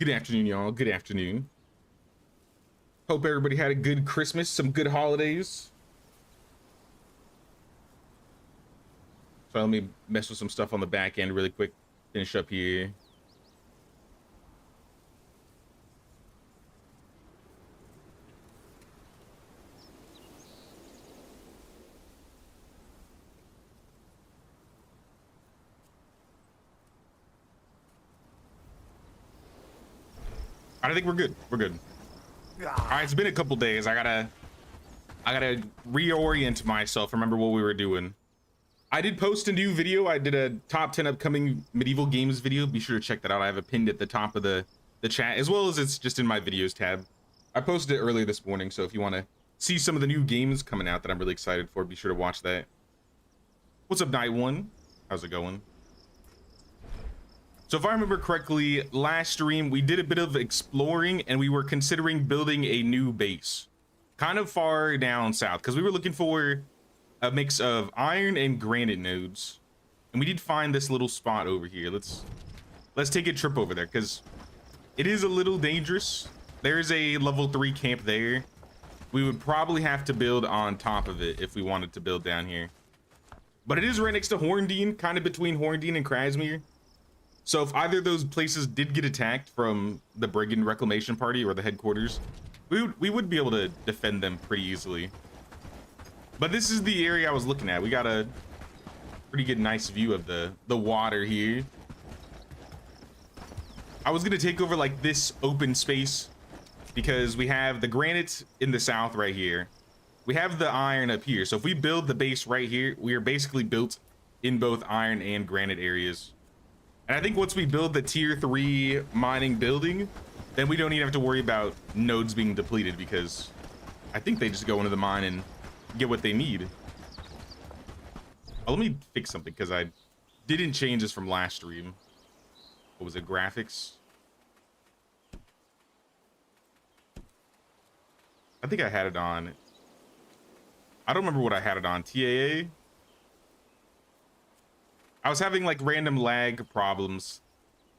Good afternoon, y'all. Good afternoon. Hope everybody had a good Christmas, some good holidays. So let me mess with some stuff on the back end really quick. Finish up here. I think we're good. We're good. All right, it's been a couple days. I gotta reorient myself. Remember what we were doing. I did post a new video. I did a top 10 upcoming medieval games video. Be sure to check that out. I have it pinned at the top of the chat, as well as it's just in my videos tab. I posted it early this morning, so if you want to see some of the new games coming out that I'm really excited for, be sure to watch that. What's up, Night One? How's it going? So if I remember correctly, last stream we did a bit of exploring and we were considering building a new base kind of far down south because we were looking for a mix of iron and granite nodes, and we did find this little spot over here. Let's take a trip over there because it is a little dangerous. There's a level 3 camp there. We would probably have to build on top of it if we wanted to build down here, but it is right next to Horndean, kind of between Horndean and Krasmere. So if either of those places did get attacked from the Brigand Reclamation Party or the headquarters, we would be able to defend them pretty easily. But this is the area I was looking at. We got a pretty good, nice view of the water here. I was gonna take over like this open space because we have the granite in the south right here. We have the iron up here. So if we build the base right here, we are basically built in both iron and granite areas. And I think once we build the tier 3 mining building, then we don't even have to worry about nodes being depleted because I think they just go into the mine and get what they need. Oh, let me fix something because I didn't change this from last stream. What was it? Graphics? I think I had it on. I don't remember what I had it on. TAA? I was having like random lag problems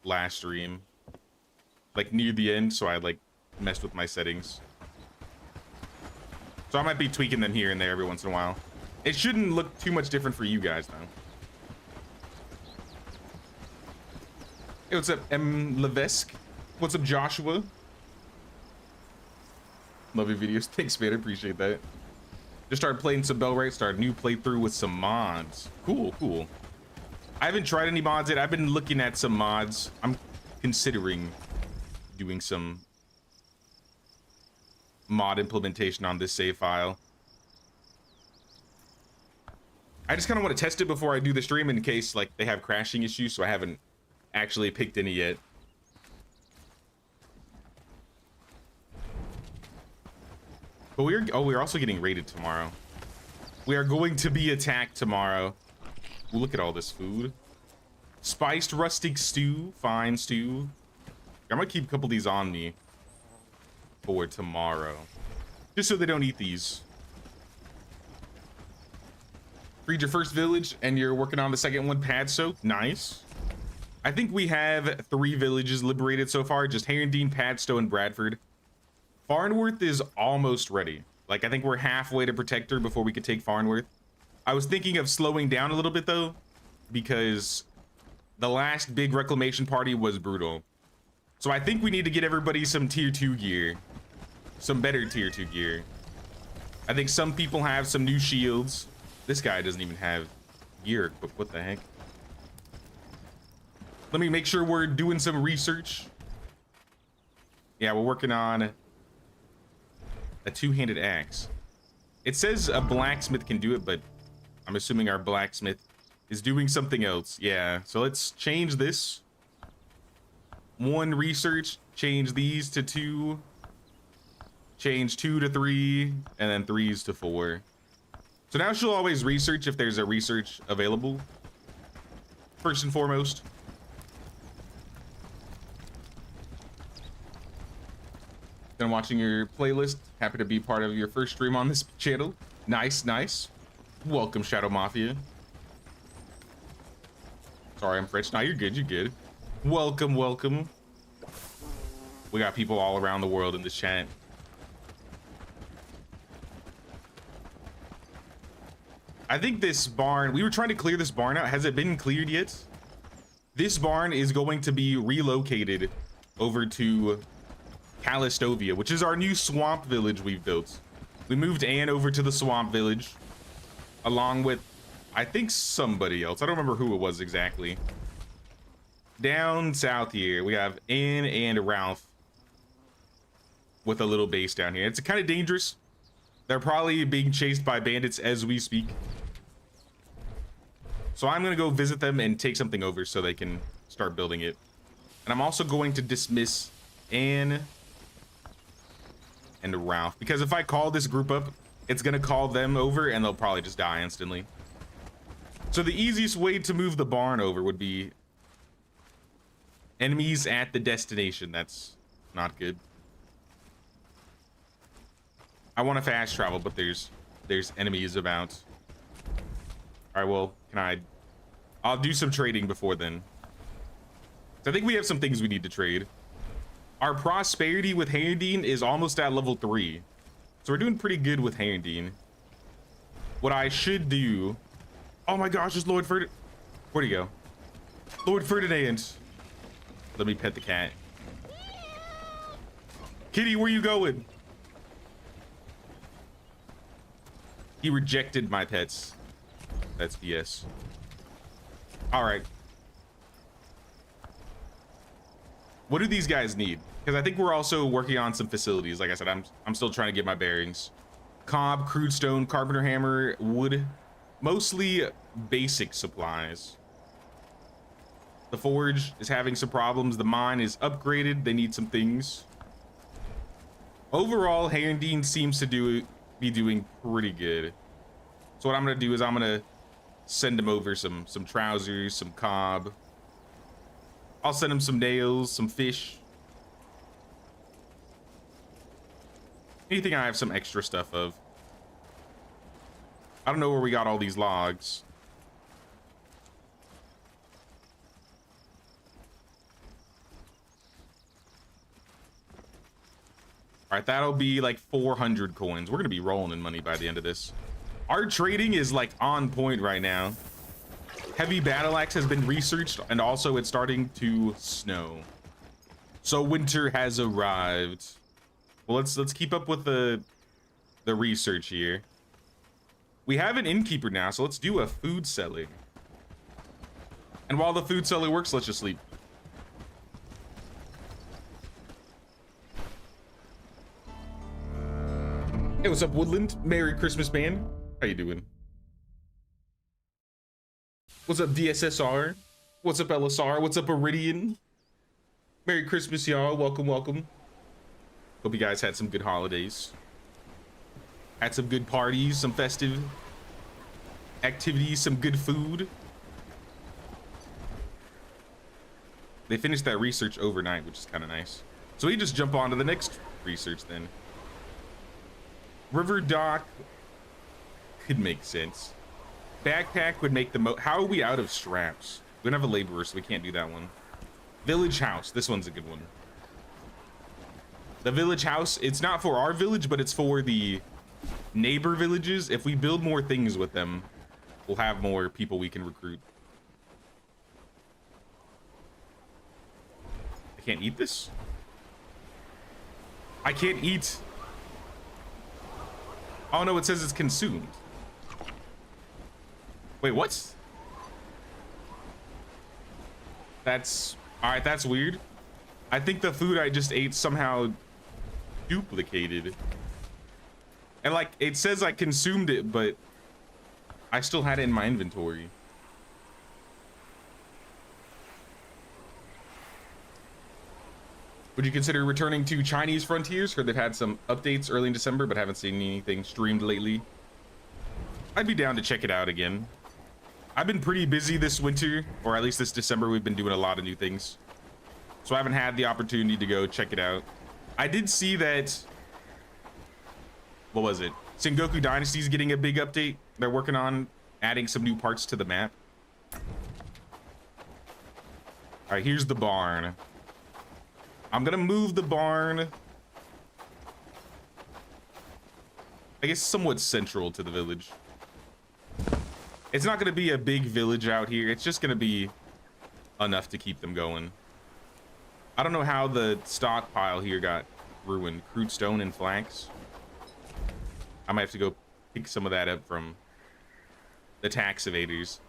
last stream, like near the end, so I like messed with my settings. So I might be tweaking them here and there every once in a while. It shouldn't look too much different for you guys though. Hey, what's up, M. Levesque? What's up, Joshua? Love your videos. Thanks, man. I appreciate that. Just started playing some Bellwright. Started a new playthrough with some mods. Cool, cool. I haven't tried any mods yet. I've been looking at some mods. I'm considering doing some mod implementation on this save file. I just kind of want to test it before I do the stream in case like they have crashing issues, so I haven't actually picked any yet. But we're also getting raided tomorrow. We are going to be attacked tomorrow. Ooh, look at all this food. Spiced rustic stew, fine stew. I'm gonna keep a couple of these on me for tomorrow, just so they don't eat these. Freed your first village and you're working on the second one, pad soak. Nice. I think we have 3 villages liberated so far, just Herondine, Padstow, and Bradford. Farnworth is almost ready. Like I think we're halfway to Protector before we could take Farnworth. I was thinking of slowing down a little bit though, because the last big reclamation party was brutal. So I think we need to get everybody some tier 2 gear, some better tier 2 gear. I think some people have some new shields. This guy doesn't even have gear, but what the heck? Let me make sure we're doing some research. Yeah, we're working on a 2-handed axe. It says a blacksmith can do it, but I'm assuming our blacksmith is doing something else. Yeah, so let's change this. 1 research, change these to 2, change 2 to 3, and then 3s to 4. So now she'll always research if there's a research available, first and foremost. Been watching your playlist. Happy to be part of your first stream on this channel. Nice, nice. Welcome, Shadow Mafia. Sorry, I'm French. No, you're good. You're good. Welcome, welcome. We got people all around the world in this chat. I think this barn, we were trying to clear this barn out. Has it been cleared yet? This barn is going to be relocated over to Calistovia, which is our new swamp village we've built. We moved Anne over to the swamp village along with, I think, somebody else. I don't remember who it was exactly. Down south here, we have Anne and Ralph with a little base down here. It's kind of dangerous. They're probably being chased by bandits as we speak. So I'm going to go visit them and take something over so they can start building it. And I'm also going to dismiss Anne and Ralph, because if I call this group up, it's going to call them over and they'll probably just die instantly. So the easiest way to move the barn over would be enemies at the destination. That's not good. I want to fast travel, but there's enemies about. All right, well, I'll do some trading before then. So I think we have some things we need to trade. Our prosperity with Herendine is almost at level 3. So we're doing pretty good with Herendine. What I should do... Oh my gosh, it's Lord Ferdinand. Where'd he go? Lord Ferdinand. Let me pet the cat. Kitty, where you going? He rejected my pets. That's BS. All right. What do these guys need? Because I think we're also working on some facilities. Like I said, I'm still trying to get my bearings. Cob, crude stone, carpenter hammer, wood. Mostly basic supplies. The forge is having some problems. The mine is upgraded. They need some things. Overall, Herendine seems to be doing pretty good. So what I'm gonna do is I'm gonna send him over some trousers, some cob. I'll send him some nails, some fish. Anything I have some extra stuff of. I don't know where we got all these logs. All right, that'll be like 400 coins. We're gonna be rolling in money by the end of this. Our trading is like on point right now. Heavy battle axe has been researched, and also it's starting to snow. So winter has arrived. Well, let's keep up with the research here. We have an innkeeper now, so let's do a food selling. And while the food seller works, let's just sleep. Hey, what's up, Woodland? Merry Christmas, man. How you doing? What's up, DSSR? What's up, LSR? What's up, Iridian? Merry Christmas, y'all. Welcome, welcome. Hope you guys had some good holidays. Had some good parties, some festive activities, some good food. They finished that research overnight, which is kind of nice. So we just jump on to the next research then. River dock could make sense. Backpack would make the most. How are we out of straps? We don't have a laborer, so we can't do that one. Village house. This one's a good one. The village house, it's not for our village, but it's for the neighbor villages. If we build more things with them, we'll have more people we can recruit. I can't eat this? I can't eat. Oh no, it says it's consumed. Wait, what? That's all right. That's weird. I think the food I just ate somehow duplicated. And like, it says I consumed it, but I still had it in my inventory. Would you consider returning to Chinese frontiers? Heard they've had some updates early in December, but haven't seen anything streamed lately. I'd be down to check it out again. I've been pretty busy this winter, or at least this December. We've been doing a lot of new things, so I haven't had the opportunity to go check it out. I did see that, what was it? Sengoku Dynasty is getting a big update. They're working on adding some new parts to the map. All right, here's the barn. I'm gonna move the barn, I guess, somewhat central to the village. It's not gonna be a big village out here. It's just gonna be enough to keep them going. I don't know how the stockpile here got ruined. Crude stone and flax. I might have to go pick some of that up from the tax evaders.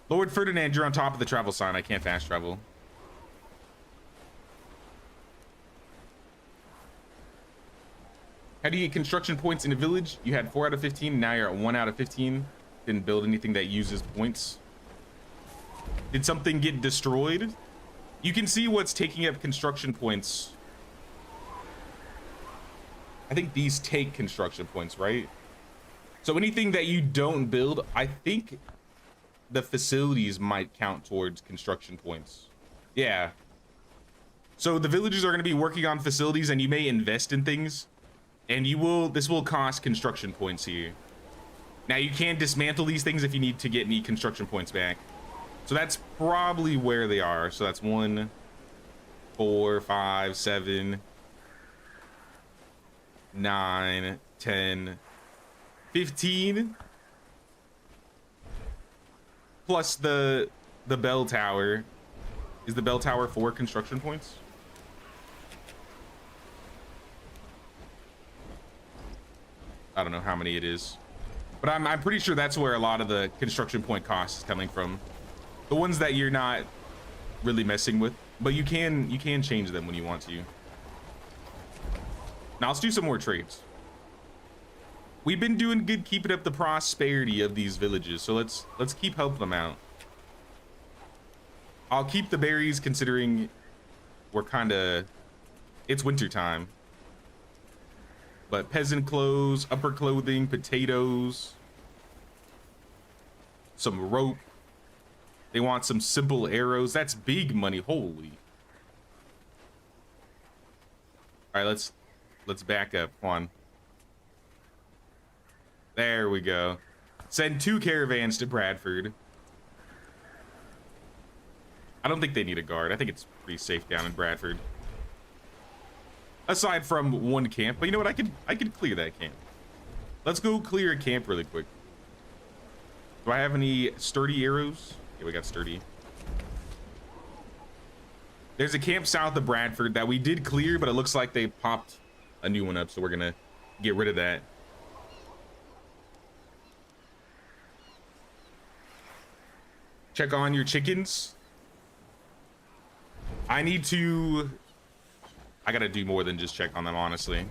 Lord Ferdinand, you're on top of the travel sign. I can't fast travel. How do you get construction points in a village? You had 4 out of 15. Now you're at 1 out of 15. Didn't build anything that uses points. Did something get destroyed? You can see what's taking up construction points. I think these take construction points, right? So anything that you don't build, I think the facilities might count towards construction points. Yeah. So the villagers are going to be working on facilities, and you may invest in things, and this will cost construction points here. Now you can dismantle these things if you need to get any construction points back. So that's probably where they are. So that's 1, 4, 5, 7, 9, 10, 15. Plus the bell tower. Is the bell tower 4 construction points? I don't know how many it is, but I'm pretty sure that's where a lot of the construction point cost is coming from. The ones that you're not really messing with, but you can change them when you want to. Now let's do some more trades. We've been doing good keeping up the prosperity of these villages, so let's keep helping them out. I'll keep the berries considering it's winter time. But peasant clothes, upper clothing, potatoes, some rope. They want some simple arrows. That's big money. Holy. All right, let's back up. Come on. There we go. Send 2 caravans to Bradford. I don't think they need a guard. I think it's pretty safe down in Bradford. Aside from 1 camp, but you know what? I could clear that camp. Let's go clear a camp really quick. Do I have any sturdy arrows? Yeah, we got sturdy. There's a camp south of Bradford that we did clear, but it looks like they popped a new one up, so we're gonna get rid of that. Check on your chickens. I gotta do more than just check on them, honestly.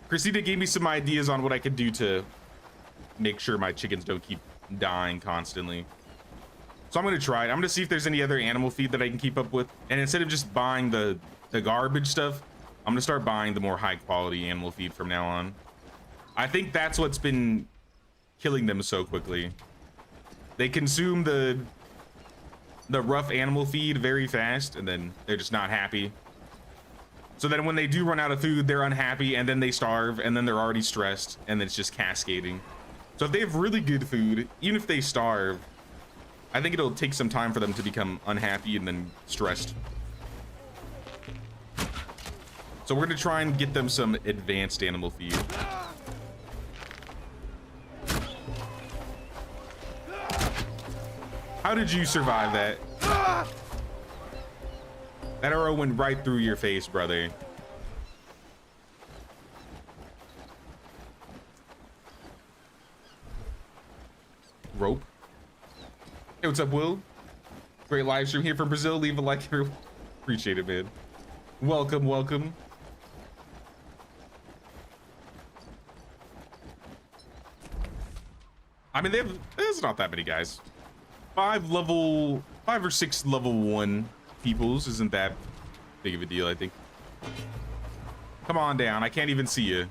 Christina gave me some ideas on what I could do to make sure my chickens don't keep dying constantly. So I'm gonna try it. I'm gonna see if there's any other animal feed that I can keep up with. And instead of just buying the garbage stuff, I'm gonna start buying the more high quality animal feed from now on. I think that's what's been killing them so quickly. They consume the rough animal feed very fast, and then they're just not happy. So then when they do run out of food, they're unhappy, and then they starve, and then they're already stressed, and it's just cascading. So if they have really good food, even if they starve, I think it'll take some time for them to become unhappy and then stressed. So we're gonna try and get them some advanced animal feed. How did you survive that? That arrow went right through your face, brother. Rope. Hey, what's up, Will? Great live stream here from Brazil. Leave a like here. Appreciate it, man. Welcome, welcome. I mean, there's not that many guys. 5 or 6 level 1 peoples isn't that big of a deal, I think. Come on down. I can't even see you.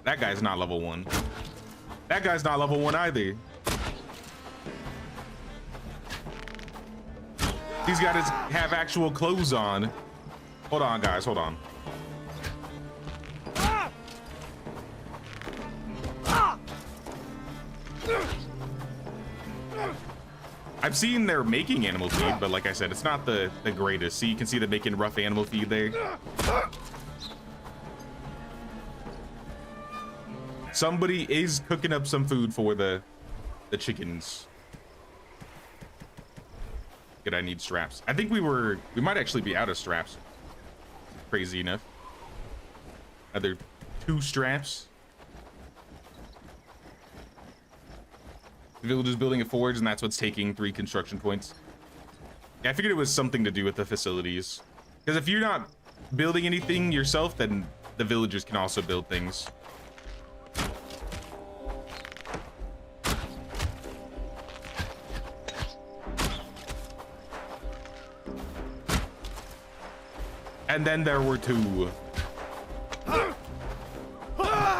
That guy's not level 1. That guy's not level 1 either. These guys have actual clothes on. Hold on, guys. Hold on. I've seen they're making animal feed, but like I said, it's not the greatest. See, you can see they're making rough animal feed there. Somebody is cooking up some food for the chickens. Good, I need straps. I think we might actually be out of straps. Crazy enough. Another 2 straps. The village is building a forge, and that's what's taking 3 construction points. Yeah, I figured it was something to do with the facilities. Because if you're not building anything yourself, then the villagers can also build things. And then there were 2.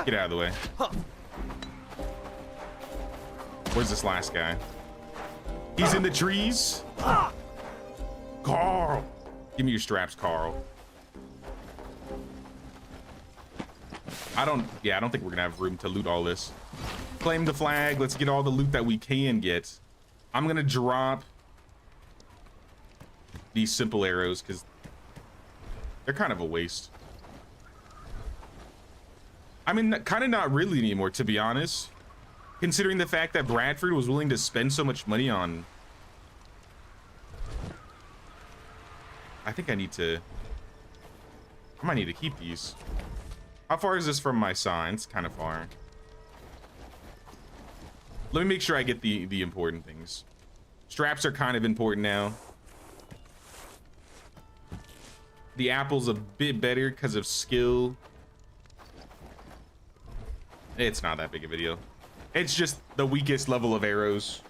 Get out of the way. Where's this last guy? He's in the trees. Carl, give me your straps, Carl. I don't think we're gonna have room to loot all this. Claim the flag. Let's get all the loot that we can get. I'm gonna drop these simple arrows because they're kind of a waste. I mean, kind of not really anymore, to be honest. Considering the fact that Bradford was willing to spend so much money on... I think I might need to keep these. How far is this from my sign? It's kind of far. Let me make sure I get the important things. Straps are kind of important now. The apple's a bit better because of skill. It's not that big of a deal. It's just the weakest level of arrows.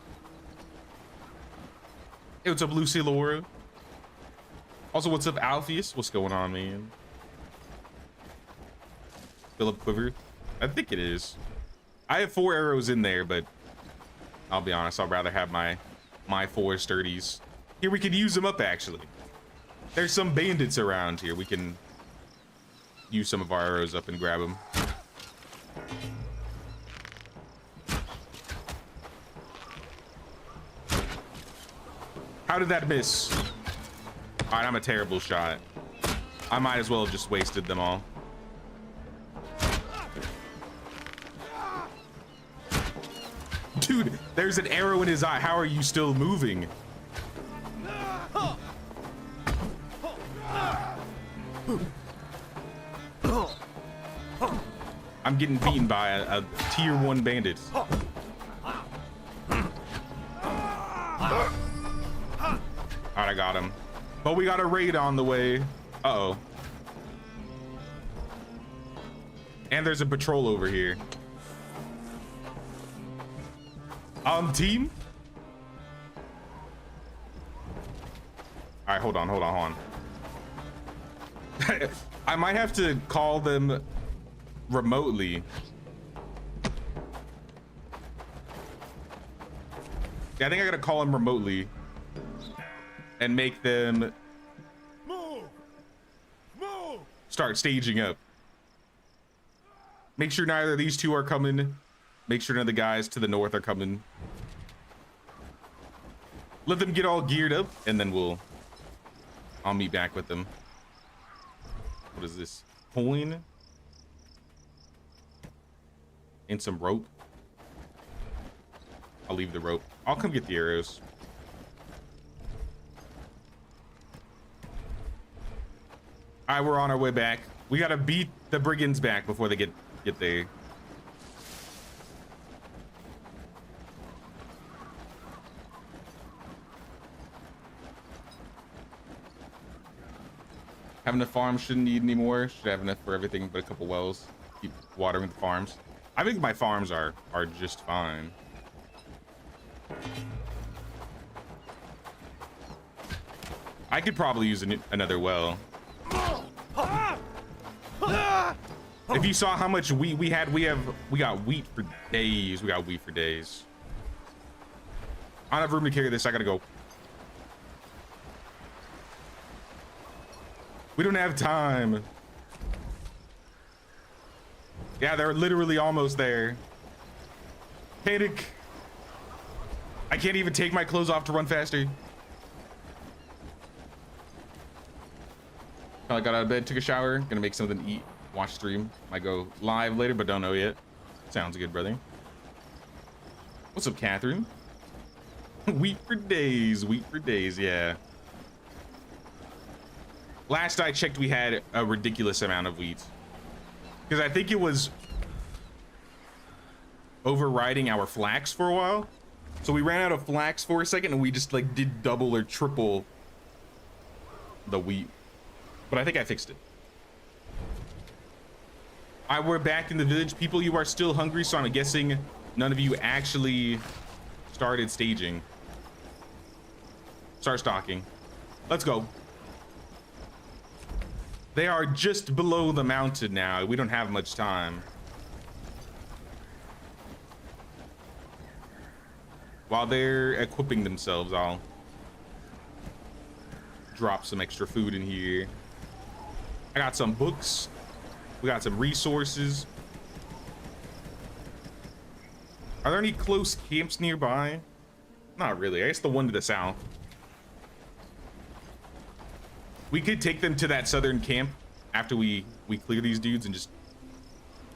Hey, what's up, Lucy Laura? Also, what's up, Alpheus? What's going on, man? Philip Quiver? I think it is. I have 4 arrows in there, but I'll be honest, I'll rather have my 4 sturdies. Here, we could use them up, actually. There's some bandits around here. We can use some of our arrows up and grab them. How did that miss? All right, I'm a terrible shot. I might as well have just wasted them all. Dude, there's an arrow in his eye. How are you still moving? I'm getting beaten by a tier 1 bandit. Alright, I got him. But we got a raid on the way. Uh-oh. And there's a patrol over here. Team? Alright, hold on. I might have to call them remotely. Yeah, I think I gotta call them remotely and make them start staging up. Make sure neither of these 2 are coming. Make sure none of the guys to the north are coming. Let them get all geared up, and then I'll meet back with them. What is this? Coin? And some rope. I'll leave the rope. I'll come get the arrows. All right, we're on our way back. We gotta beat the brigands back before they get there. Having a farm shouldn't need any more. Should have enough for everything but a couple wells. Keep watering the farms. I think my farms are just fine. I could probably use another well. If you saw how much wheat we had, we got wheat for days. We got wheat for days. I don't have room to carry this. I gotta go. We don't have time. Yeah, they're literally almost there. Panic. I can't even take my clothes off to run faster. I got out of bed, took a shower, gonna make something to eat, watch stream. Might go live later, but don't know yet. Sounds good, brother. What's up, Catherine? Wheat for days, yeah. Last I checked, we had a ridiculous amount of wheat. Because I think it was overriding our flax for a while. So we ran out of flax for a second and we just like did double or triple the wheat. But I think I fixed it. We're back in the village. People, you are still hungry, so I'm guessing none of you actually started staging. Start stocking. Let's go. They are just below the mountain now. We don't have much time. While they're equipping themselves, I'll drop some extra food in here. I got some books. We got some resources. Are there any close camps nearby? Not really. I guess the one to the south. We could take them to that southern camp after we clear these dudes and just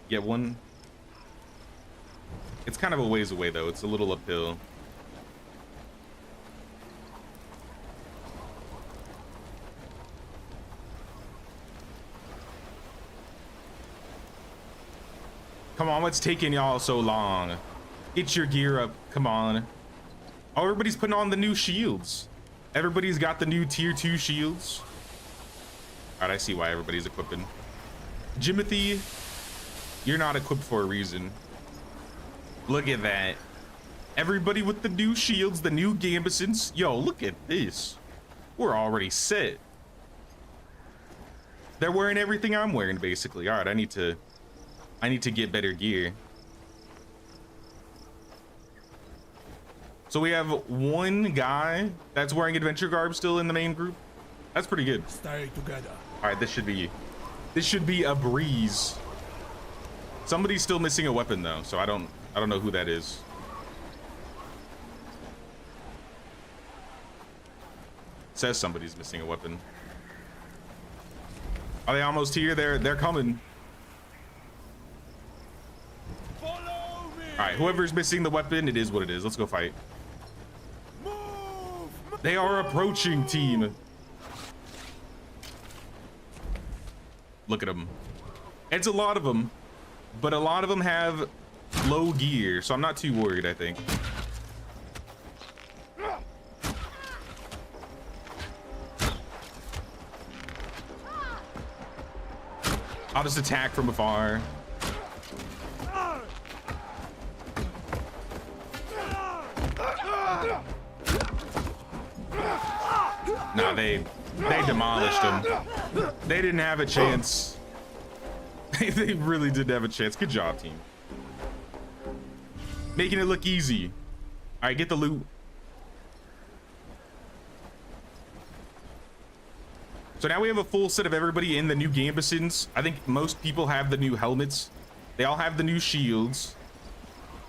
get one. It's kind of a ways away though. It's a little uphill. Come on, what's taking y'all so long? Get your gear up, come on. Oh, everybody's putting on the new shields. Everybody's got the new tier 2 shields. All right, I see why everybody's equipping. Jimothy, you're not equipped for a reason. Look at that. Everybody with the new shields, the new gambesons. Yo, look at this. We're already set. They're wearing everything I'm wearing, basically. All right, I need to get better gear. So we have one guy that's wearing adventure garb still in the main group. That's pretty good. Stay together. All right, this should be a breeze. Somebody's still missing a weapon though, so I don't know who that is. Says somebody's missing a weapon. Are they almost here? They're coming. Follow me. All right, whoever's missing the weapon, it is what it is. Let's go fight. Move. They are approaching, team. Look at them. It's a lot of them, but a lot of them have low gear, so I'm not too worried, I think. I'll just attack from afar. Nah, they demolished him. They didn't have a chance. They really didn't have a chance. Good job, team. Making it look easy. All right, get the loot. So now we have a full set of everybody in the new gambesons. I think most people have the new helmets. They all have the new shields.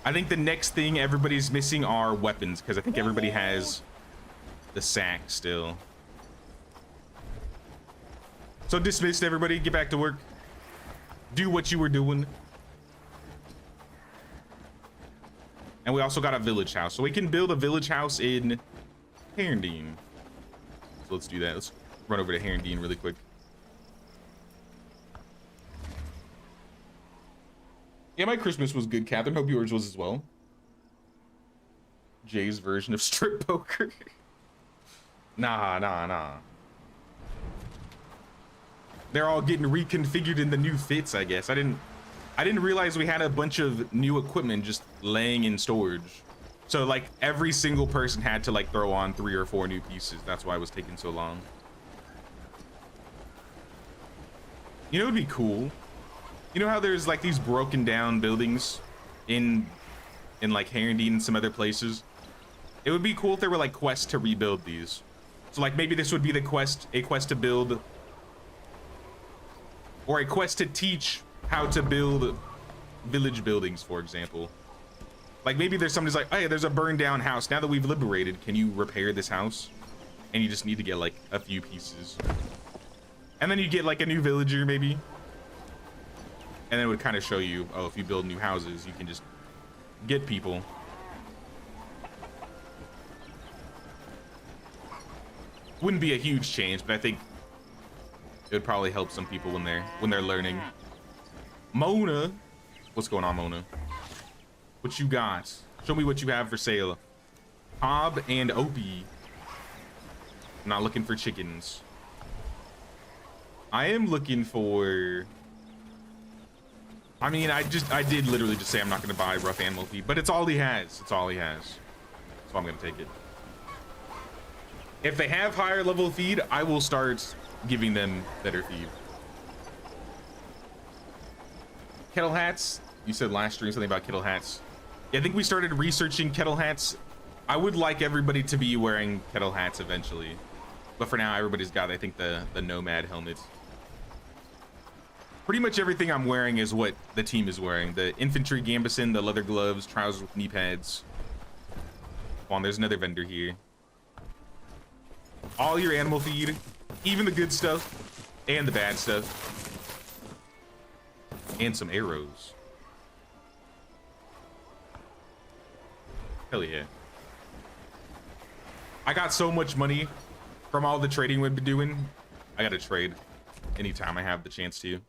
I think the next thing everybody's missing are weapons, because I think everybody has the sack still. So dismissed, everybody. Get back to work. Do what you were doing. And we also got a village house. So we can build a village house in Herndeen. So let's do that. Let's run over to Herndeen really quick. Yeah, my Christmas was good, Catherine. Hope yours was as well. Jay's version of strip poker. Nah. They're all getting reconfigured in the new fits, I guess. I didn't realize we had a bunch of new equipment just laying in storage. So like every single person had to like throw on 3 or 4 new pieces. That's why it was taking so long. You know, it'd be cool. You know how there's like these broken down buildings in like Herndeen and some other places? It would be cool if there were like quests to rebuild these. So like maybe this would be the quest, a quest to build, or a quest to teach how to build village buildings, for example. Like maybe there's somebody's like, hey, there's a burned down house. Now that we've liberated, can you repair this house? And you just need to get like a few pieces. And then you get like a new villager maybe. And then it would kind of show you, oh, if you build new houses, you can just get people. Wouldn't be a huge change, but I think it would probably help some people when they're learning. Mona, what's going on, Mona? What you got? Show me what you have for sale. Cobb and Opie. I'm not looking for chickens. I am looking for. I mean, I did literally just say I'm not going to buy rough animal feed, but it's all he has. It's all he has. So I'm going to take it. If they have higher level feed, I will start giving them better feed. Kettle hats. You said last stream something about kettle hats. Yeah, I think we started researching kettle hats. I would like everybody to be wearing kettle hats eventually. But for now, everybody's got, I think, the nomad helmet. Pretty much everything I'm wearing is what the team is wearing. The infantry gambeson, the leather gloves, trousers with knee pads. Come on, there's another vendor here. All your animal feed, even the good stuff and the bad stuff. And some arrows. Hell yeah. I got so much money from all the trading we've been doing. I gotta trade anytime I have the chance to.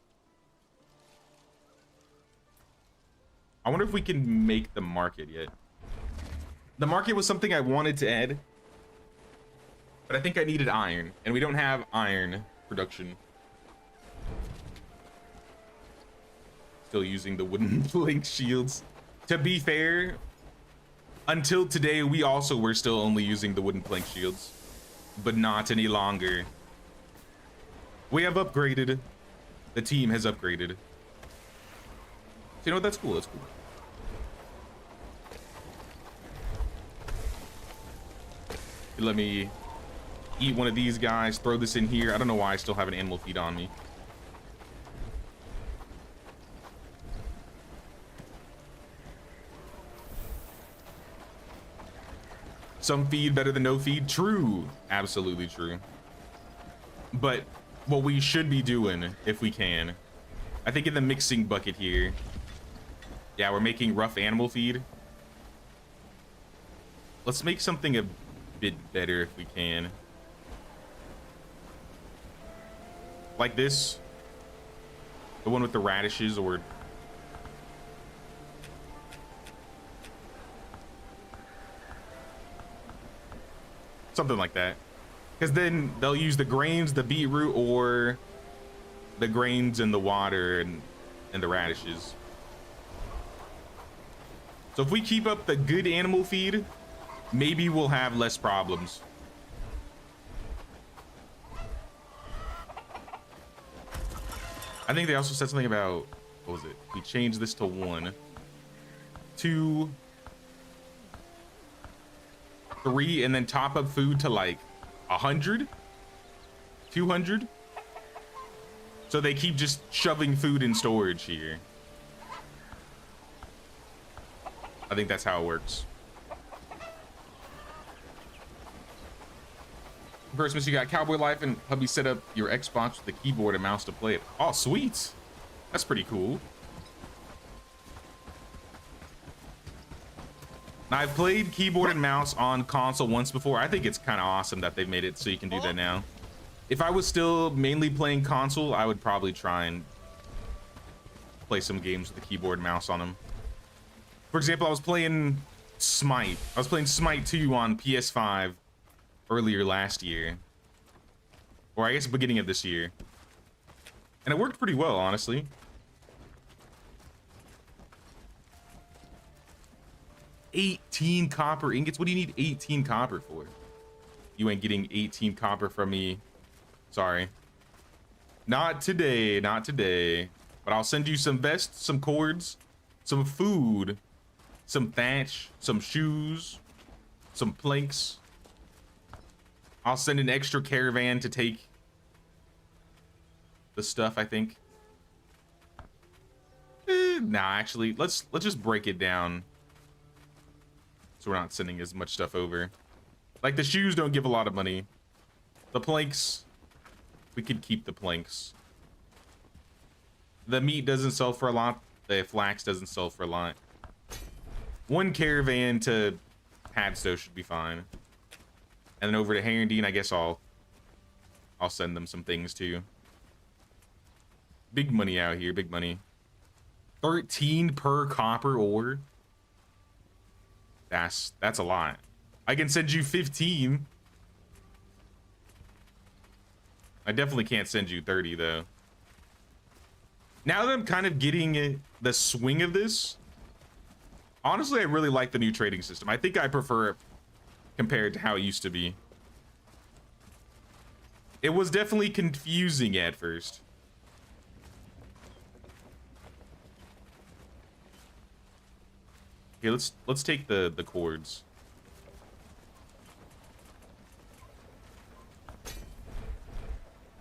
I wonder if we can make the market yet. The market was something I wanted to add, but I think I needed iron, and we don't have iron production. Still using the wooden plank shields. To be fair, until today, we also were still only using the wooden plank shields, but not any longer. We have upgraded. The team has upgraded. So you know what? That's cool. That's cool. Let me eat one of these guys. Throw this in here. I don't know why I still have an animal feed on me. Some feed better than no feed. True. Absolutely true. But what we should be doing, if we can, I think in the mixing bucket here, yeah, we're making rough animal feed. Let's make something a bit better if we can. Like this. The one with the radishes, or something like that. Because then they'll use the grains, the beetroot, or the grains and the water and the radishes. So if we keep up the good animal feed, maybe we'll have less problems. I think they also said something about, what was it? We changed this to 1, 2, 3, and then top up food to like 100, 200. So they keep just shoving food in storage here. I think that's how it works. First, Miss, you got Cowboy Life, and hubby set up your Xbox with the keyboard and mouse to play it. Oh, sweet. That's pretty cool. Now, I've played keyboard and mouse on console once before. I think it's kind of awesome that they've made it so you can do that now. If I was still mainly playing console, I would probably try and play some games with the keyboard and mouse on them. For example, I was playing Smite. I was playing Smite 2 on PS5 earlier last year, or I guess beginning of this year, and it worked pretty well, honestly. $18 copper ingots. What do you need 18 copper for? You ain't getting 18 copper from me. Sorry. Not today, not today. But I'll send you some vests, some cords, some food, some thatch, some shoes, some planks. I'll send an extra caravan to take the stuff, I think. Nah, actually, let's just break it down. so we're not sending as much stuff over. Like the shoes don't give a lot of money. The planks, we could keep the planks. The meat doesn't sell for a lot. The flax doesn't sell for a lot. One caravan to Padstow should be fine. And then over to Herondine, I guess I'll send them some things too. Big money out here, big money. 13 per copper ore. That's a lot. I can send you 15. I definitely can't send you 30 though. Now that I'm kind of getting the swing of this, honestly, I really like the new trading system. I think I prefer it compared to how it used to be. It was definitely confusing at first. Okay, let's take the cords.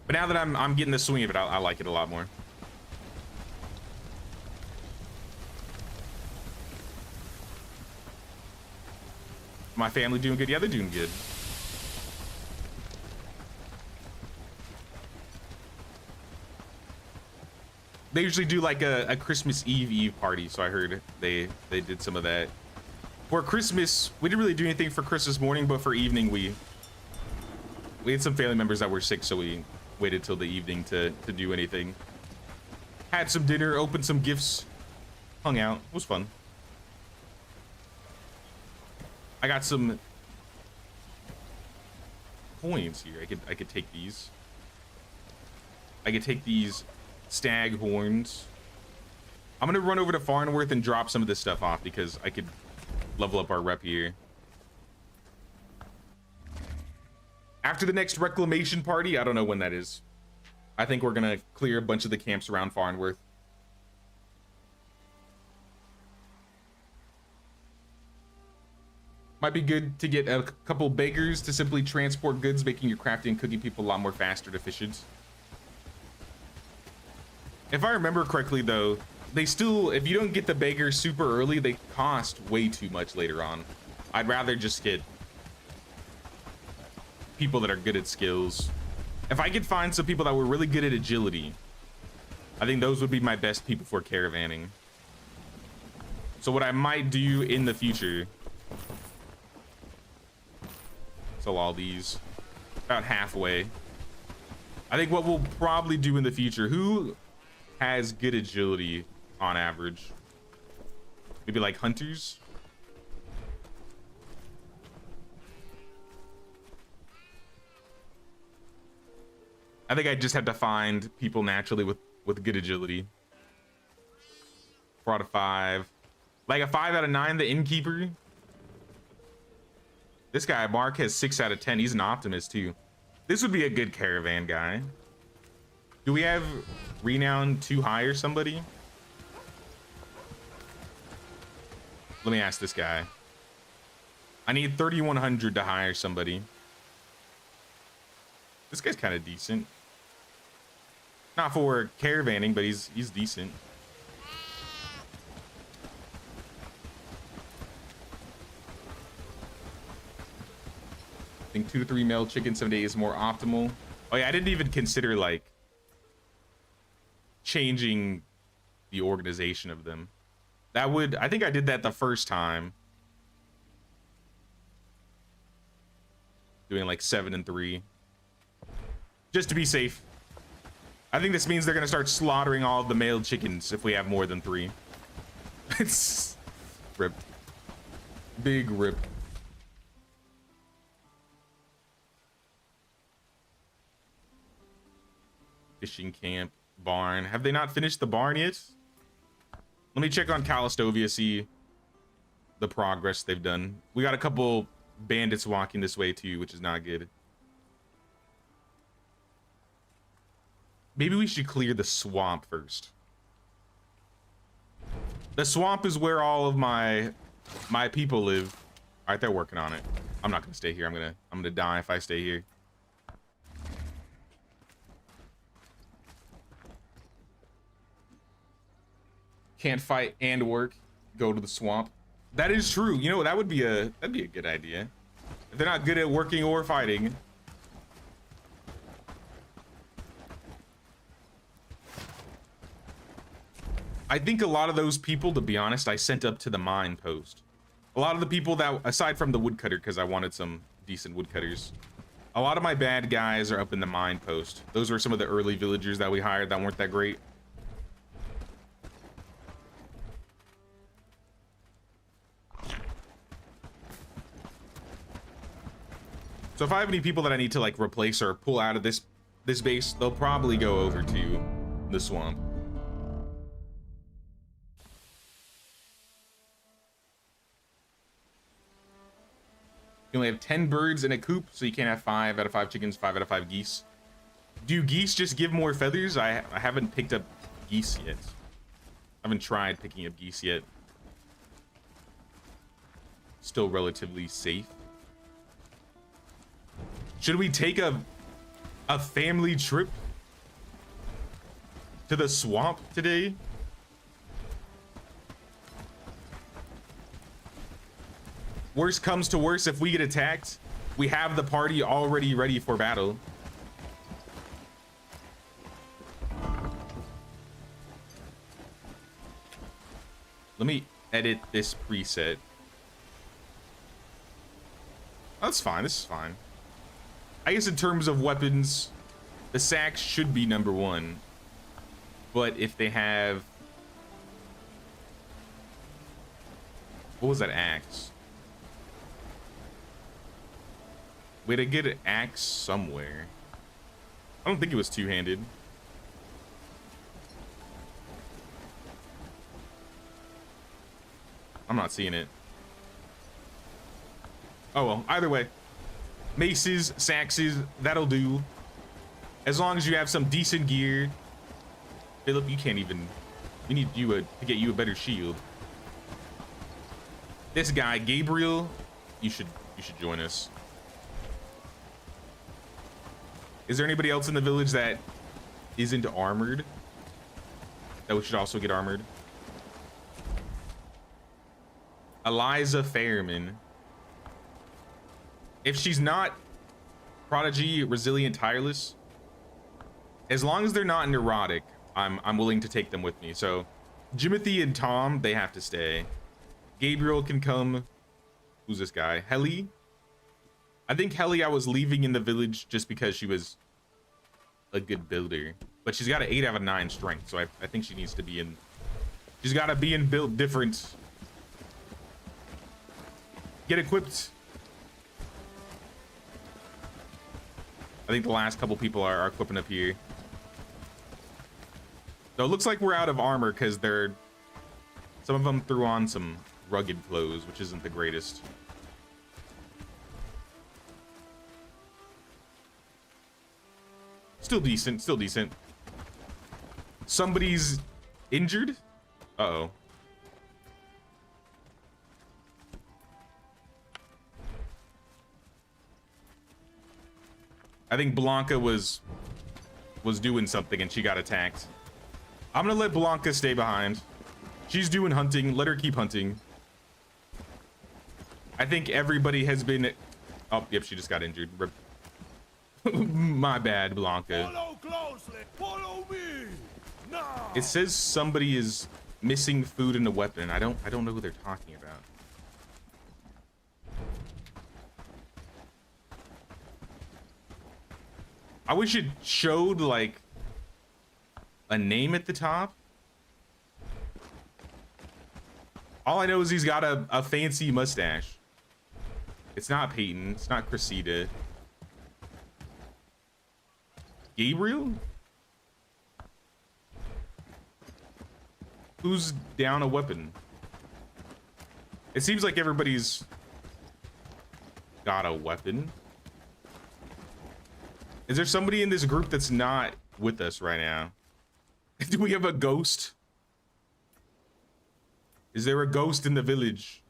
But now that I'm getting the swing of it, I like it a lot more. My family doing good? Yeah, they're doing good. They usually do like a Christmas Eve party, so I heard they did some of that. For Christmas, we didn't really do anything for Christmas morning, but for evening we had some family members that were sick, so we waited till the evening to do anything. Had some dinner, opened some gifts, hung out. It was fun. I got some coins here. I could take these. I could take these stag horns. I'm gonna run over to Farnworth and drop some of this stuff off because I could level up our rep here. After the next reclamation party, I don't know when that is. I think we're gonna clear a bunch of the camps around Farnworth. Might be good to get a couple beggars to simply transport goods, making your crafting and cooking people a lot more faster and efficient. If I remember correctly though, they still, if you don't get the beggars super early, they cost way too much later on. I'd rather just get people that are good at skills. If I could find some people that were really good at agility, I think those would be my best people for caravanning. So what I might do in the future, sell all these about halfway. I think what we'll probably do in the future, who has good agility on average? Maybe like hunters. I think I just have to find people naturally with good agility. 4 out of 5. Like a 5 out of 9, the innkeeper. This guy, Mark, has 6 out of 10. He's an optimist too. This would be a good caravan guy. Do we have renown too high or somebody? Let me ask this guy. I need 3,100 to hire somebody. This guy's kind of decent. Not for caravanning, but he's decent. I think 2 to 3 male chickens 7 days is more optimal. Oh yeah, I didn't even consider like changing the organization of them. That would, I think I did that the first time. Doing like 7 and 3. Just to be safe. I think this means they're gonna start slaughtering all of the male chickens if we have more than 3. It's rip. Big rip. Fishing camp, barn. Have they not finished the barn yet? Let me check on Calastovia, see the progress they've done. We got a couple bandits walking this way too, which is not good. Maybe we should clear the swamp first. The swamp is where all of my people live. All right, they're working on it. I'm not gonna stay here. I'm gonna die if I stay here. Can't fight and work. Go to the swamp. That is true. You know, that'd be a good idea. If they're not good at working or fighting. I think a lot of those people, to be honest, I sent up to the mine post. A lot of the people that, aside from the woodcutter, because I wanted some decent woodcutters, a lot of my bad guys are up in the mine post. Those were some of the early villagers that we hired that weren't that great. So if I have any people that I need to like replace or pull out of this base, they'll probably go over to the swamp. You only have 10 birds in a coop, so you can't have 5 out of 5 chickens, 5 out of 5 geese. Do geese just give more feathers? I haven't picked up geese yet. I haven't tried picking up geese yet. Still relatively safe. Should we take a family trip to the swamp today? Worst comes to worst, if we get attacked, we have the party already ready for battle. Let me edit this preset. That's fine, this is fine. I guess in terms of weapons, the sacks should be #1. But if they have... What was that axe? We had to get an axe somewhere. I don't think it was two-handed. I'm not seeing it. Oh well, either way. Maces, saxes, that'll do. As long as you have some decent gear. Philip, you can't even... We need you to get you a better shield. This guy, Gabriel, you should join us. Is there anybody else in the village that isn't armored? That we should also get armored? Eliza Fairman. If she's not prodigy, resilient, tireless, as long as they're not neurotic, I'm willing to take them with me. So Jimothy and Tom, they have to stay. Gabriel can come. Who's this guy? Helly? I think Helly I was leaving in the village just because she was a good builder. But she's got an 8 out of 9 strength, so I think she needs to be in... She's got to be in built different. Get equipped. I think the last couple people are equipping up here. So it looks like we're out of armor because they're... Some of them threw on some rugged clothes, which isn't the greatest. Still decent, still decent. Somebody's injured? Uh-oh. I think Blanca was doing something and she got attacked. I'm gonna let Blanca stay behind. She's doing hunting. Let her keep hunting. I think everybody has been... Oh, yep, she just got injured. My bad, Blanca. Follow closely. Follow me. Now. It says somebody is missing food and a weapon. I don't know who they're talking about. I wish it showed like a name at the top. All I know is he's got a fancy mustache. It's not Peyton. It's not Cressida. Gabriel? Who's down a weapon? It seems like everybody's got a weapon. Is there somebody in this group that's not with us right now? Do we have a ghost? Is there a ghost in the village?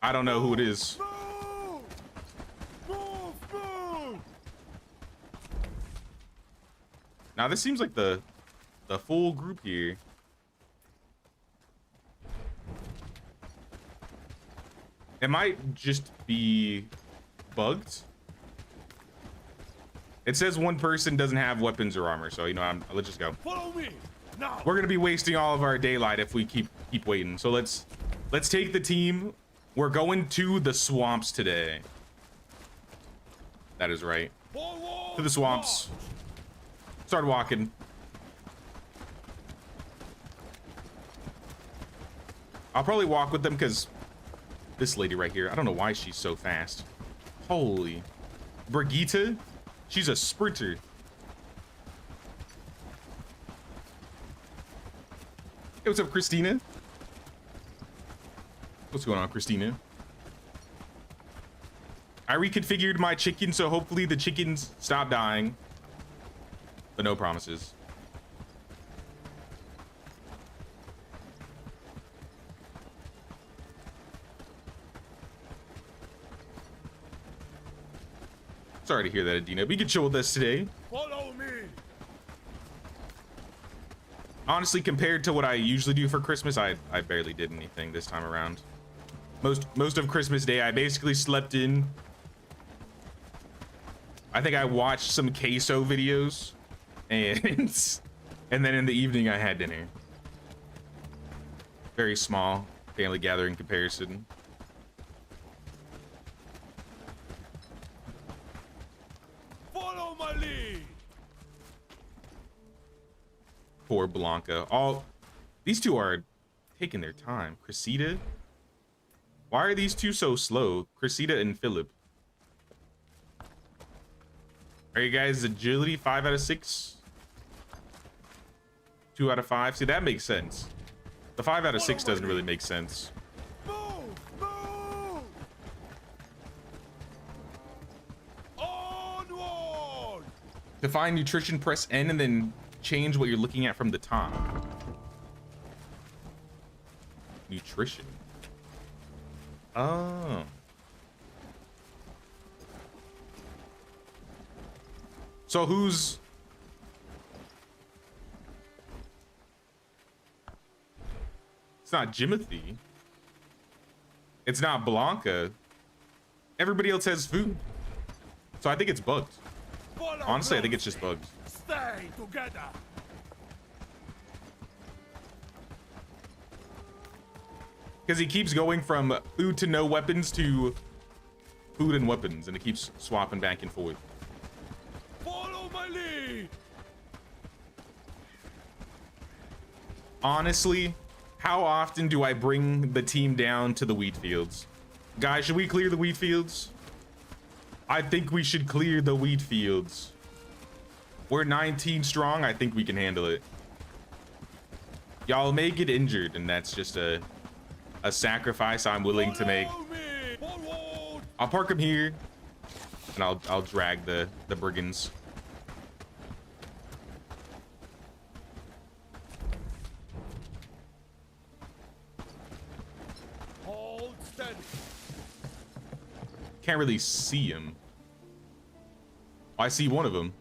I don't know who it is. Move! Move! Now this seems like the the full group here. It might just be bugged. It says one person doesn't have weapons or armor, so you know, let's just go. Follow me now. We're gonna be wasting all of our daylight if we keep waiting. So let's take the team. We're going to the swamps today. That is right. To the swamps. Start walking. I'll probably walk with them because this lady right here, I don't know why she's so fast. Holy. Brigitte, she's a sprinter. Hey, what's up, Christina? What's going on, Christina? I reconfigured my chicken, so hopefully the chickens stop dying. But no promises. Sorry to hear that, Adina. But you can chill with us today. Follow me. Honestly, compared to what I usually do for Christmas, I barely did anything this time around. Most of Christmas Day, I basically slept in. I think I watched some queso videos, and then in the evening I had dinner. Very small family gathering comparison. Follow my lead. Poor Blanca. These two are taking their time. Cressida? Why are these two so slow? Cressida and Philip. Are you guys agility 5 out of 6? 2 out of 5? See, that makes sense. The 5 out of 6 doesn't really make sense. Move, move. Onward. To find nutrition, press N and then change what you're looking at from the top. Nutrition. Oh. So who's... It's not Jimothy. It's not Blanca. Everybody else has food. So I think it's bugged. Follow Honestly, I think closely. it's just bugged. Stay together. Because he keeps going from food to no weapons to food and weapons, and it keeps swapping back and forth. Follow my lead. Honestly, how often do I bring the team down to the wheat fields? Guys, should we clear the wheat fields? I think we should clear the wheat fields. We're 19 strong. I think we can handle it. Y'all may get injured, and that's just a sacrifice I'm willing to make. Follow me. Forward. I'll park them here, and I'll drag the brigands. Hold steady. Can't really see him. I see one of them.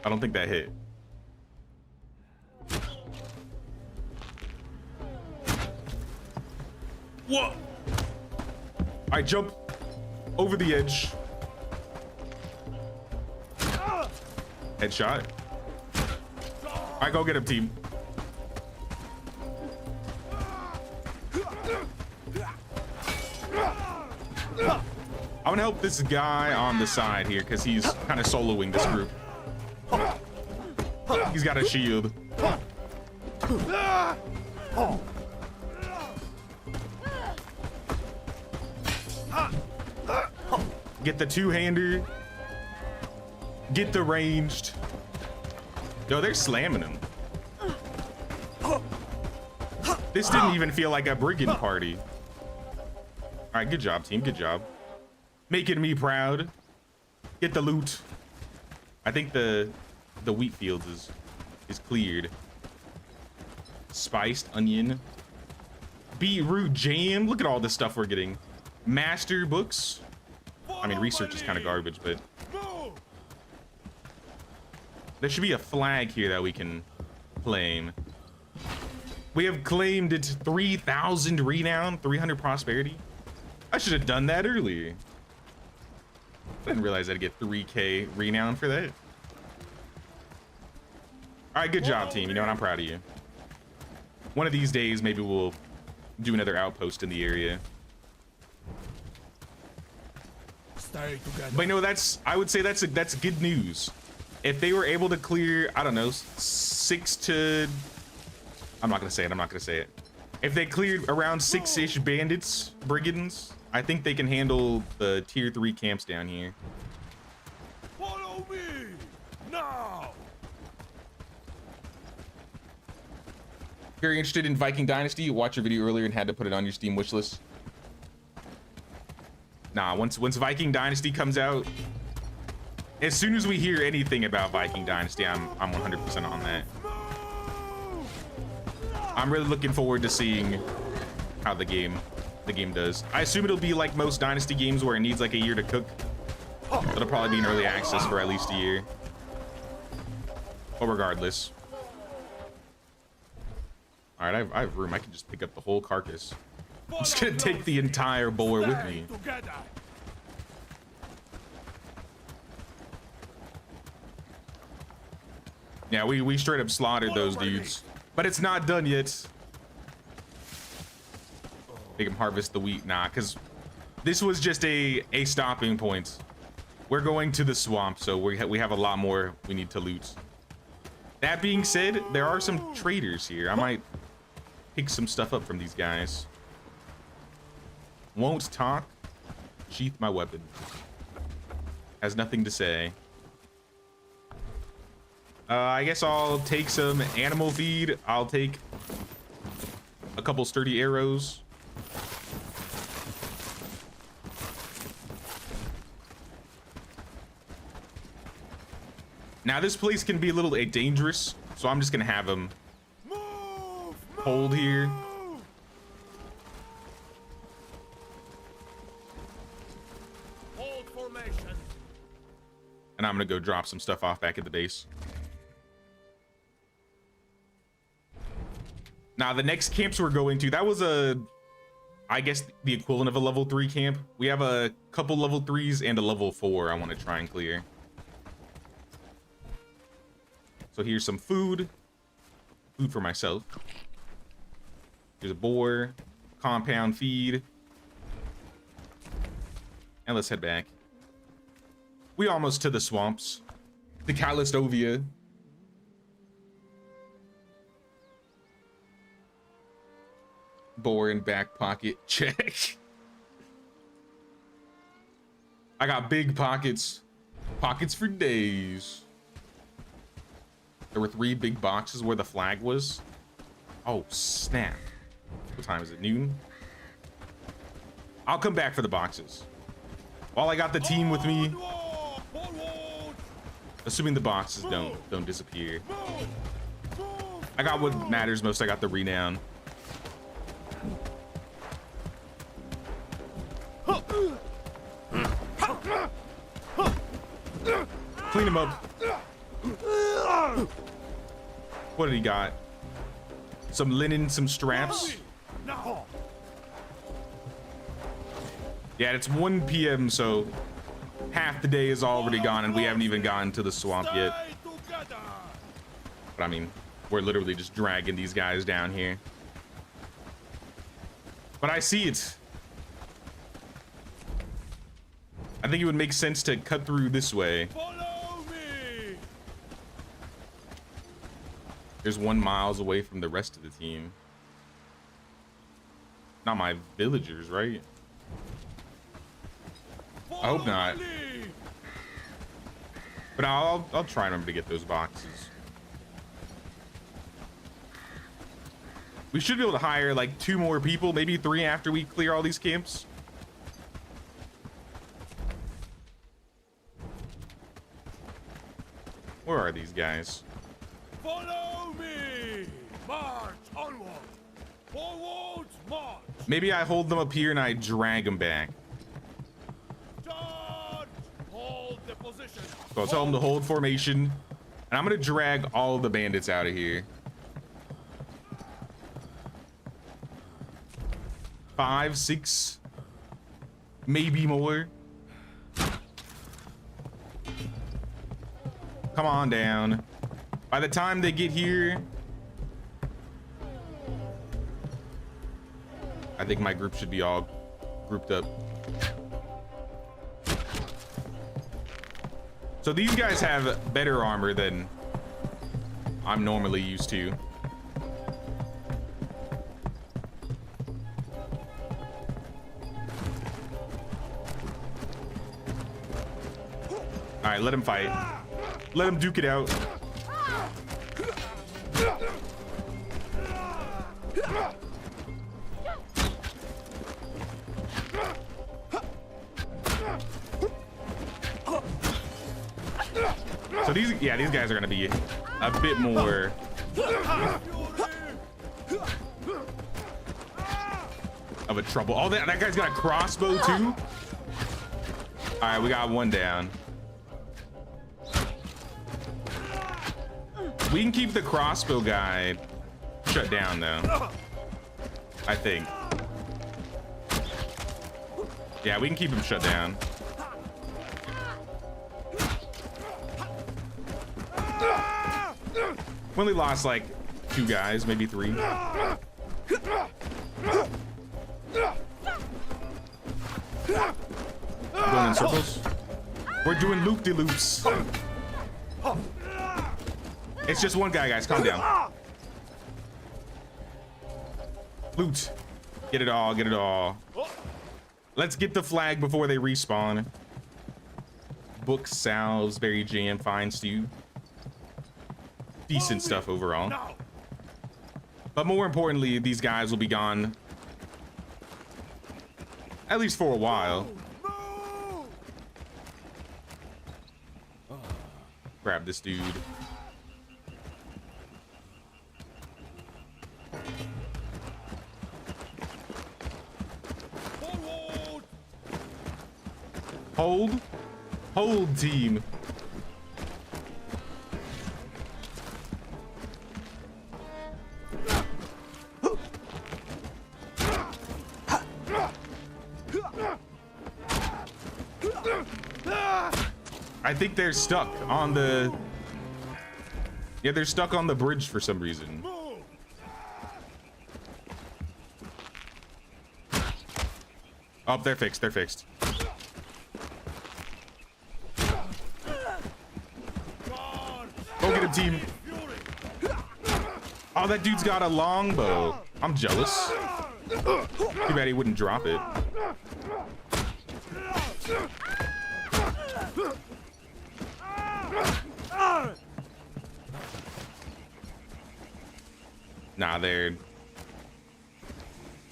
I don't think that hit. Whoa! I jump over the edge. Headshot. I go get him, team. I'm gonna help this guy on the side here because he's kind of soloing this group. He's got a shield. Get the two-hander. Get the ranged. Yo, they're slamming him. This didn't even feel like a brigand party. All right, good job, team. Good job. Making me proud. Get the loot. I think the wheat fields is cleared. Spiced onion. Beetroot jam. Look at all this stuff we're getting. Master books. I mean, research is kind of garbage, but Move. There should be a flag here that we can claim. We have claimed it 3,000 renown, 300 prosperity. I should have done that earlier. I didn't realize I'd get 3K renown for that. All right, good job, team. You know what? I'm proud of you. One of these days, maybe we'll do another outpost in the area. Stay together. But you know, I would say that's good news. If they were able to clear, I don't know, 6 to, I'm not gonna say it. If they cleared around 6-ish bandits, brigands, I think they can handle the tier 3 camps down here. Follow me now. Very interested in Viking Dynasty. Watched your video earlier and had to put it on your Steam wishlist. Nah, once Viking Dynasty comes out, as soon as we hear anything about Viking Dynasty, I'm 100% on that. I'm really looking forward to seeing how the game does. I assume it'll be like most Dynasty games where it needs like a year to cook. It'll probably be in early access for at least a year. But regardless. All right, I have room. I can just pick up the whole carcass. I'm just gonna take the entire boar with me. Yeah, we straight up slaughtered those dudes, but it's not done yet. Make them harvest the wheat. Nah, because this was just a stopping point. We're going to the swamp, so we have a lot more we need to loot. That being said, there are some traders here. I might pick some stuff up from these guys. Won't talk. Sheath my weapon. Has nothing to say. I guess I'll take some animal feed. I'll take a couple sturdy arrows. Now this place can be a little dangerous, so I'm just gonna have them hold here. Hold formation. And I'm gonna go drop some stuff off back at the base. Now the next camps we're going to, that was I guess the equivalent of a level 3 camp. We have a couple level 3s and a level 4 I want to try and clear. So here's some food for myself. Here's a boar, compound feed. And let's head back. We almost to the swamps. The Callistovia. Boar in back pocket. Check. I got big pockets. Pockets for days. There were 3 big boxes where the flag was. Oh, snap. What time is it? Noon? I'll come back for the boxes. While I got the team with me. Assuming the boxes don't disappear. I got what matters most. I got the renown. Clean him up. What did he got? Some linen, some straps. Yeah, it's 1 p.m. so half the day is already gone and we haven't even gotten to the swamp yet. But I mean, we're literally just dragging these guys down here. But I see it. I think it would make sense to cut through this way. There's 1 mile away from the rest of the team. Not my villagers, right? I hope not. But I'll try and remember to get those boxes. We should be able to hire like 2 more people, maybe 3 after we clear all these camps. Where are these guys? Follow me. March onward. Forwards march. Maybe I hold them up here and I drag them back. Charge. Hold the position. So I'll tell them to hold formation. And I'm gonna drag all the bandits out of here. 5, 6, maybe more. Come on down. By the time they get here, I think my group should be all grouped up. So these guys have better armor than I'm normally used to. All right, let him fight. Let him duke it out. So these guys are gonna be a bit more of a trouble. Oh, that guy's got a crossbow too. All right, we got one down. We can keep the crossbow guy shut down though, I think. Yeah, we can keep him shut down. We only lost like 2 guys, maybe 3. Going in circles. We're doing loop-de-loops. It's just one guy, guys. Calm down. Loot. Get it all. Get it all. Let's get the flag before they respawn. Book, salves, berry jam, fine stew. Decent stuff overall. But more importantly, these guys will be gone. At least for a while. Grab this dude. Hold team. I think they're stuck on the... Yeah, they're stuck on the bridge for some reason. Oh, they're fixed. They're fixed. Go get him, team. Oh, that dude's got a longbow. I'm jealous. Too bad he wouldn't drop it. Nah, they're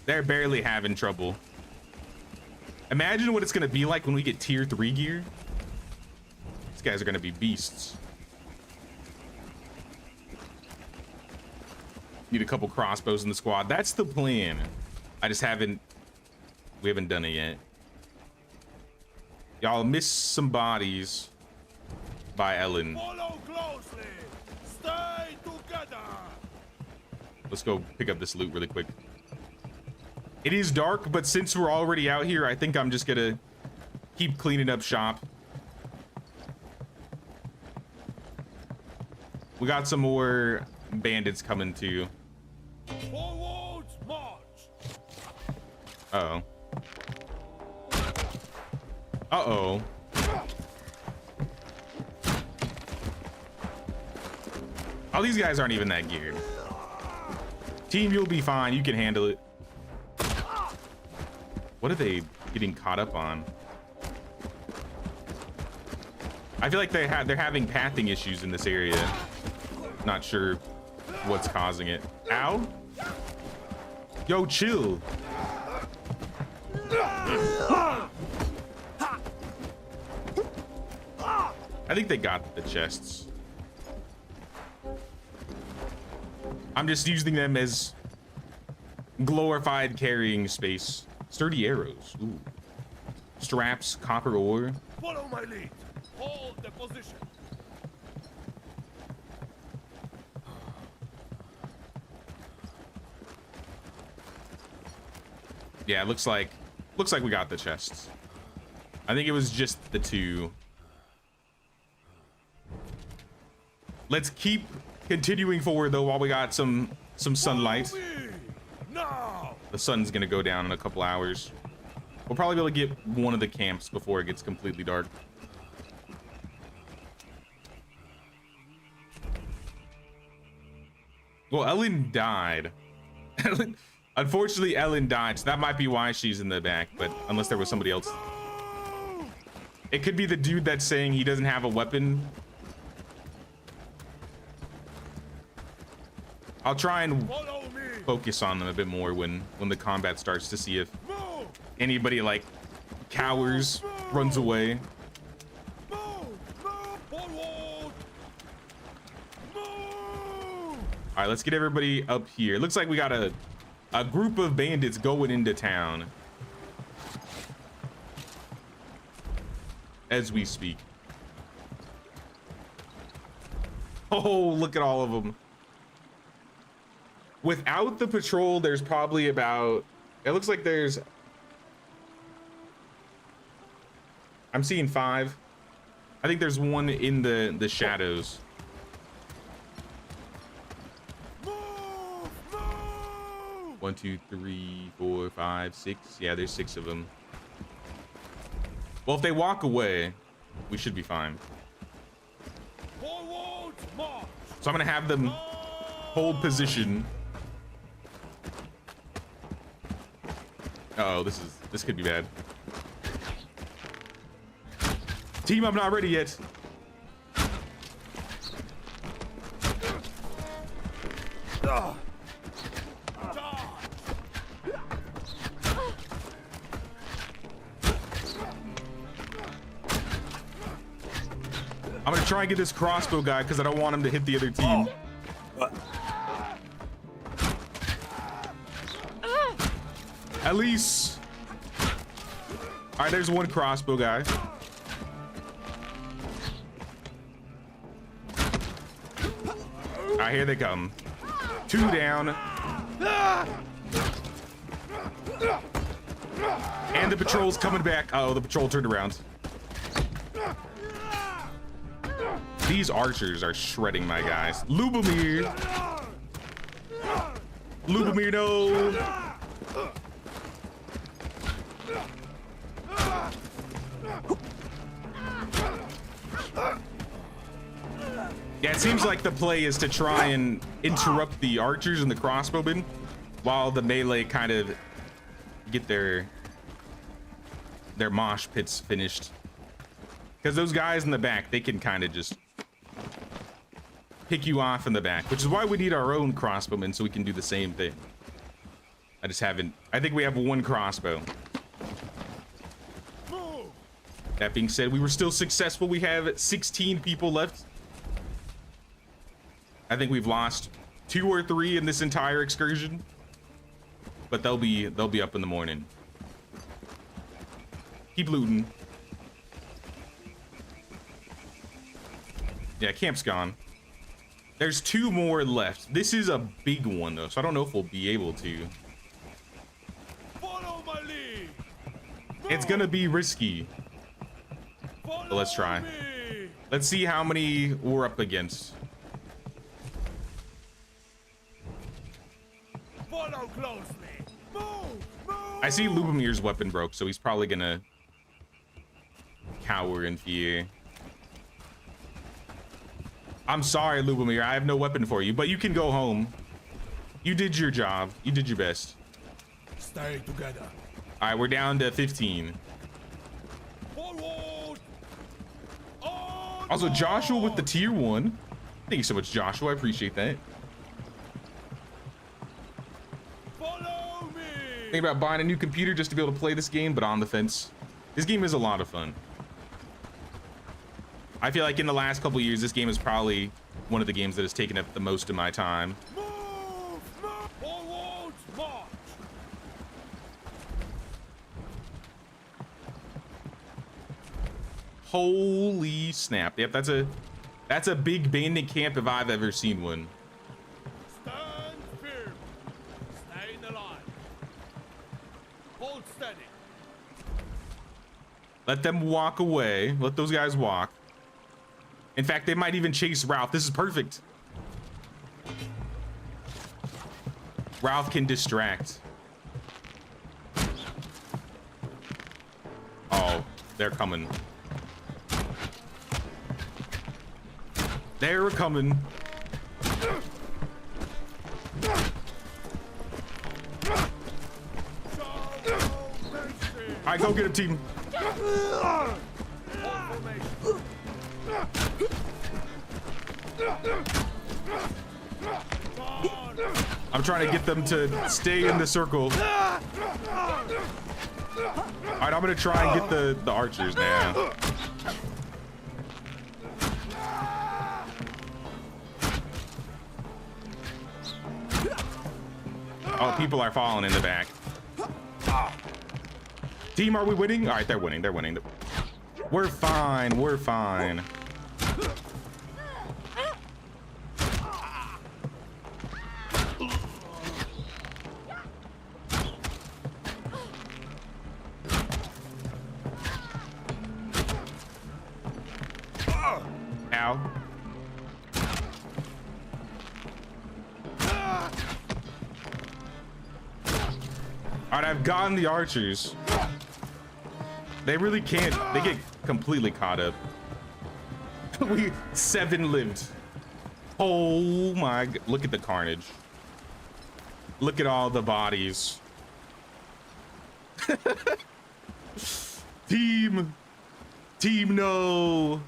barely having trouble. Imagine what it's gonna be like when we get tier 3 gear. These guys are gonna be beasts. Need a couple crossbows in the squad. That's the plan. We haven't done it yet. Y'all missed some bodies by Ellen. Follow closely. Stay together. Let's go pick up this loot really quick. It is dark, but since we're already out here, I think I'm just gonna keep cleaning up shop. We got some more bandits coming too. Forwards march. Uh-oh. Uh-oh. Oh, these guys aren't even that geared. Team, you'll be fine. You can handle it. What are they getting caught up on? I feel like they're having pathing issues in this area. Not sure what's causing it. Ow. Yo, chill. I think they got the chests. I'm just using them as glorified carrying space. Sturdy arrows. Ooh. Straps, copper ore. Follow my lead. Hold the position. Yeah, it looks like we got the chests. I think it was just the 2. Let's keep continuing forward though while we got some sunlight. Follow me. Now. The sun's gonna go down in a couple hours. We'll probably be able to get one of the camps before it gets completely dark. Well, Ellen died. Unfortunately, Ellen died, so that might be why she's in the back, but unless there was somebody else. It could be the dude that's saying he doesn't have a weapon. I'll try and focus on them a bit more when the combat starts to see if anybody like cowers, runs away. All right, let's get everybody up here. Looks like we got a group of bandits going into town as we speak. Oh, look at all of them. Without the patrol, there's probably about, it looks like there's, I'm seeing 5. I think there's one in the shadows. One, 2, 3, 4, 5, 6. Yeah, there's 6 of them. Well, if they walk away, we should be fine. Forward, march. So I'm gonna have them hold position. Uh-oh, this could be bad. Team, I'm not ready yet. I'm gonna try and get this crossbow guy because I don't want him to hit the other team. At least. All right, there's one crossbow guy. All right, here they come. 2 down. And the patrol's coming back. Oh, the patrol turned around. These archers are shredding my guys. Lubomir. Lubomir, no. Yeah, it seems like the play is to try and interrupt the archers and the crossbowmen while the melee kind of get their mosh pits finished. Because those guys in the back, they can kind of just pick you off in the back, which is why we need our own crossbowmen so we can do the same thing. I just haven't, I think we have 1 crossbow. That being said, we were still successful. We have 16 people left. I think we've lost 2 or 3 in this entire excursion, but they'll be up in the morning. Keep looting. Yeah, camp's gone. There's 2 more left. This is a big one though, so I don't know if we'll be able to. Follow my lead. It's gonna be risky. But let's try. Let's see how many we're up against. Follow closely. Move, move. I see Lubomir's weapon broke, so he's probably gonna cower in fear. I'm sorry, Lubomir, I have no weapon for you, but you can go home. You did your job. You did your best. Stay together. All right, we're down to 15. Forward. Also, Joshua with the tier 1. Thank you so much, Joshua. I appreciate that. Follow me. Think about buying a new computer just to be able to play this game, but on the fence. This game is a lot of fun. I feel like in the last couple years, this game is probably one of the games that has taken up the most of my time. Move, move. Forward, march. Holy snap. Yep, that's a big bandit camp if I've ever seen one. Stand firm. Stay in the line. Hold steady. Let them walk away. Let those guys walk. In fact, they might even chase Ralph. This is perfect. Ralph can distract. Oh, they're coming. They're coming. All right, go get him, team. I'm trying to get them to stay in the circle. All right, I'm gonna try and get the archers now. Oh, people are falling in the back. Team, are we winning? All right, they're winning. They're winning. We're fine. We're fine. Ow. All right, I've gotten the archers. They really can't. They get completely caught up. We 7 lived. Oh my! Look at the carnage. Look at all the bodies. Team, no.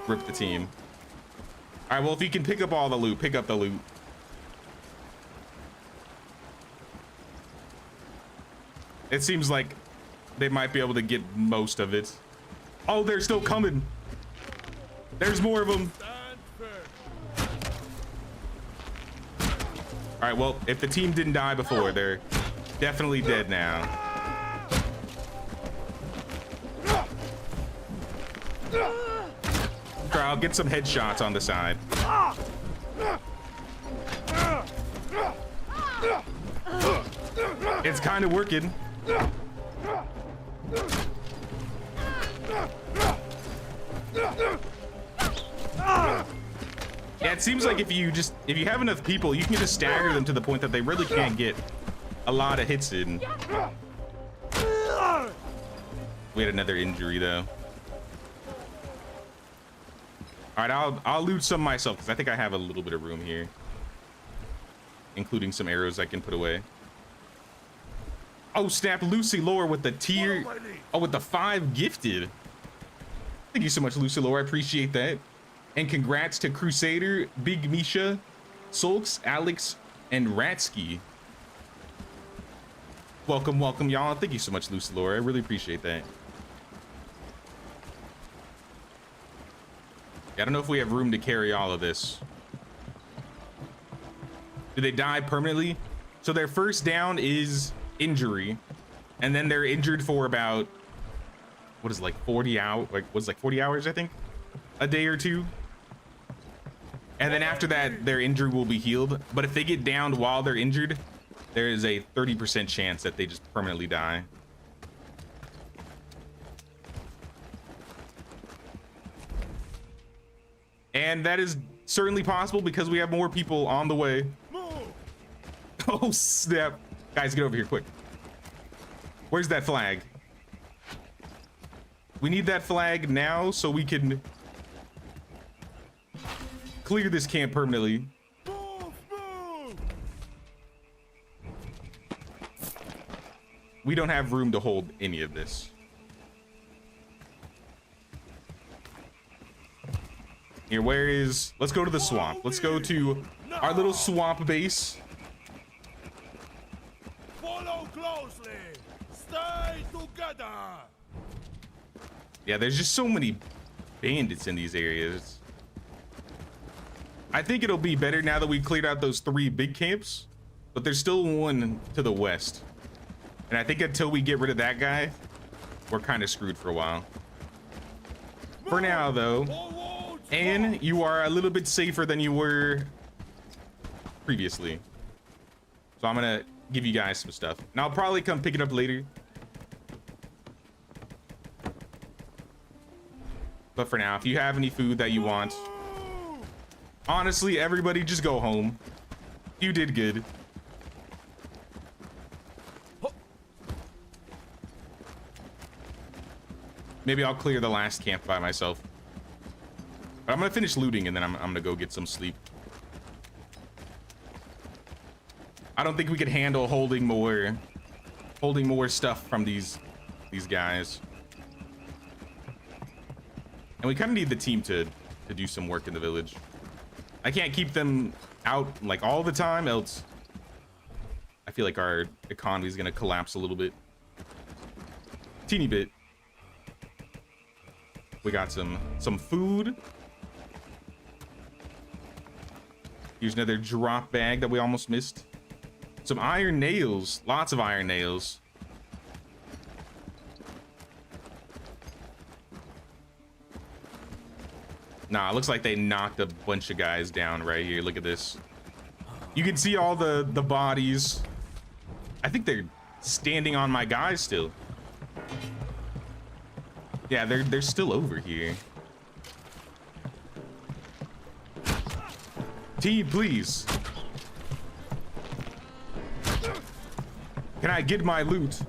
Rip the team. All right. Well, if you can pick up all the loot, pick up the loot. It seems like they might be able to get most of it. Oh, they're still coming. There's more of them. All right, well, if the team didn't die before, they're definitely dead now. Try, I'll get some headshots on the side. It's kind of working. Yeah, it seems like if you have enough people, you can just stagger them to the point that they really can't get a lot of hits in. We had another injury though. All right, I'll loot some myself because I think I have a little bit of room here, including some arrows I can put away. Oh snap, Lucy Lore with the tier. Oh, with the 5 gifted. Thank you so much, Lucy Lore. I appreciate that. And congrats to Crusader, Big Misha, Sulks, Alex, and Ratsky. Welcome, welcome, y'all. Thank you so much, Lucy Lore. I really appreciate that. I don't know if we have room to carry all of this. Do they die permanently? So their first down is injury, and then they're injured for about, what is it, like 40 hours, like what's like 40 hours, I think, a day or two. And then after that, their injury will be healed. But if they get downed while they're injured, there is a 30% chance that they just permanently die. And that is certainly possible because we have more people on the way. Oh snap. Guys, get over here quick. Where's that flag? We need that flag now so we can clear this camp permanently. We don't have room to hold any of this. Here, where is... Let's go to the swamp. Let's go to our little swamp base. Follow closely. Stay together. Yeah, there's just so many bandits in these areas. I think it'll be better now that we cleared out those 3 big camps, but there's still one to the west. And I think until we get rid of that guy, we're kind of screwed for a while. For now, though, and you are a little bit safer than you were previously. So I'm gonna give you guys some stuff. And I'll probably come pick it up later. But for now, if you have any food that you want, honestly, everybody just go home. You did good. Maybe I'll clear the last camp by myself. But I'm gonna finish looting and then I'm gonna go get some sleep. I don't think we could handle holding more stuff from these guys. And we kind of need the team to do some work in the village. I can't keep them out like all the time, else I feel like our economy is gonna collapse a little bit. Teeny bit. We got some food. Here's another drop bag that we almost missed. Some iron nails, lots of iron nails. Nah, it looks like they knocked a bunch of guys down right here. Look at this. You can see all the bodies. I think they're standing on my guys still. Yeah, they're still over here. Team, please. Can I get my loot?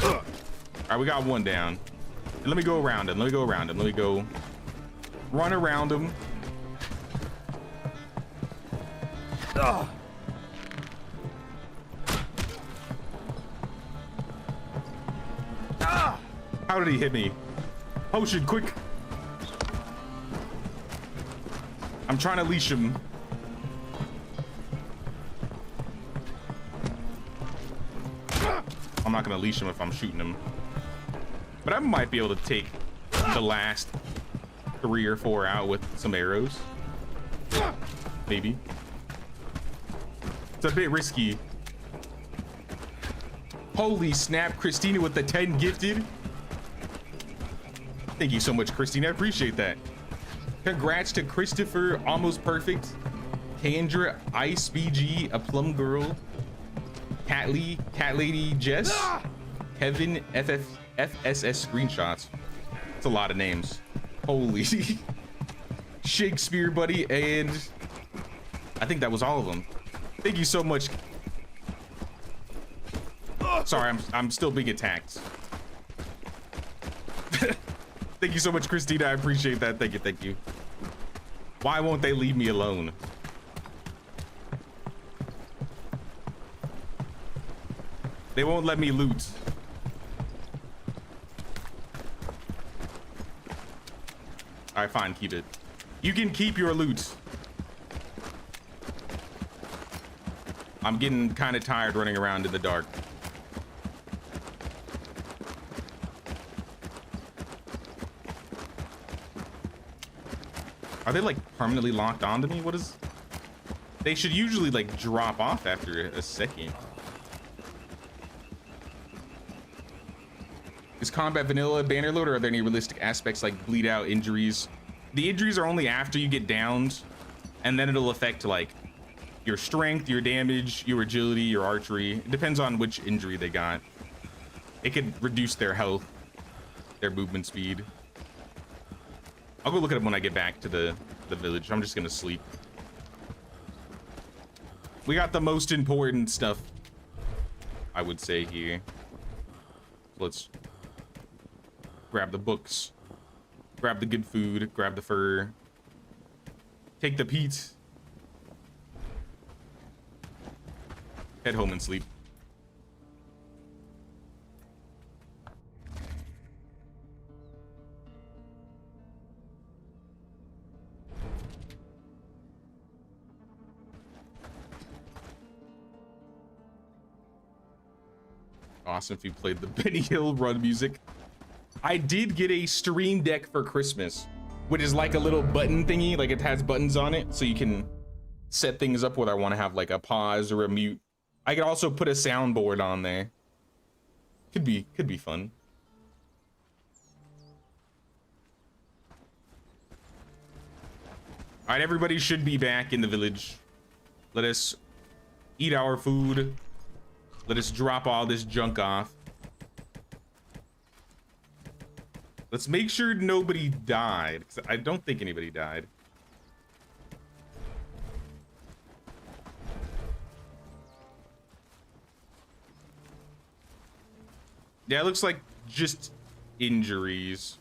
All right, we got one down. And let me go around him. Let me go around him. Let me go run around him. How did he hit me? Potion, quick. I'm trying to leash him. I'm not gonna leash him if I'm shooting him. But I might be able to take the last 3 or 4 out with some arrows. Maybe. It's a bit risky. Holy snap, Christina with the 10 gifted. Thank you so much, Christina. I appreciate that. Congrats to Christopher, almost perfect. Kendra, Ice BG, a plum girl. Cat Lady Jess, Kevin, FSS screenshots. It's a lot of names. Holy. Shakespeare, buddy, and I think that was all of them. Thank you so much. Sorry, I'm still being attacked. Thank you so much, Christina. I appreciate that. Thank you, thank you. Why won't they leave me alone? They won't let me loot. All right, fine, keep it. You can keep your loot. I'm getting kind of tired running around in the dark. Are they like permanently locked onto me? What is... They should usually like drop off after a second. Is combat vanilla banner load, or are there any realistic aspects like bleed out injuries? The injuries are only after you get downed, and then it'll affect like your strength, your damage, your agility, your archery. It depends on which injury they got. It could reduce their health, their movement speed. I'll go look at them when I get back to the village. I'm just gonna sleep. We got the most important stuff, I would say, here. Let's grab the books, grab the good food, grab the fur, take the peat, head home and sleep. Awesome if you played the Benny Hill run music. I did get a stream deck for Christmas, which is like a little button thingy. Like it has buttons on it, so you can set things up whether I want to have like a pause or a mute. I could also put a soundboard on there. Could be fun. All right, everybody should be back in the village. Let us eat our food. Let us drop all this junk off. Let's make sure nobody died, because I don't think anybody died. Yeah, it looks like just injuries.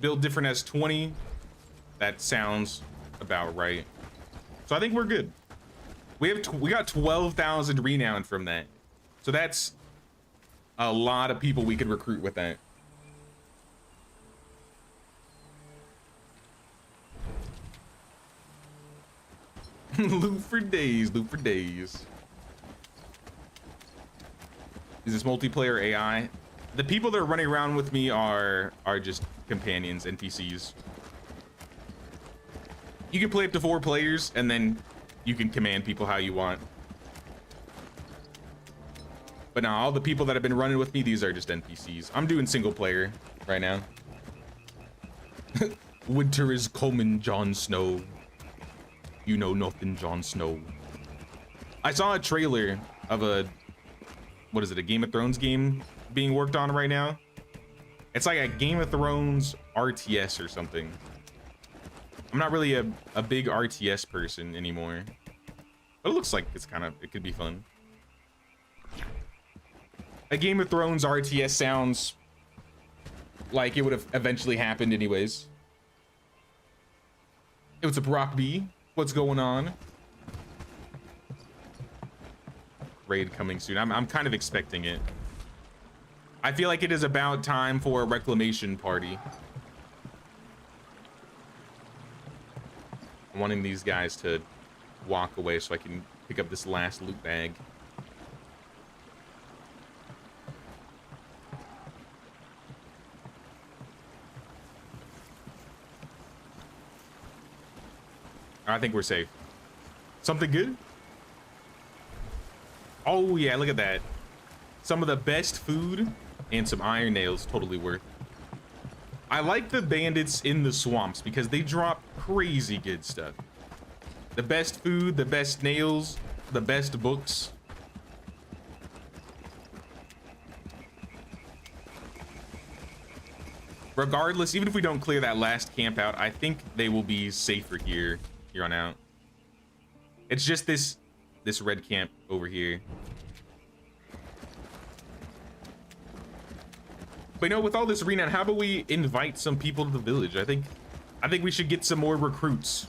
Build different as 20. That sounds about right. So I think we're good. We got 12,000 renown from that. So that's a lot of people we could recruit with that. Loot for days, loot for days. Is this multiplayer AI? The people that are running around with me are just companions, NPCs. You can play up to 4 players, and then you can command people how you want. But now all the people that have been running with me, these are just NPCs. I'm doing single player right now. Winter is coming, Jon Snow. You know nothing, Jon Snow. I saw a trailer of a, what is it, a Game of Thrones game being worked on right now. It's like a Game of Thrones RTS or something. I'm not really a big RTS person anymore. But it looks like it's it could be fun. A Game of Thrones RTS sounds like it would have eventually happened anyways. Hey, what's up, Rock B? What's going on? Raid coming soon. I'm kind of expecting it. I feel like it is about time for a reclamation party. I'm wanting these guys to walk away so I can pick up this last loot bag. I think we're safe. Something good? Oh yeah, look at that. Some of the best food and some iron nails, totally worth. I like the bandits in the swamps because they drop crazy good stuff. The best food, the best nails, the best books. Regardless, even if we don't clear that last camp out, I think they will be safer here on out. It's just this red camp over here. But you know, with all this renown, how about we invite some people to the village? I think we should get some more recruits.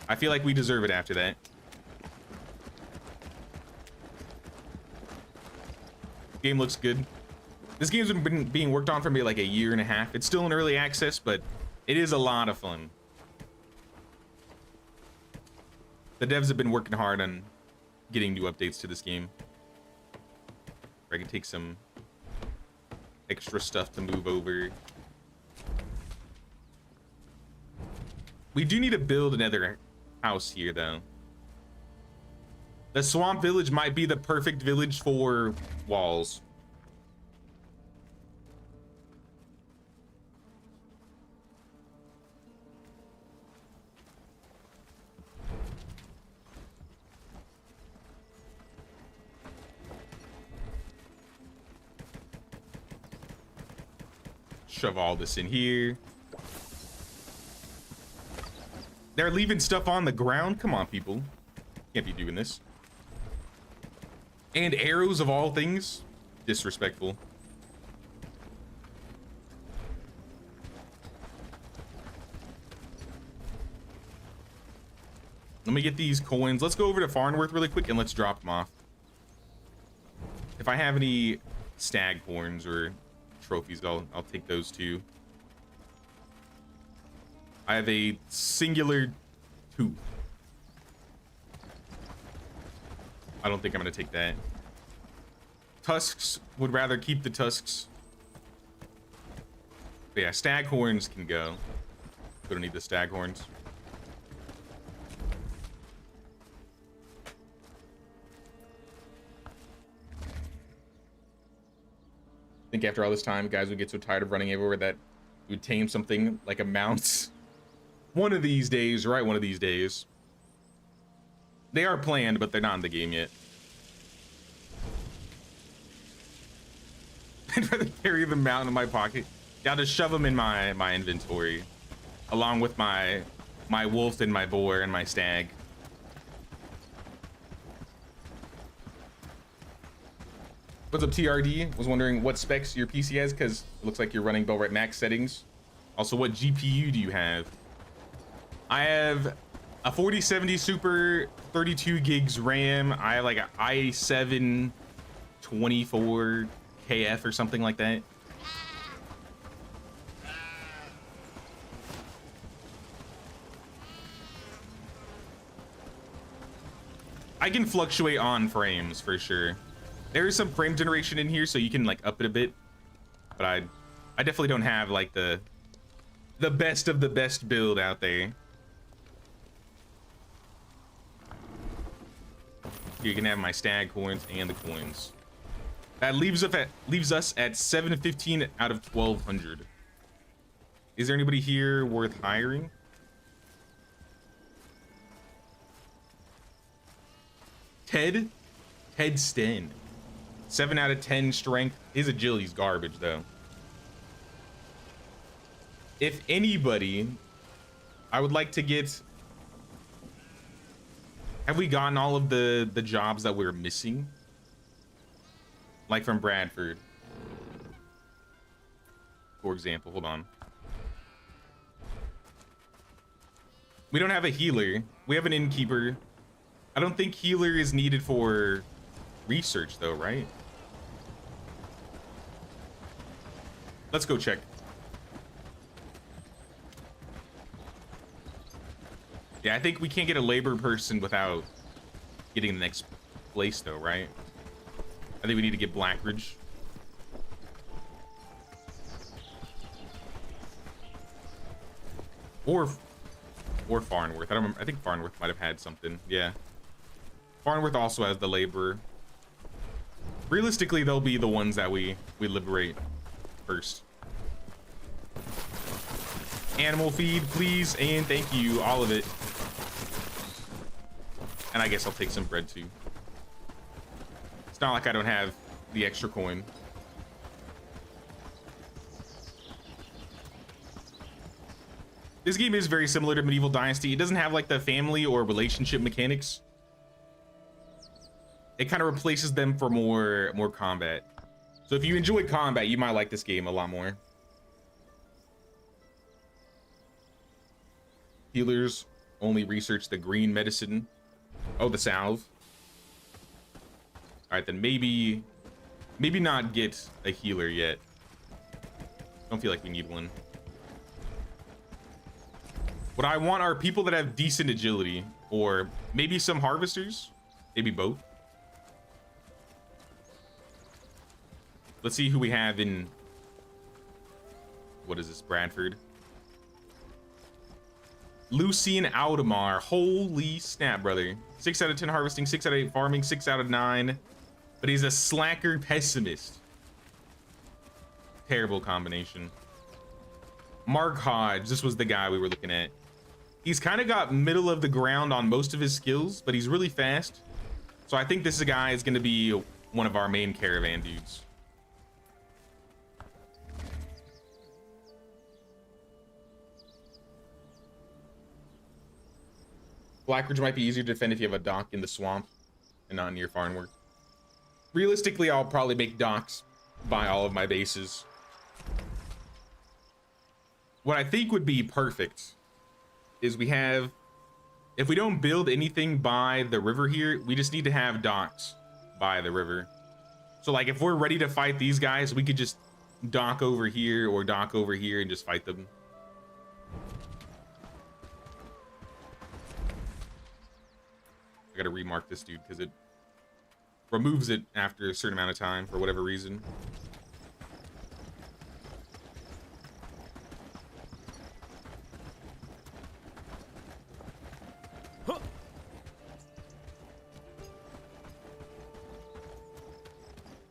I feel like we deserve it after that. Game looks good. This game's been being worked on for maybe like a year and a half. It's still in early access, but it is a lot of fun. The devs have been working hard on getting new updates to this game. I can take some extra stuff to move over. We do need to build another house here, though. The swamp village might be the perfect village for walls. Shove all this in here. They're leaving stuff on the ground. Come on, people. Can't be doing this. And arrows of all things. Disrespectful. Let me get these coins. Let's go over to Farnworth really quick and let's drop them off. If I have any stag horns or trophies, I'll take those too. I have a singular tooth. I don't think I'm gonna take that. Tusks, would rather keep the tusks. But yeah, stag horns can go. We don't need the stag horns. I think after all this time, guys would get so tired of running everywhere that We would tame something like a mount. One of these days, right? One of these days. They are planned, but they're not in the game yet. I'd rather carry the mount in my pocket. Yeah, I'll just shove them in my inventory, along with my wolf and my boar and my stag. What's up, TRD? Was wondering what specs your PC has, because it looks like you're running Bellwright max settings. Also, what GPU do you have? I have a 4070 Super, 32 gigs RAM. I have like an i7 24 KF or something like that. I can fluctuate on frames for sure. There is some frame generation in here, so you can like up it a bit, but I definitely don't have like the best of the best build out there. You can have my stag coins and the coins. That leaves us at 715 out of 1200. Is there anybody here worth hiring? Ted Sten. 7 out of 10 strength. His agility's garbage though. If anybody, I would like to get. Have we gotten all of the jobs that we're missing? Like from Bradford, for example. Hold on. We don't have a healer. We have an innkeeper. I don't think healer is needed for research though, right? Let's go check. Yeah, I think we can't get a labor person without getting the next place though, right? I think we need to get Blackridge. Or Farnworth. I don't remember. I think Farnworth might have had something. Yeah. Farnworth also has the laborer. Realistically, they'll be the ones that we liberate first. Animal feed, please, and thank you, all of it. And I guess I'll take some bread too. It's not like I don't have the extra coin. This game is very similar to Medieval Dynasty. It doesn't have like the family or relationship mechanics. It kind of replaces them for more combat. So if you enjoy combat, you might like this game a lot more. Healers only research the green medicine. Oh, the salve. All right, then maybe not get a healer yet. Don't feel like we need one. What I want are people that have decent agility, or maybe some harvesters, maybe both. Let's see who we have in, what is this, Bradford? Lucian Audemar. Holy snap, brother. 6 out of 10 harvesting, 6 out of 8 farming, 6 out of 9. But he's a slacker pessimist. Terrible combination. Mark Hodge. This was the guy we were looking at. He's kind of got middle of the ground on most of his skills, but he's really fast. So I think this guy is going to be one of our main caravan dudes. Blackridge might be easier to defend if you have a dock in the swamp and not near Farnworth. Realistically, I'll probably make docks by all of my bases. What I think would be perfect is we have, if we don't build anything by the river here, we just need to have docks by the river. So like if we're ready to fight these guys, we could just dock over here or dock over here and just fight them. I gotta remark this dude because it removes it after a certain amount of time for whatever reason.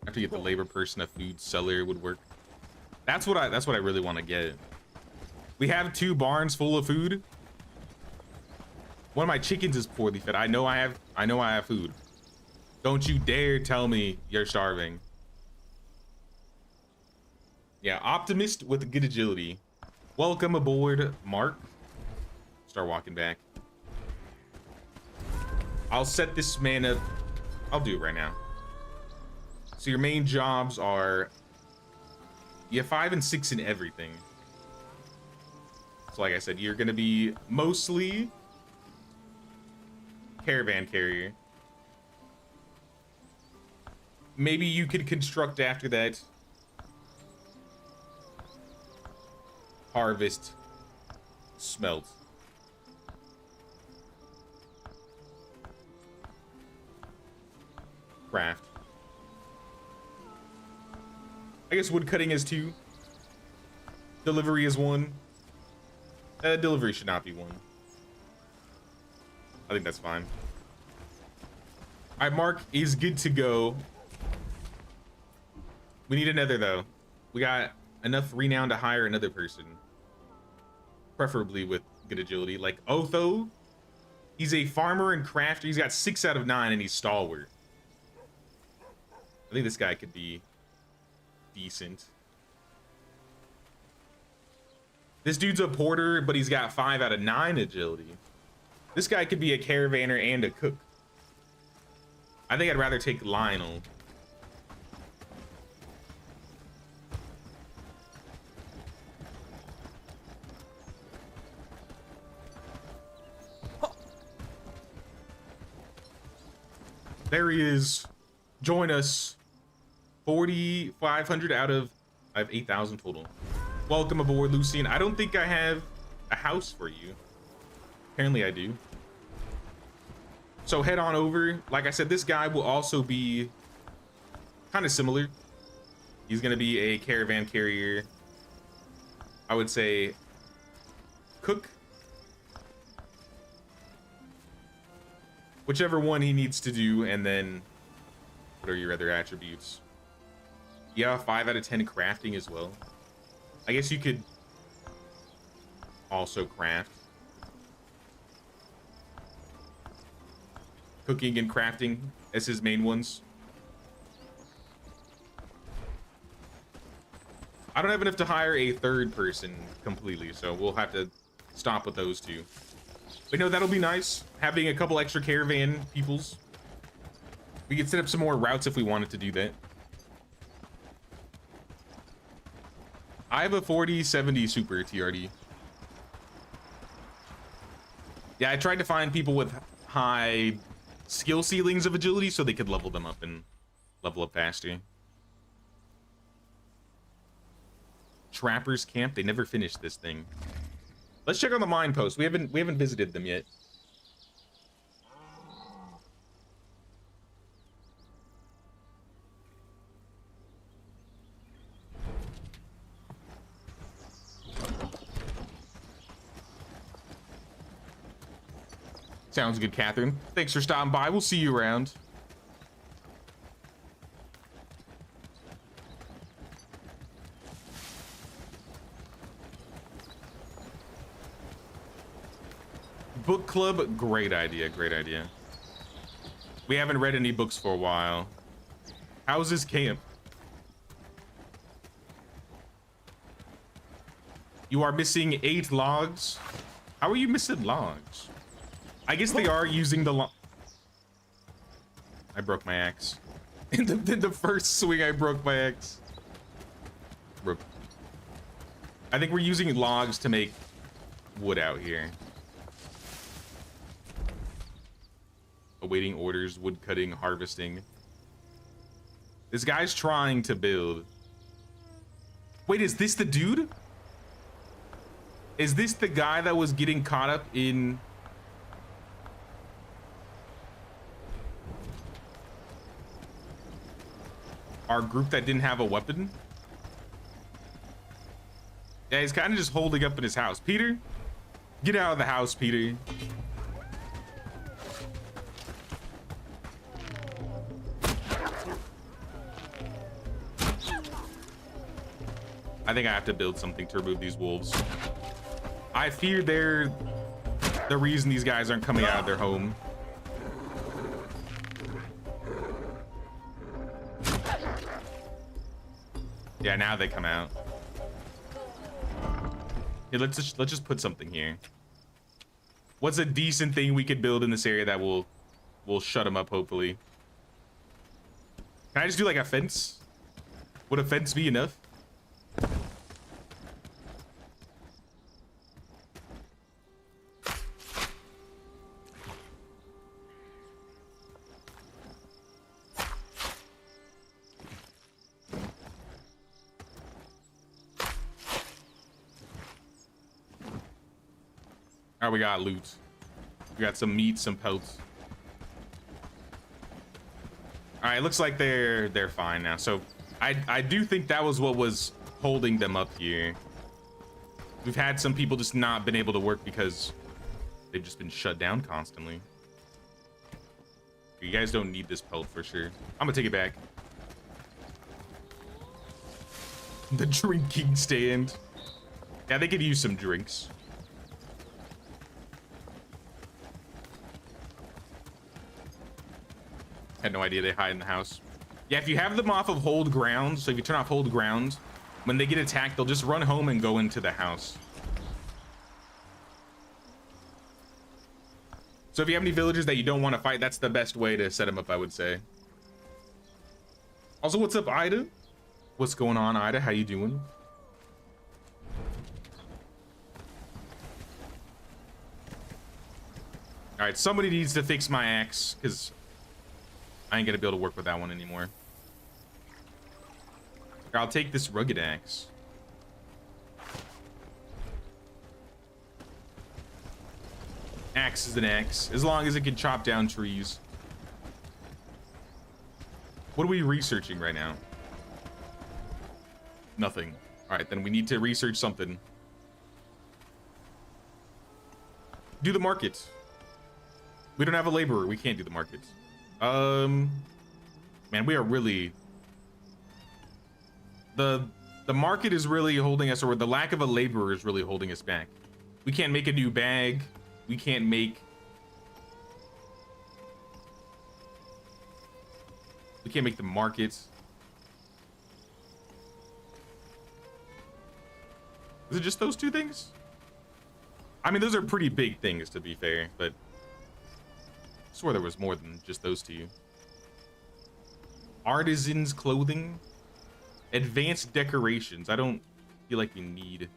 Have to get the labor person, a food seller would work. That's what I really want to get. We have 2 barns full of food. One of my chickens is poorly fed. I know I have food. Don't you dare tell me you're starving. Yeah, optimist with good agility. Welcome aboard, Mark. Start walking back. I'll set this man up. I'll do it right now. So your main jobs are, you have 5 and 6 in everything. So like I said, you're gonna be mostly caravan carrier. Maybe you could construct after that. Harvest, smelt. Craft. I guess wood cutting is 2. Delivery is 1. Delivery should not be 1. I think that's fine. All right, Mark is good to go. We need another though. We got enough renown to hire another person, preferably with good agility. Like Otho, he's a farmer and crafter. He's got 6 out of 9 and he's stalwart. I think this guy could be decent. This dude's a porter, but he's got 5 out of 9 agility. This guy could be a caravaner and a cook. I think I'd rather take Lionel. There he is. Join us. 4,500 out of, I have 8,000 total. Welcome aboard, Lucian. I don't think I have a house for you. Apparently I do. So head on over. Like I said, this guy will also be kind of similar. He's going to be a caravan carrier. I would say cook. Whichever one he needs to do, and then what are your other attributes? Yeah, 5 out of 10 crafting as well. I guess you could also craft. Cooking and crafting as his main ones. I don't have enough to hire a 3rd person completely, so we'll have to stop with those 2. But no, that'll be nice, having a couple extra caravan peoples. We could set up some more routes if we wanted to do that. I have a 40-70 super TRD. Yeah, I tried to find people with high skill ceilings of agility so they could level them up and level up faster. Trappers camp, they never finished this thing. Let's check on the mine post. We haven't visited them yet. Sounds good, Catherine. Thanks for stopping by. We'll see you around. Book club, great idea, great idea. We haven't read any books for a while. How's this camp? You are missing 8 logs. How are you missing logs? I guess they are using the log. I broke my axe. In the first swing, I broke my axe. Broke. I think we're using logs to make wood out here. Awaiting orders, wood cutting, harvesting. This guy's trying to build. Wait, is this the dude? Is this the guy that was getting caught up in... our group that didn't have a weapon? Yeah, he's kind of just holding up in his house. Peter, get out of the house, Peter. I think I have to build something to remove these wolves. I fear they're the reason these guys aren't coming out of their home. Yeah, now they come out. Here, let's just put something here. What's a decent thing we could build in this area that will shut them up, hopefully? Can I just do like a fence? Would a fence be enough? All right, we got loot. We got some meat, some pelts. All right, looks like they're fine now. So I do think that was what was holding them up here. We've had some people just not been able to work because they've just been shut down constantly. You guys don't need this pelt for sure. I'm gonna take it back. The drinking stand. Yeah, they could use some drinks. Had no idea they hide in the house. Yeah, if you have them off of hold ground, so if you turn off hold ground, when they get attacked, they'll just run home and go into the house. So if you have any villagers that you don't want to fight, that's the best way to set them up, I would say. Also, what's up, Ida? What's going on, Ida? How you doing? All right, somebody needs to fix my axe, because I ain't gonna be able to work with that one anymore. I'll take this rugged axe. Axe is an axe, as long as it can chop down trees. What are we researching right now? Nothing. All right, then we need to research something. Do the market. We don't have a laborer. We can't do the market. Man, we are really... The market is really holding us, or the lack of a laborer is really holding us back. We can't make a new bag. We can't make... We can't make the market. Is it just those two things? I mean, those are pretty big things, to be fair, but I swore there was more than just those two. Artisans clothing, advanced decorations. I don't feel like we need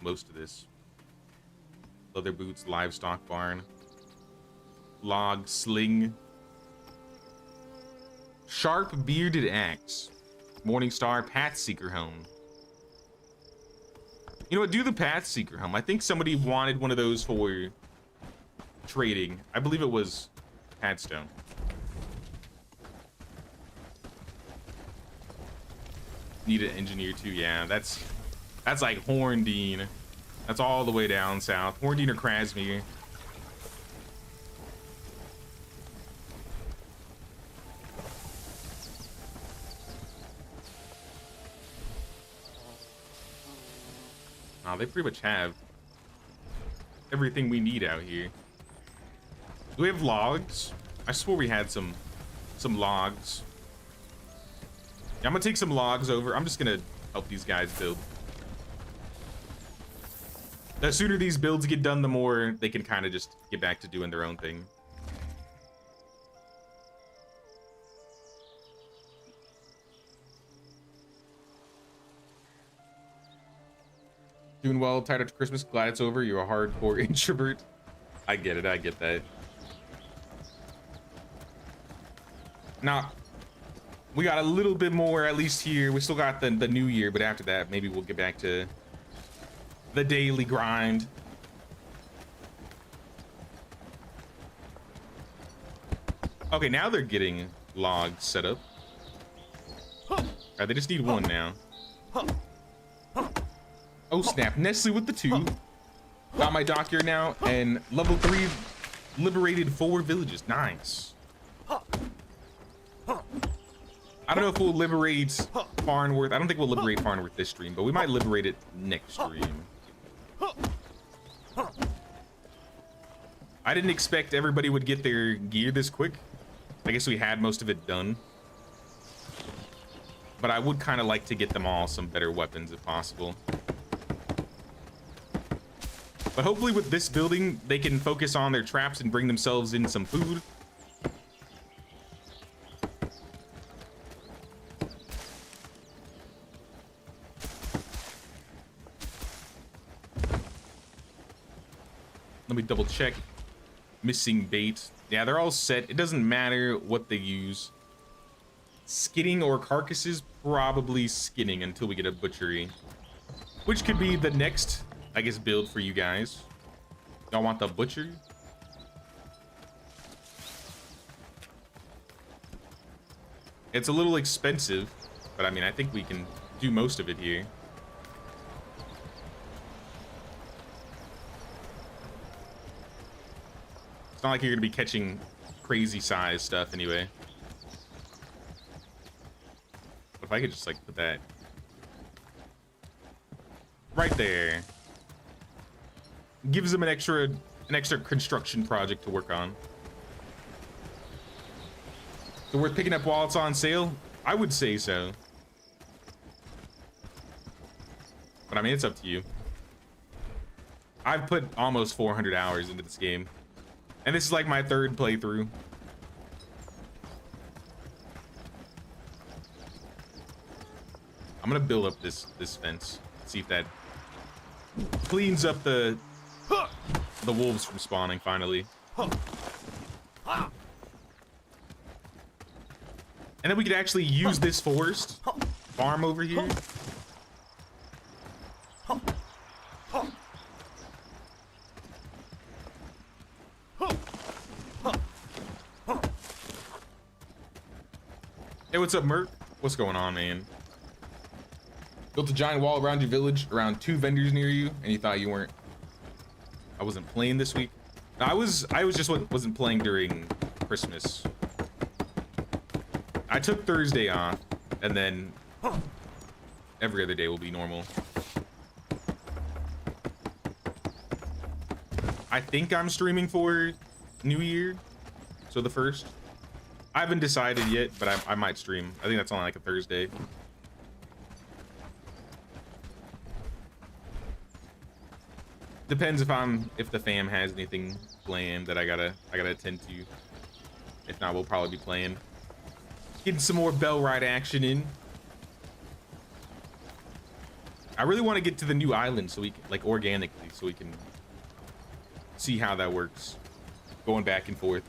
most of this. Leather boots, livestock barn, log sling, sharp bearded axe, Morningstar path seeker helm. You know what? Do the path seeker helm. I think somebody wanted one of those for trading. I believe it was Padstone. Need an engineer too. Yeah, that's like Horndean. That's all the way down south. Horndean or Krasmere. Oh, they pretty much have everything we need out here. Do we have logs? I swore we had some logs. Yeah, I'm gonna take some logs over. I'm just gonna help these guys build. The sooner these builds get done, the more they can kind of just get back to doing their own thing. Doing well, tied up to Christmas, glad it's over. You're a hardcore introvert. I get it, I get that. Now, we got a little bit more, at least here. We still got the new year, but after that, maybe we'll get back to the daily grind. Okay, now they're getting logs set up. Alright, they just need one now. Oh snap, Nestle with the 2. Got my dockyard now, and level 3 liberated 4 villages. Nice. I don't know if we'll liberate Farnworth. I don't think we'll liberate Farnworth this stream, but we might liberate it next stream. I didn't expect everybody would get their gear this quick. I guess we had most of it done. But I would kind of like to get them all some better weapons if possible. But hopefully with this building, they can focus on their traps and bring themselves in some food. Let me double check. Missing bait. Yeah, they're all set. It doesn't matter what they use. Skinning or carcasses, probably skinning until we get a butchery. Which could be the next, I guess, build for you guys. Y'all want the butcher? It's a little expensive, but I mean, I think we can do most of it here. It's not like you're gonna be catching crazy size stuff anyway. But if I could just like put that right there, gives them an extra construction project to work on. So worth picking up while it's on sale? I would say so. But I mean, it's up to you. I've put almost 400 hours into this game. And this is like my third playthrough. I'm gonna build up this fence. See if that cleans up the wolves from spawning finally. And then we could actually use this forest farm over here. Hey, what's up, Merc? What's going on, man? Built a giant wall around your village, around 2 vendors near you, and you thought I wasn't playing this week. No, I wasn't playing during Christmas. I took Thursday off, and then every other day will be normal. I think I'm streaming for New Year, so the 1st. I haven't decided yet, but I might stream. I think that's on like a Thursday. Depends if the fam has anything planned that I gotta attend to. If not, we'll probably be playing. Getting some more Bellwright action in. I really want to get to the new island so we can, like, organically, so we can see how that works. Going back and forth.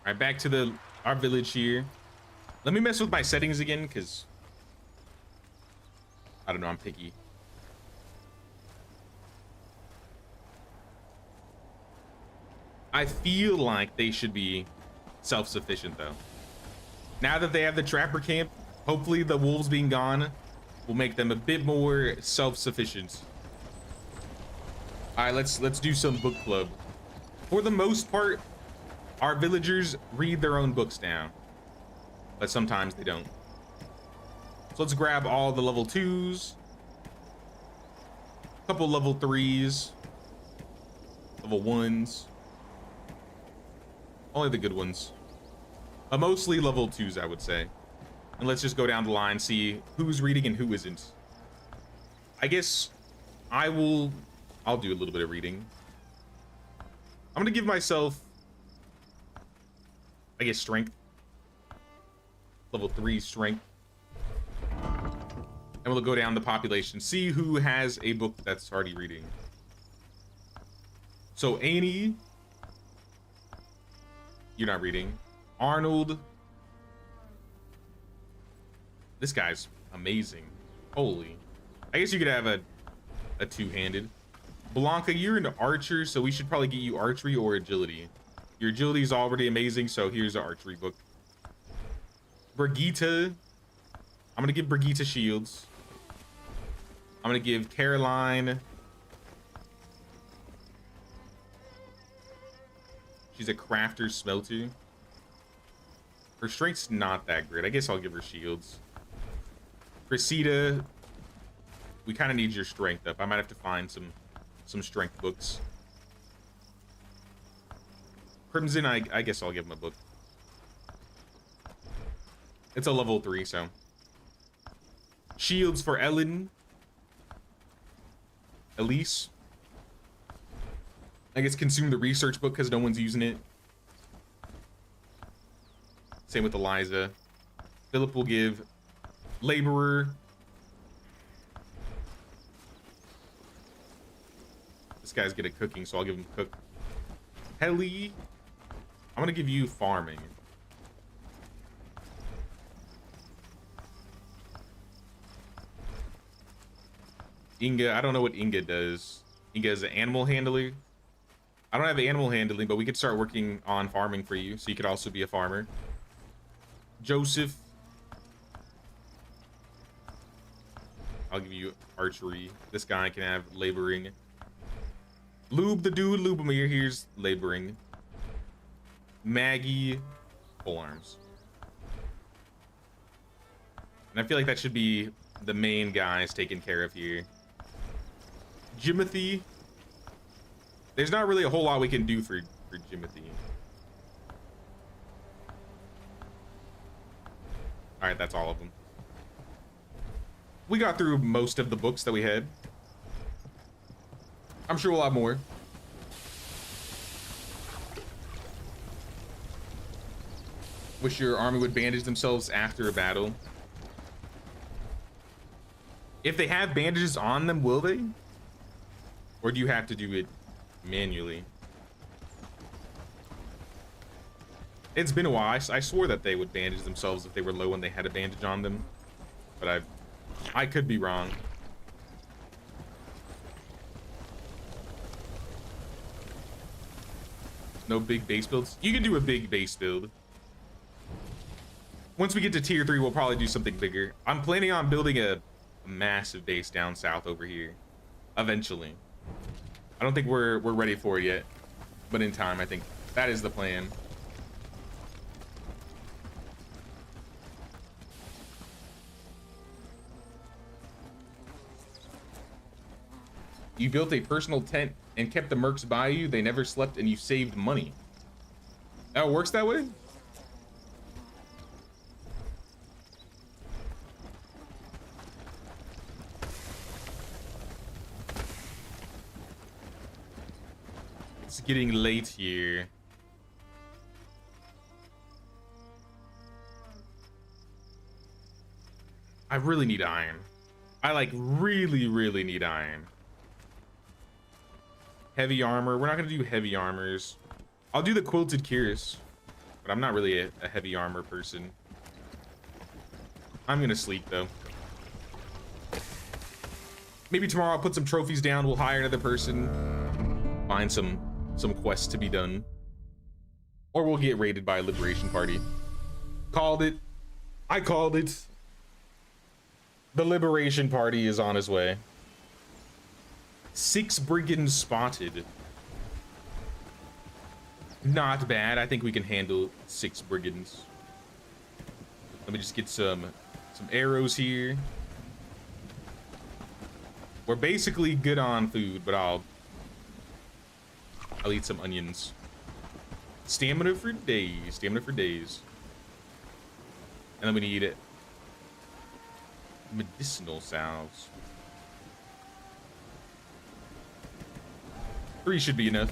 All right, back to our village here. Let me mess with my settings again, because I don't know, I'm picky. I feel like they should be self-sufficient though. Now that they have the trapper camp, hopefully the wolves being gone will make them a bit more self-sufficient. All right, let's do some book club. For the most part, our villagers read their own books now, but sometimes they don't. So let's grab all the level 2s, a couple level 3s, level 1s, only the good ones. Mostly level 2s, I would say. And let's just go down the line, see who's reading and who isn't. I guess I'll do a little bit of reading. I'm gonna give myself, I guess, strength. Level 3 strength. And we'll go down the population, see who has a book that's already reading. So Annie, you're not reading. Arnold, this guy's amazing. Holy, I guess you could have a two-handed. Blanca, you're an archer, so we should probably get you archery or agility. Your agility is already amazing, so here's an archery book. Brigitte, I'm gonna give Brigitte shields. I'm gonna give Caroline, she's a crafter smelter. Her strength's not that great. I guess I'll give her shields. Cressida, we kind of need your strength up. I might have to find some strength books. Crimson, I guess I'll give him a book. It's a level 3, so. Shields for Ellen. Elise. I guess consume the research book because no one's using it. Same with Eliza. Philip will give laborer. This guy's good at cooking, so I'll give him cook. Helly, I'm gonna give you farming. Inga, I don't know what Inga does. Inga is an animal handler. I don't have animal handling, but we could start working on farming for you, so you could also be a farmer. Joseph, I'll give you archery. This guy can have laboring. Lube the dude, Lubomir, here's laboring. Maggie, pole arms. And I feel like that should be the main guys taken care of here. Jimothy, there's not really a whole lot we can do for Jimothy. All right, that's all of them. We got through most of the books that we had. I'm sure we'll have more. Wish your army would bandage themselves after a battle. If they have bandages on them, will they? Or do you have to do it manually? It's been a while. I swore that they would bandage themselves if they were low and they had a bandage on them. But I could be wrong. No big base builds? You can do a big base build. Once we get to tier 3, we'll probably do something bigger. I'm planning on building a massive base down south over here. Eventually. I don't think we're ready for it yet. But in time, I think that is the plan. You built a personal tent and kept the mercs by you. They never slept and you saved money. Oh, it works that way? It's getting late here. I really need iron. I like really need iron. Heavy armor. We're not going to do heavy armors. I'll do the quilted cuirass, but I'm not really a heavy armor person. I'm going to sleep, though. Maybe tomorrow I'll put some trophies down. We'll hire another person. Find some quests to be done. Or we'll get raided by a liberation party. Called it. I called it. The liberation party is on his way. 6 brigands spotted. Not bad. I think we can handle 6 brigands. Let me just get some arrows here. We're basically good on food, but I'll eat some onions. Stamina for days. Stamina for days. And then we need medicinal salves. 3 should be enough.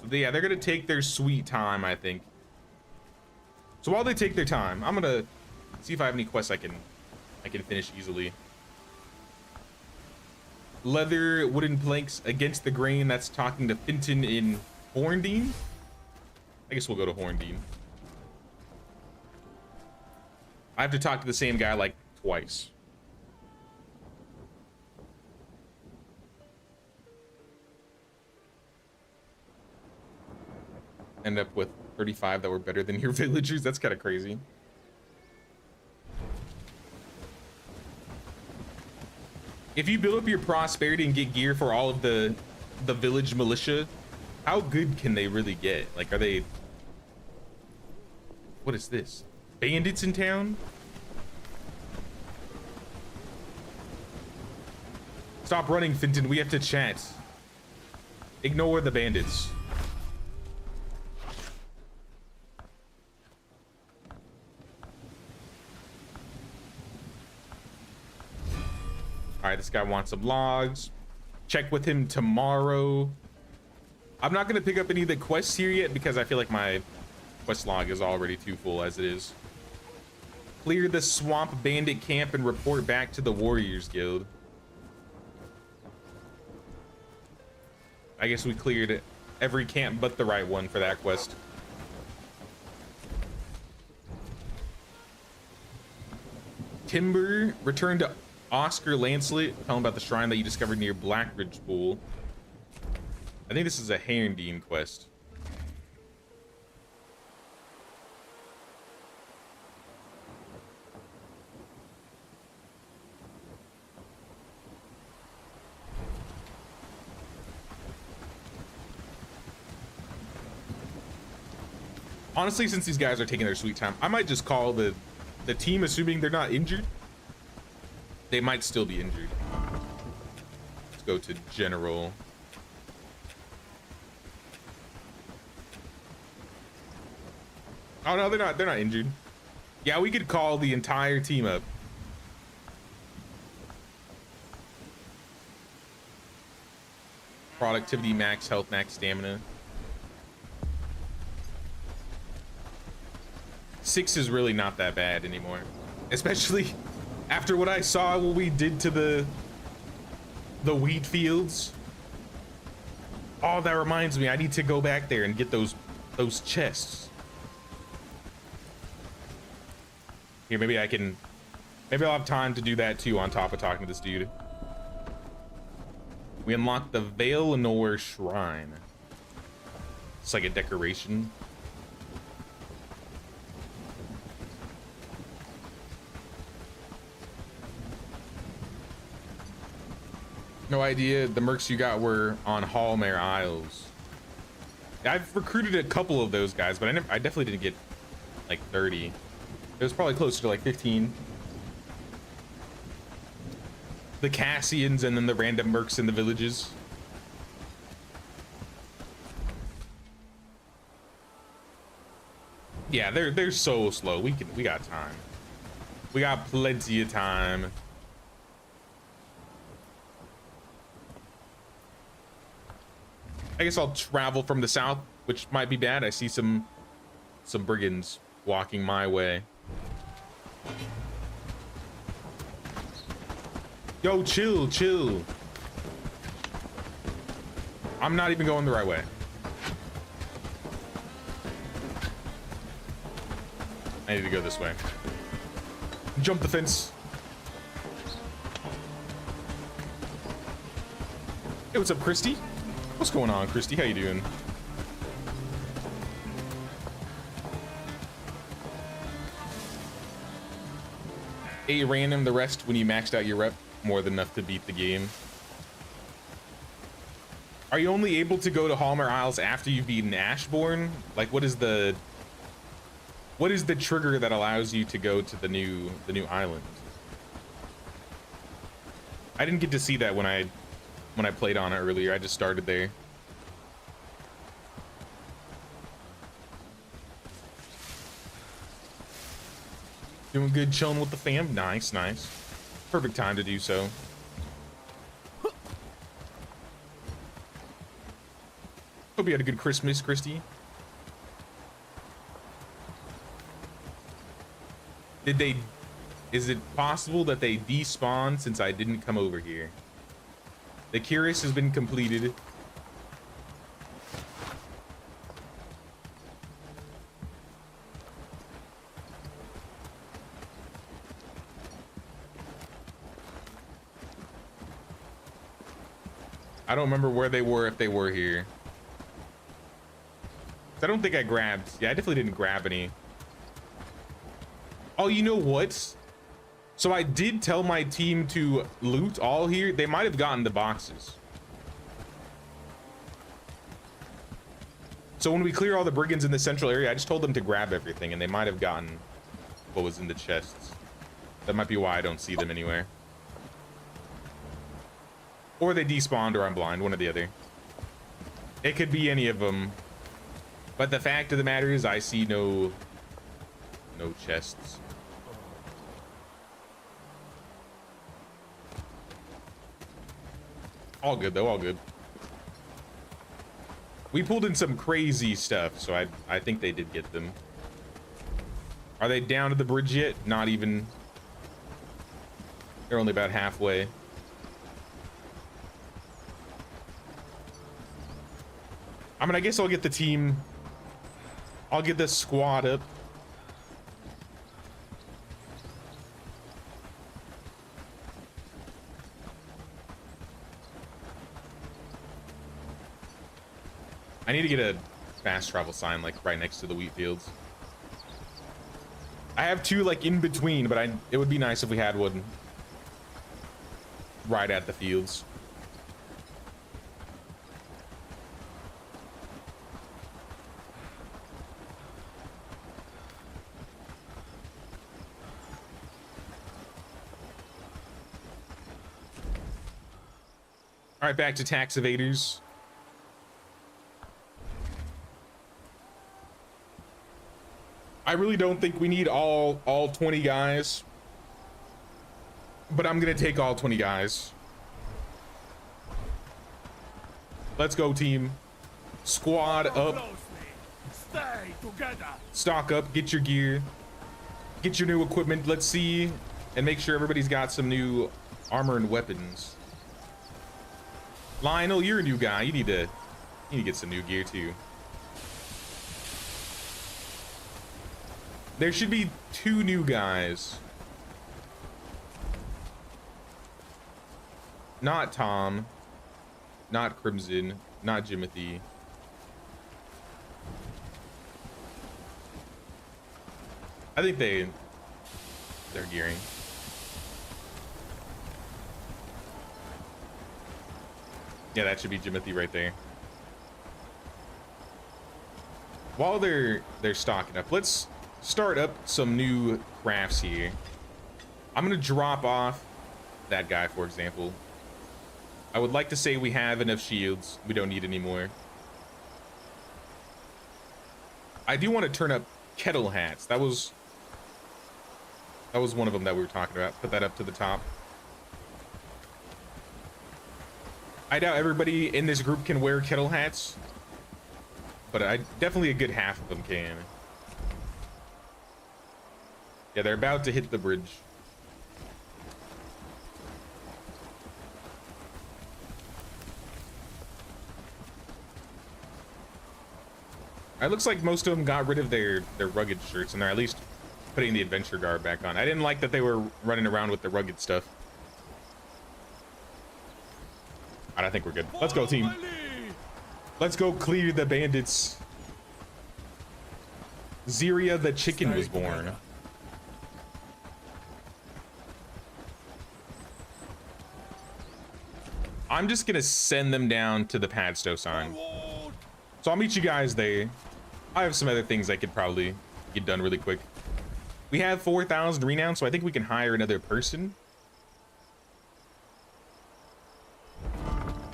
So yeah, they're gonna take their sweet time, I think. So while they take their time, I'm gonna see if I have any quests I can finish easily. Leather, wooden planks against the grain. That's talking to Finton in Horndean. I guess we'll go to Horndean. I have to talk to the same guy like twice. End up with 35 that were better than your villagers. That's kind of crazy. If you build up your prosperity and get gear for all of the village militia, How good can they really get? Like, are they... What is this? Bandits in town? Stop running, Finton. We have to chat. Ignore the bandits. All right, this guy wants some logs. Check with him tomorrow. I'm not going to pick up any of the quests here yet because I feel like my quest log is already too full as it is. Clear the swamp bandit camp and report back to the Warriors Guild. I guess we cleared every camp but the right one for that quest. Timber, return to Oscar Lancelet. Tell him about the shrine that you discovered near Blackridge Pool. I think this is a Herondine quest. Honestly, since these guys are taking their sweet time, I might just call the team, assuming they're not injured. They might still be injured. Let's go to general. Oh no, they're not injured. Yeah, we could call the entire team up. Productivity max, health max, stamina. 6 is really not that bad anymore, especially after what I saw what we did to the wheat fields. Oh, that reminds me, I need to go back there and get those chests. Here, maybe I'll have time to do that too on top of talking to this dude. We unlocked the Valinor Shrine. It's like a decoration. No idea the mercs you got were on Hallmare Isles. I've recruited a couple of those guys, but I definitely didn't get like 30. It was probably closer to like 15. The Cassians and then the random mercs in the villages. Yeah, they're so slow. We got time. We got plenty of time. I guess I'll travel from the south, which might be bad. I see some brigands walking my way. Yo, chill. I'm not even going the right way. I need to go this way. Jump the fence. Hey, what's up, Christy? What's going on, Christy? How you doing? A random, the rest when you maxed out your rep, more than enough to beat the game. Are you only able to go to Hallmare Isles after you've beaten Ashbourne? Like, what is the trigger that allows you to go to the new island? I didn't get to see that when I played on it earlier. I just started there. Doing good, chilling with the fam. Nice. Perfect time to do so. Hope you had a good Christmas, Christy. Is it possible that they despawned since I didn't come over here? The Curious has been completed. I don't remember where they were if they were here. I don't think I grabbed. Yeah, I definitely didn't grab any. Oh, you know what? So I did tell my team to loot all here. They might have gotten the boxes. So when we clear all the brigands in the central area, I just told them to grab everything, and they might have gotten what was in the chests. That might be why I don't see them anywhere. Or they despawned, or I'm blind, one or the other. It could be any of them. But the fact of the matter is, I see no chests. All good though, all good. We pulled in some crazy stuff, so I think they did get them. Are they down to the bridge yet? Not even. They're only about halfway. I mean, I guess I'll get the team. I'll get this squad up. I need to get a fast travel sign like right next to the wheat fields. I have two like in between, but it would be nice if we had one right at the fields. All right, back to tax evaders. I really don't think we need all 20 guys, but I'm gonna take all 20 guys. Let's go, team. Squad up. Stay together. Stock up, get your gear, get your new equipment. Let's see and make sure everybody's got some new armor and weapons. Lionel, you're a new guy. You need to get some new gear too. There should be 2 new guys. Not Tom, not Crimson, not Jimothy. I think they're gearing. Yeah, that should be Jimothy right there. While they're stocking up, let's start up some new crafts here. I'm gonna drop off that guy, for example. I would like to say we have enough shields. We don't need any more. I do want to turn up kettle hats. That was one of them that we were talking about. Put that up to the top. I doubt everybody in this group can wear kettle hats, but definitely a good half of them can. Yeah, they're about to hit the bridge. It looks like most of them got rid of their rugged shirts, and they're at least putting the adventure garb back on. I didn't like that they were running around with the rugged stuff. Alright, I think we're good. Let's go, team. Let's go clear the bandits. Ziria the chicken was born. I'm just gonna send them down to the Padstow sign. So I'll meet you guys there. I have some other things I could probably get done really quick. We have 4,000 renown, so I think we can hire another person.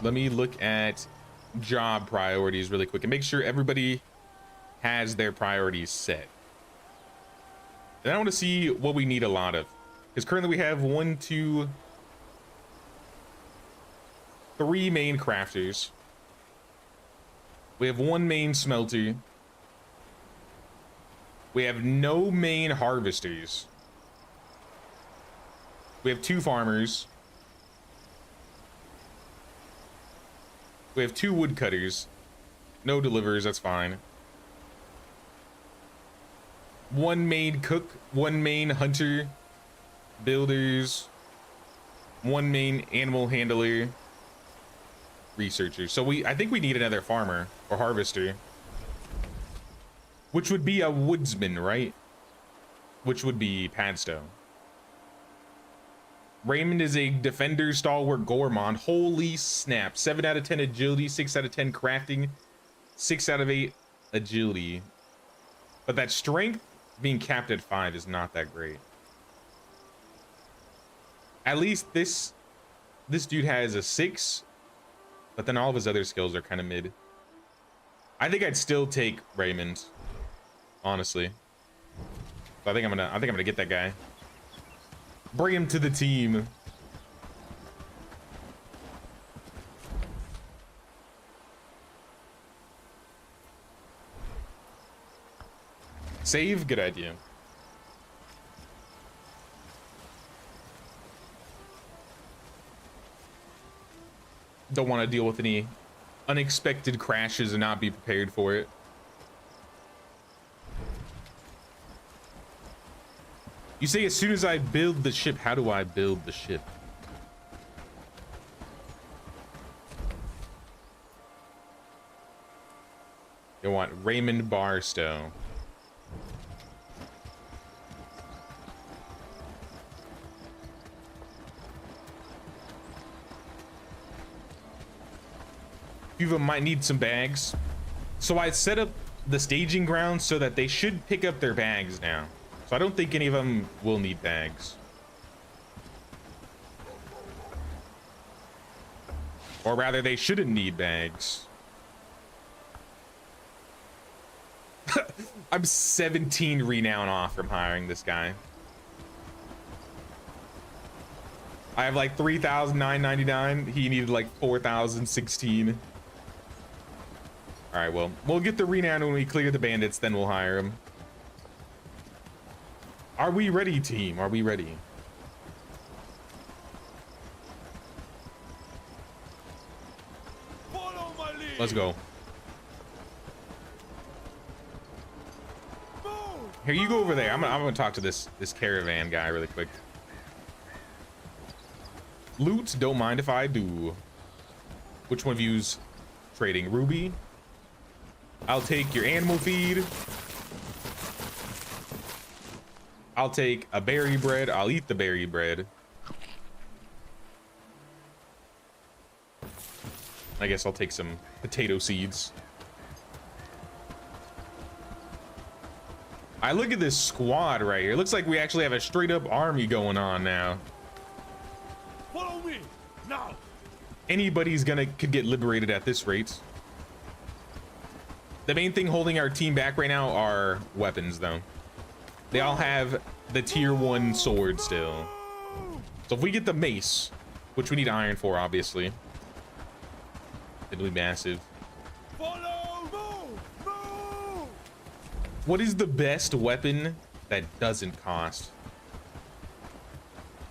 Let me look at job priorities really quick and make sure everybody has their priorities set. And I want to see what we need a lot of, because currently we have 1, 2, 3 main crafters. We have 1 main smelter. We have no main harvesters. We have 2 farmers. We have 2 woodcutters. No deliverers, that's fine. 1 main cook, 1 main hunter, builders, 1 main animal handler, researcher. So I think we need another farmer or harvester, which would be a woodsman, right? Which would be Padstow. Raymond is a defender, stalwart, gourmand. Holy snap. 7 out of 10 agility, 6 out of 10 crafting, 6 out of 8 agility, but that strength being capped at 5 is not that great. At least this dude has a 6, but then all of his other skills are kind of mid. I think I'd still take Raymond, honestly. So I think I'm gonna get that guy. Bring him to the team. Save, good idea. Don't want to deal with any unexpected crashes and not be prepared for it. You say as soon as I build the ship, how do I build the ship? You want Raymond Barstow. Few of them might need some bags. So I set up the staging ground so that they should pick up their bags now. So I don't think any of them will need bags. Or rather, they shouldn't need bags. I'm 17 renown off from hiring this guy. I have like 3,999. He needed like 4,016. All right, well, we'll get the renown when we clear the bandits, then we'll hire him. Are we ready, team? Are we ready? Follow my lead. Let's go. Move. Here, you go over there. I'm gonna talk to this caravan guy really quick. Loot, don't mind if I do. Which one of you's trading? Ruby? I'll take your animal feed. I'll take a berry bread. I'll eat the berry bread. I guess I'll take some potato seeds. I look at this squad right here. It looks like we actually have a straight up army going on now. Follow me now. Anybody's could get liberated at this rate. The main thing holding our team back right now are weapons, though. They all have the tier 1 sword still. So if we get the mace, which we need iron for, obviously, it'll be massive. Follow. Move. Move. What is the best weapon that doesn't cost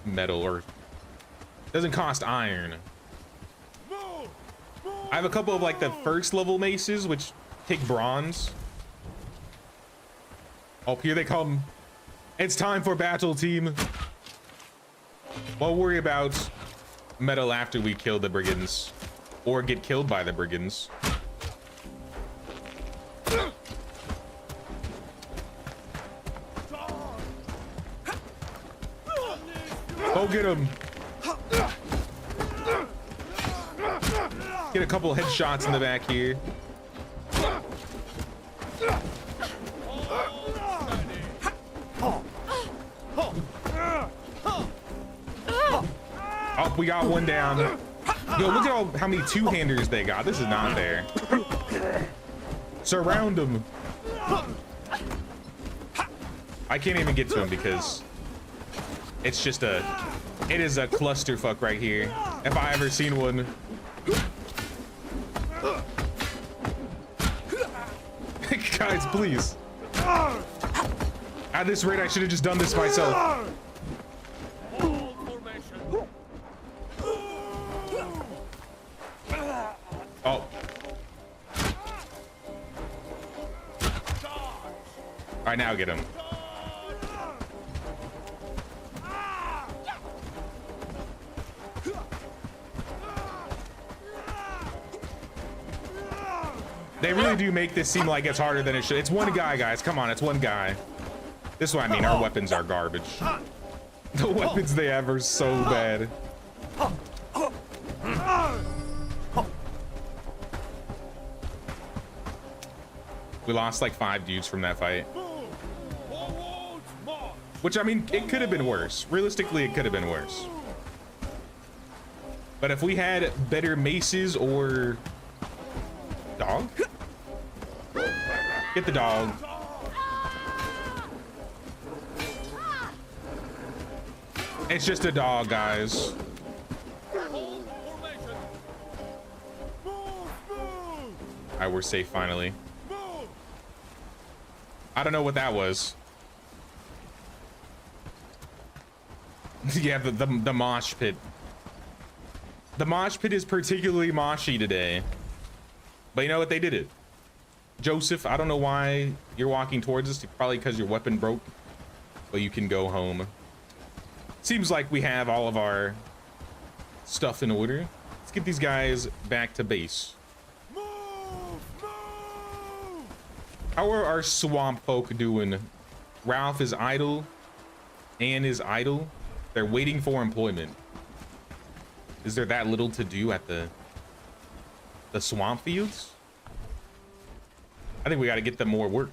metal or doesn't cost iron? Move. Move. I have a couple of like the first level maces, which take bronze. Oh, here they come. It's time for battle, team. We'll worry about metal after we kill the brigands or get killed by the brigands. Go get him. Get a couple headshots in the back here. Oh, we got one down. Yo, look at how many two-handers they got. This is not fair. Surround them. I can't even get to him because it's just it is a clusterfuck right here. If I ever seen one. Guys, please. At this rate, I should have just done this myself. Oh. All right, now get him. They really do make this seem like it's harder than it should. It's one guy, guys. Come on, it's one guy. This is what I mean. Our weapons are garbage. The weapons they have are so bad. We lost like 5 dudes from that fight. Move! Forwards, march! Which, I mean, it could have been worse. Realistically, it could have been worse. But if we had better maces or... Dog? Get the dog. It's just a dog, guys. Hold formation! Move! Move! Alright, we're safe finally. Move! I don't know what that was. Yeah, the mosh pit. The mosh pit is particularly moshy today. But you know what? They did it. Joseph, I don't know why you're walking towards us. Probably because your weapon broke. But you can go home. Seems like we have all of our stuff in order. Let's get these guys back to base. Move! Move! How are our swamp folk doing? Ralph is idle. Anne is idle. They're waiting for employment. Is there that little to do at the swamp fields? I think we got to get them more work.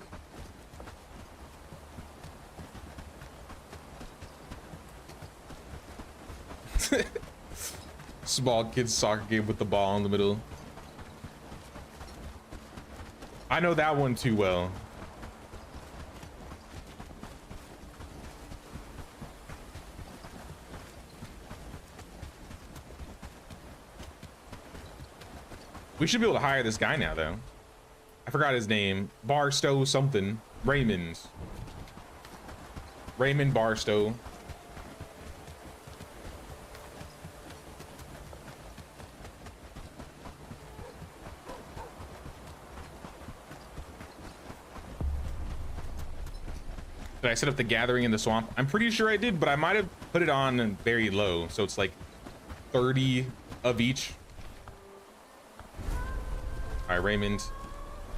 Small kids soccer game with the ball in the middle. I know that one too well. We should be able to hire this guy now, though. I forgot his name. Barstow something. Raymond Barstow. Did I set up the gathering in the swamp? I'm pretty sure I did, but I might have put it on very low. So it's like 30 of each. All right, Raymond,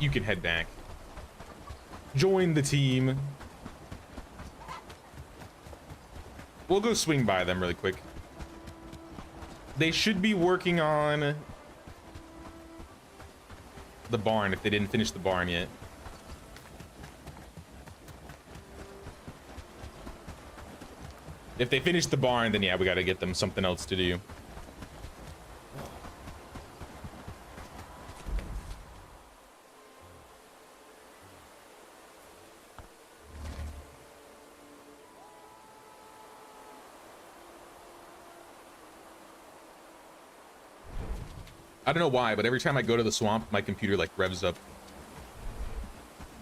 you can head back. Join the team. We'll go swing by them really quick. They should be working on the barn if they didn't finish the barn yet. If they finish the barn, then yeah, we got to get them something else to do. I don't know why, but every time I go to the swamp, my computer like revs up.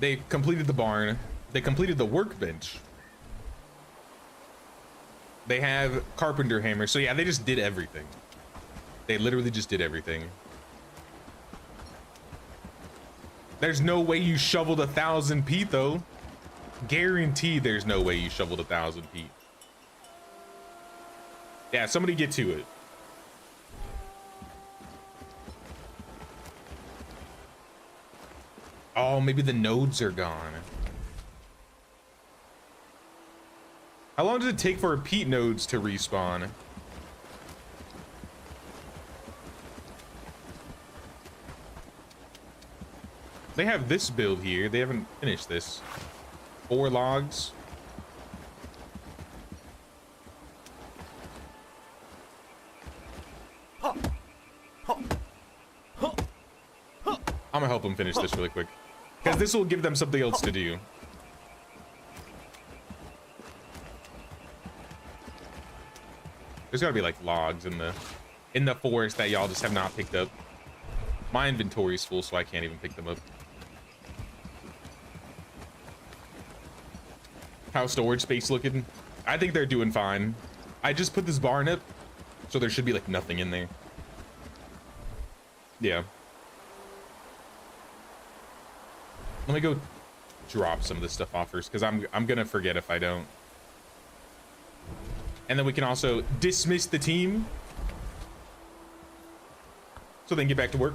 They completed the barn. They completed the workbench. They have carpenter hammers. So yeah, they just did everything. They literally just did everything. There's no way you shoveled 1,000 peat though. Guaranteed there's no way you shoveled 1,000 peat. Yeah, somebody get to it. Oh, maybe the nodes are gone. How long does it take for peat nodes to respawn? They have this build here. They haven't finished this. 4 logs. I'm gonna help them finish this really quick, because this will give them something else to do. There's gotta be like logs in the forest that y'all just have not picked up. My inventory's full, so I can't even pick them up. How's storage space looking? I think they're doing fine. I just put this barn up, so there should be like nothing in there. Yeah. Let me go drop some of this stuff off first, because I'm gonna forget if I don't. And then we can also dismiss the team, so they can get back to work.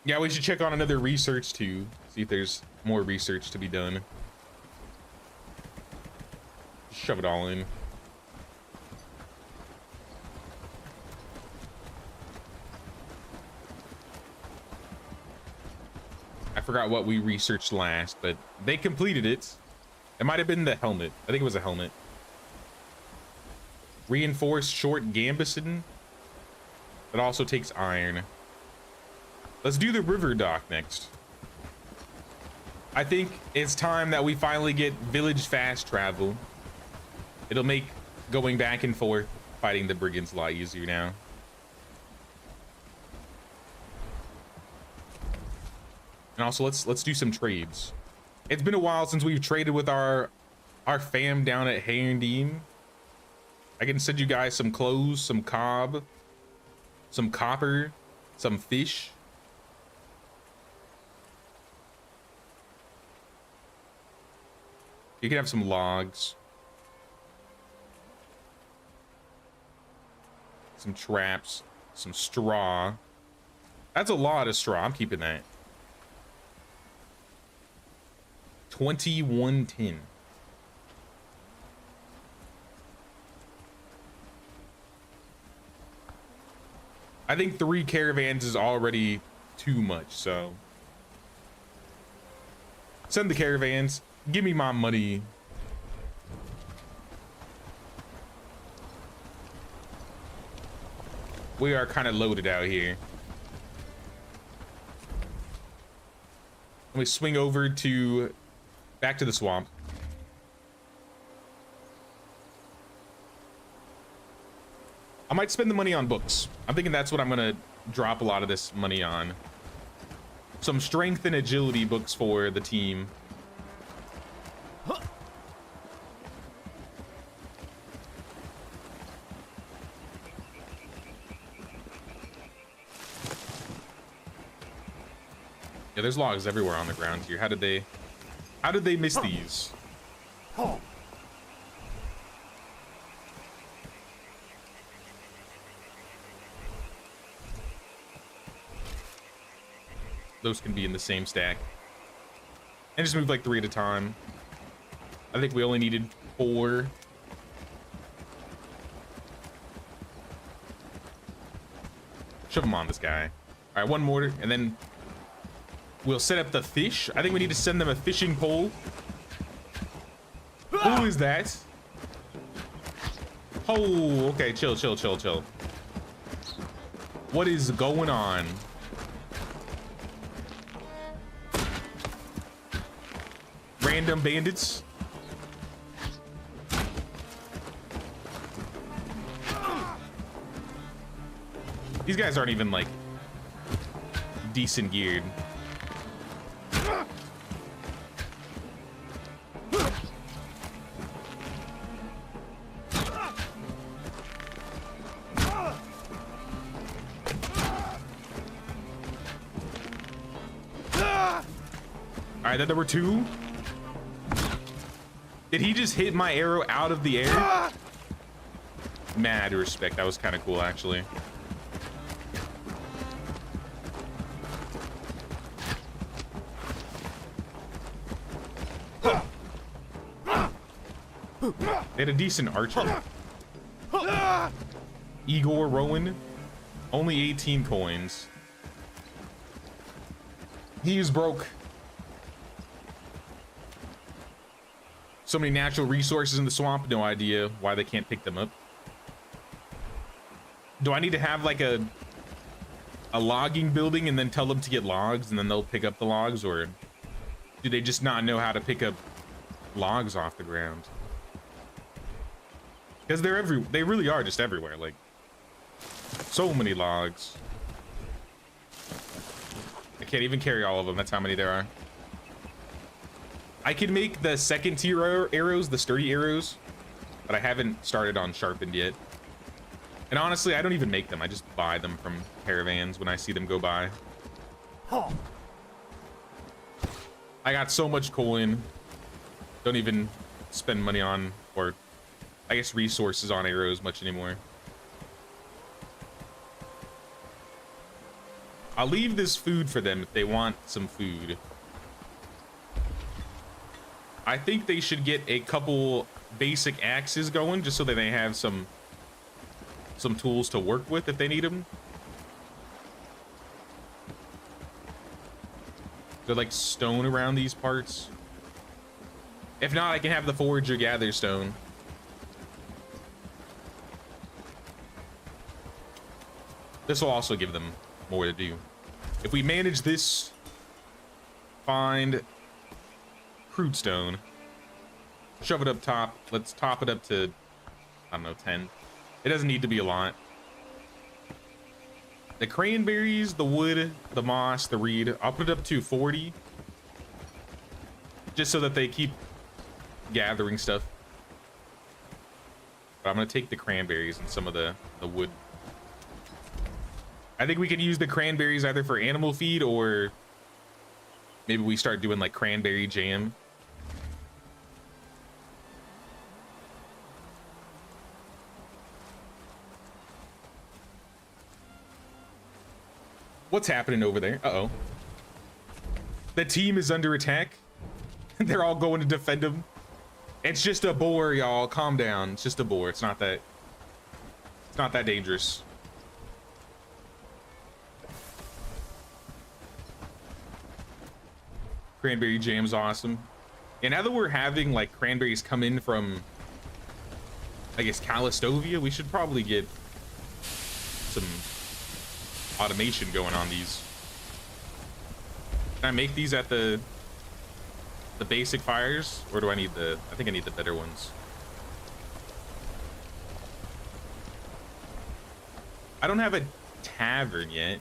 Yeah, we should check on another research too. See if there's more research to be done. Shove it all in. I forgot what we researched last, but they completed it. It might have been the helmet. I think it was a helmet. Reinforced short gambeson. It also takes iron. Let's do the river dock next. I think it's time that we finally get village fast travel. It'll make going back and forth fighting the brigands a lot easier now. And also let's do some trades. It's been a while since we've traded with our fam down at Herendeen. I can send you guys some clothes, some cob, some copper, some fish. You can have some logs, some traps, some straw. That's a lot of straw. I'm keeping that. 2110. I think 3 caravans is already too much, so send the caravans. Give me my money. We are kind of loaded out here. Let me swing over to back to the swamp. I might spend the money on books. I'm thinking that's what I'm gonna drop a lot of this money on. Some strength and agility books for the team. Yeah, there's logs everywhere on the ground here. How did they miss these? Those can be in the same stack. And just move like 3 at a time. I think we only needed 4. Shove them on this guy. All right, 1 more, and then we'll set up the fish. I think we need to send them a fishing pole. Who is that? Oh, okay, chill. What is going on? Random bandits. These guys aren't even like decent geared. All right, that number 2. Did he just hit my arrow out of the air? Mad respect. That was kind of cool, actually. They had a decent archer. Igor Rowan. Only 18 coins. He is broke. So many natural resources in the swamp. No idea why they can't pick them up. Do I need to have like a logging building and then tell them to get logs and then they'll pick up the logs, or do they just not know how to pick up logs off the ground? Because they really are just everywhere. Like, so many logs. I can't even carry all of them. That's how many there are. I can make the 2nd tier arrows, the sturdy arrows, but I haven't started on sharpened yet. And honestly, I don't even make them. I just buy them from caravans when I see them go by. I got so much coin. Don't even spend money on, or I guess resources on arrows much anymore. I'll leave this food for them if they want some food. I think they should get a couple basic axes going just so that they have some tools to work with if they need them. there like stone around these parts? If not, I can have the forager gather stone. This will also give them more to do. If we manage this, find crude stone, shove it up top. Let's top it up to, I don't know, 10. It doesn't need to be a lot. The cranberries, the wood, the moss, the reed, I'll put it up to 40. Just so that they keep gathering stuff. But I'm gonna take the cranberries and some of the wood. I think we can use the cranberries either for animal feed or maybe we start doing like cranberry jam. What's happening over there? Uh-oh. The team is under attack. They're all going to defend him. It's just a boar, y'all. Calm down. It's just a boar. It's not that dangerous. Cranberry jam's awesome. And now that we're having like cranberries come in from, I guess, Calastovia, we should probably get some automation going on these. Can I make these at the basic fires, or do I need the, I think I need the better ones. I don't have a tavern yet.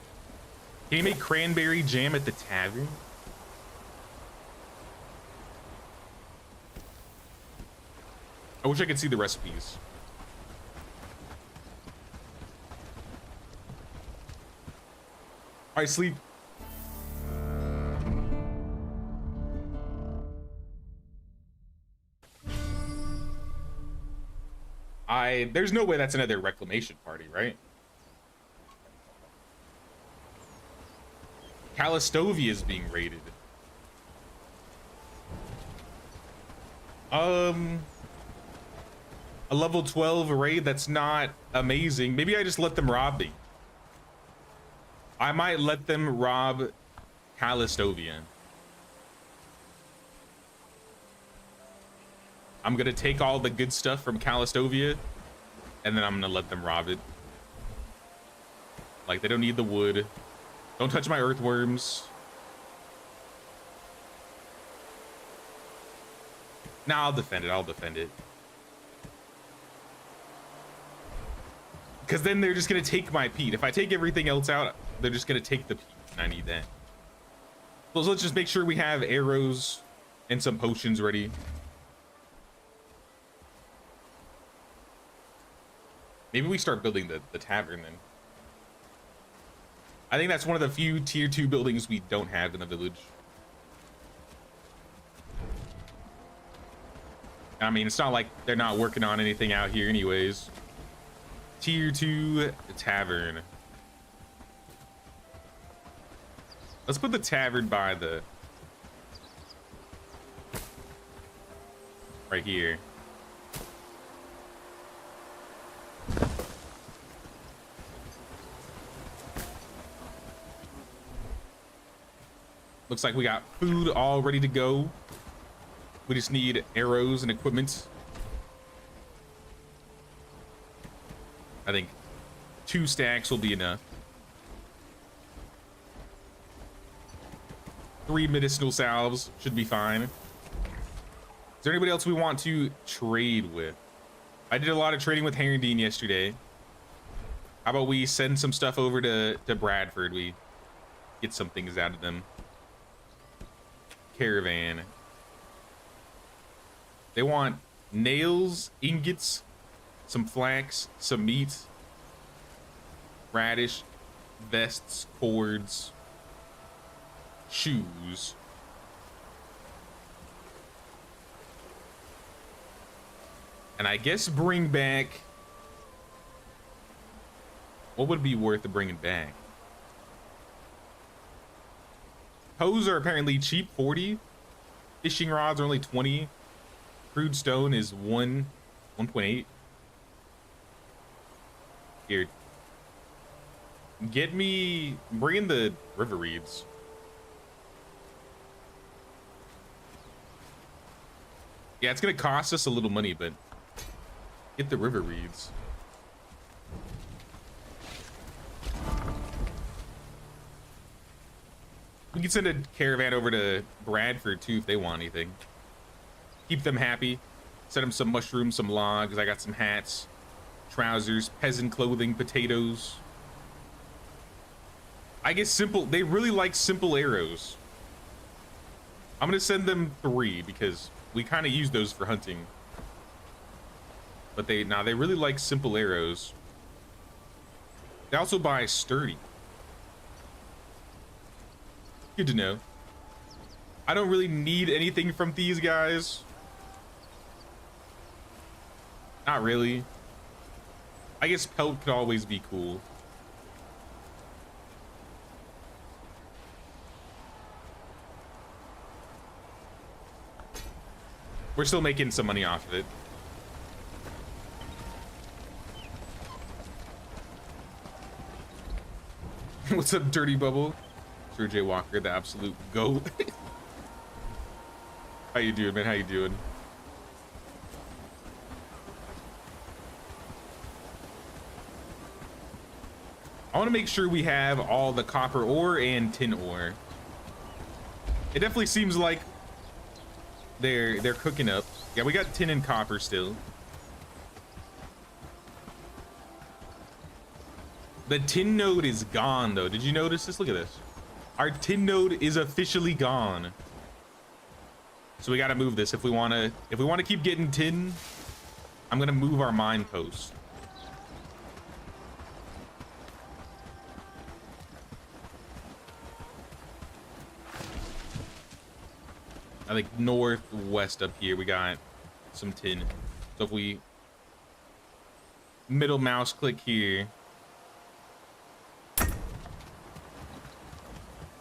Can you make cranberry jam at the tavern? I wish I could see the recipes. All right, sleep. There's no way that's another reclamation party, right? Calastovia is being raided. A level 12 raid, that's not amazing. Maybe I just let them rob me. I might let them rob Calastovia. I'm gonna take all the good stuff from Calastovia, and then I'm gonna let them rob it. Like, they don't need the wood. Don't touch my earthworms. Nah, I'll defend it. I'll defend it. Because then they're just gonna take my peat. If I take everything else out, they're just gonna take the peat, and I need that. So let's just make sure we have arrows and some potions ready. Maybe we start building the tavern then. I think that's one of the few tier 2 buildings we don't have in the village. I mean, it's not like they're not working on anything out here anyways. Tier 2 tavern. Let's put the tavern by the... right here. Looks like we got food all ready to go. We just need arrows and equipment. I think 2 stacks will be enough. 3 medicinal salves should be fine. Is there anybody else we want to trade with? I did a lot of trading with Herondine yesterday. How about we send some stuff over to Bradford? We get some things out of them. Caravan. They want nails, ingots, some flax, some meat, radish, vests, cords, shoes. And I guess bring back... what would be worth bringing back? Hoes are apparently cheap, 40. Fishing rods are only 20. Crude stone is 1.8. Here. Get me... bring in the river reeds. Yeah, it's gonna cost us a little money, but get the river reeds. We can send a caravan over to Bradford too if they want anything. Keep them happy. Send them some mushrooms, some logs. I got some hats, trousers, peasant clothing, potatoes. I guess simple. They really like simple arrows. I'm gonna send them 3 because we kind of use those for hunting. But they really like simple arrows. They also buy sturdy. Good to know. I don't really need anything from these guys. Not really. I guess pelt could always be cool. We're still making some money off of it. What's up, Dirty Bubble? Sir J. Walker, the absolute GOAT. How you doing, man? How you doing? I want to make sure we have all the copper ore and tin ore. It definitely seems like they're cooking up. Yeah, we got tin and copper still. The tin node is gone though. Did you notice this? Look at this. Our tin node is officially gone. So we got to move this if we want to keep getting tin. I'm going to move our mine post. I think northwest up here we got some tin. So if we middle mouse click here,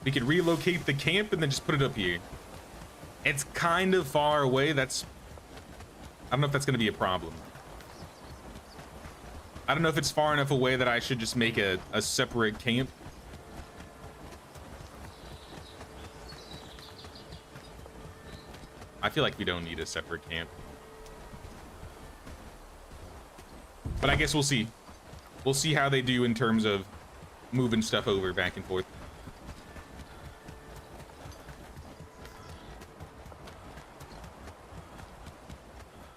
we could relocate the camp and then just put it up here. It's kind of far away. I don't know if that's going to be a problem. I don't know if it's far enough away that I should just make a separate camp. I feel like we don't need a separate camp. But I guess we'll see. We'll see how they do in terms of moving stuff over back and forth.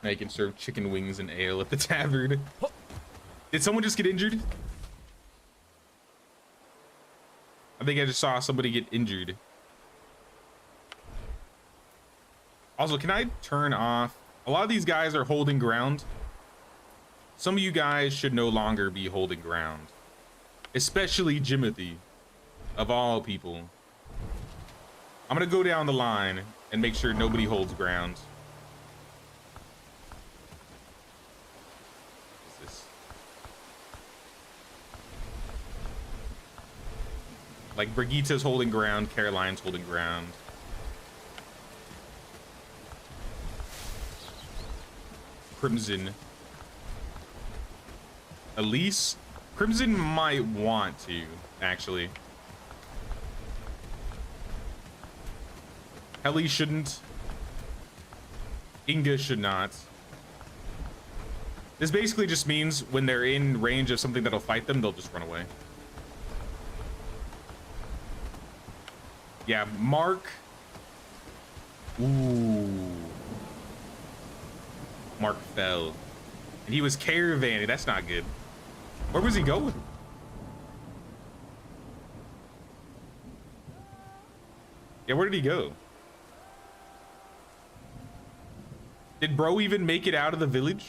Now you can serve chicken wings and ale at the tavern. Did someone just get injured? I think I just saw somebody get injured. Also, can I turn off? A lot of these guys are holding ground. Some of you guys should no longer be holding ground. Especially Jimothy, of all people. I'm gonna go down the line and make sure nobody holds ground. What's this? Like Brigitta's holding ground, Caroline's holding ground. Crimson. Elise? Crimson might want to, actually. Helly shouldn't. Inga should not. This basically just means when they're in range of something that'll fight them, they'll just run away. Yeah, Mark. Ooh. Mark fell. And he was caravanning. That's not good. Where was he going? Yeah, where did he go? Did bro even make it out of the village?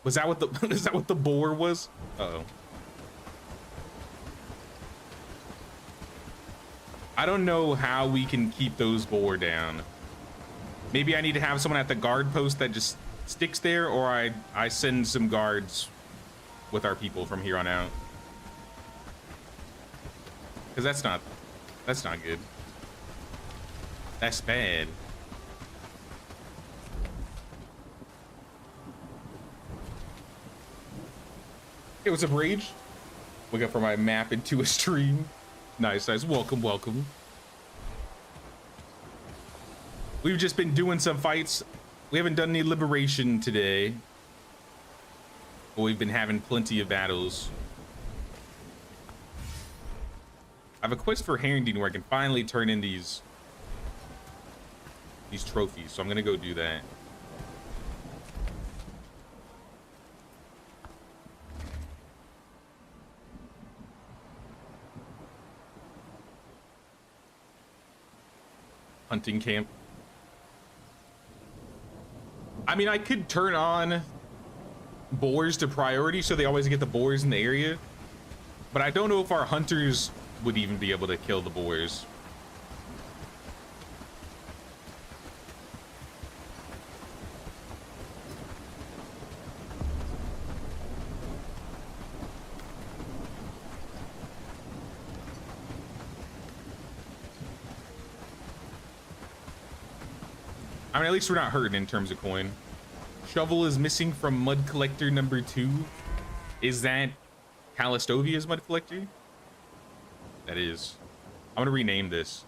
Was that what the is that what the boar was? Uh-oh. I don't know how we can keep those boar down. Maybe I need to have someone at the guard post that just sticks there, or I send some guards with our people from here on out. Because that's not good. That's bad. Hey, what's up, Rage? Look up for my map into a stream. Nice, nice. Welcome, welcome. We've just been doing some fights. We haven't done any liberation today, but we've been having plenty of battles. I have a quest for Herondine where I can finally turn in these trophies, so I'm gonna go do that. Hunting camp. I mean, I could turn on boars to priority so they always get the boars in the area, but I don't know if our hunters would even be able to kill the boars. I mean, at least we're not hurting in terms of coin. Shovel is missing from mud collector number 2. Is that Calistovia's mud collector? That is. I'm gonna rename this.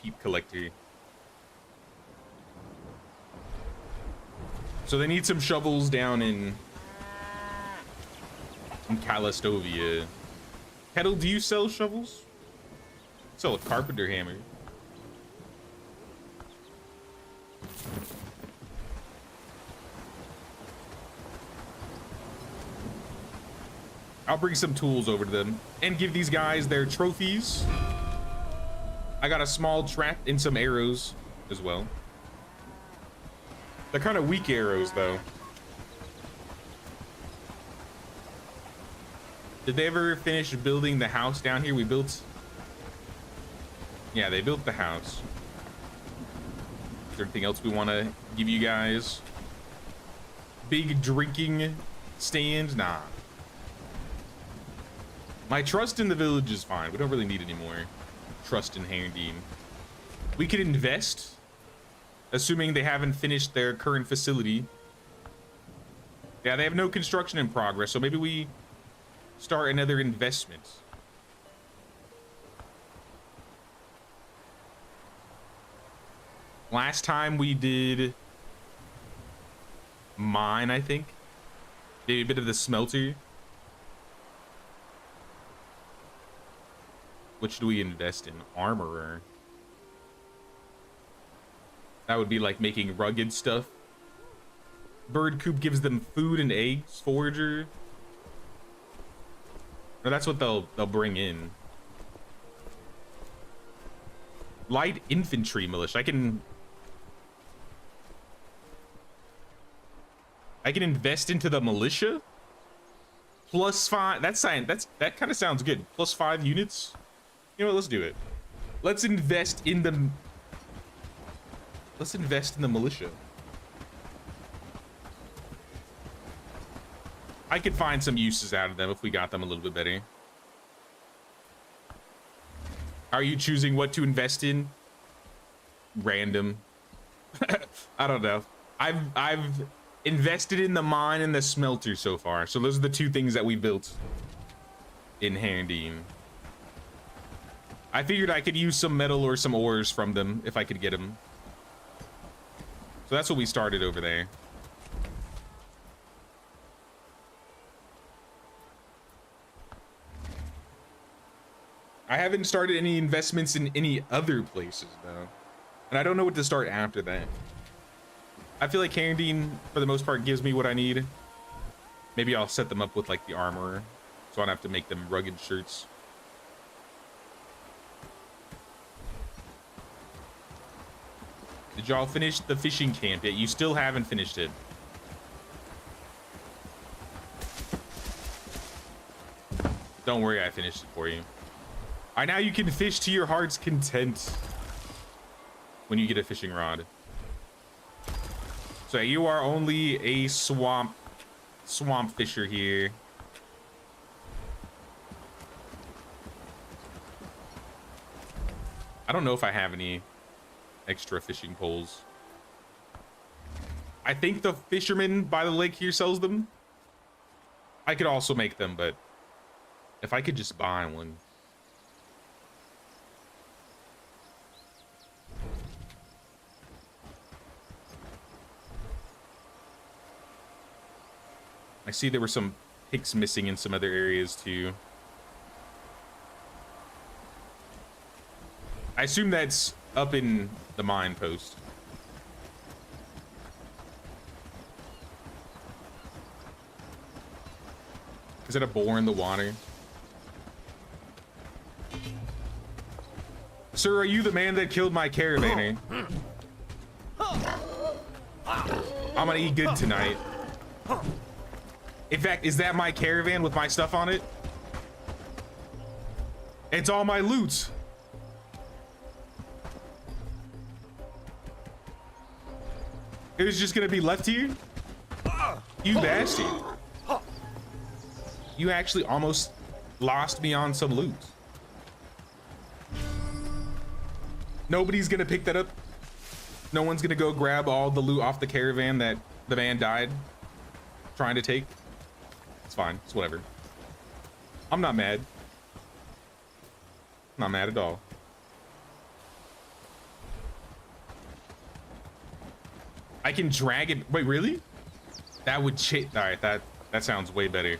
Peep collector. So they need some shovels down in Calistovia. Kettle, do you sell shovels? Sell a carpenter hammer. I'll bring some tools over to them and give these guys their trophies. I got a small trap and some arrows as well. They're kind of weak arrows though. Did they ever finish building the house down here we built? Yeah, they built the house. Is there anything else we want to give you guys? Big drinking stand? Nah. My trust in the village is fine. We don't really need any more trust in Herondine. We could invest, assuming they haven't finished their current facility. Yeah, they have no construction in progress, so maybe we start another investment. Last time we did mine, I think. Maybe a bit of the smelter. Which do we invest in? Armorer. That would be like making rugged stuff. Bird coop gives them food and eggs. Forager. No, that's what they'll bring in. Light infantry militia. I can invest into the militia. +5. That kind of sounds good. +5 units. You know what? Let's do it. Let's invest in the militia. I could find some uses out of them if we got them a little bit better. Are you choosing what to invest in? Random. I don't know. I've invested in the mine and the smelter so far. So those are the two things that we built in Herondine. I figured I could use some metal or some ores from them if I could get them. So that's what we started over there. I haven't started any investments in any other places though. And I don't know what to start after that. I feel like Herondine, for the most part, gives me what I need. Maybe I'll set them up with like the armor, so I don't have to make them rugged shirts. Did y'all finish the fishing camp yet? You still haven't finished it. Don't worry, I finished it for you. All right, now you can fish to your heart's content when you get a fishing rod. So you are only a swamp fisher here. I don't know if I have any extra fishing poles. I think the fisherman by the lake here sells them. I could also make them, but if I could just buy one. I see there were some picks missing in some other areas too. I assume that's up in the mine post. Is it a bore in the water? Sir, are you the man that killed my caravaner? I'm gonna eat good tonight. In fact, is that my caravan with my stuff on it? It's all my loot. It was just gonna be left here? You bastard. You actually almost lost me on some loot. Nobody's gonna pick that up. No one's gonna go grab all the loot off the caravan that the man died trying to take. It's fine, it's whatever. I'm not mad. Not mad at all. I can drag it. Wait, really? That would all right, that sounds way better.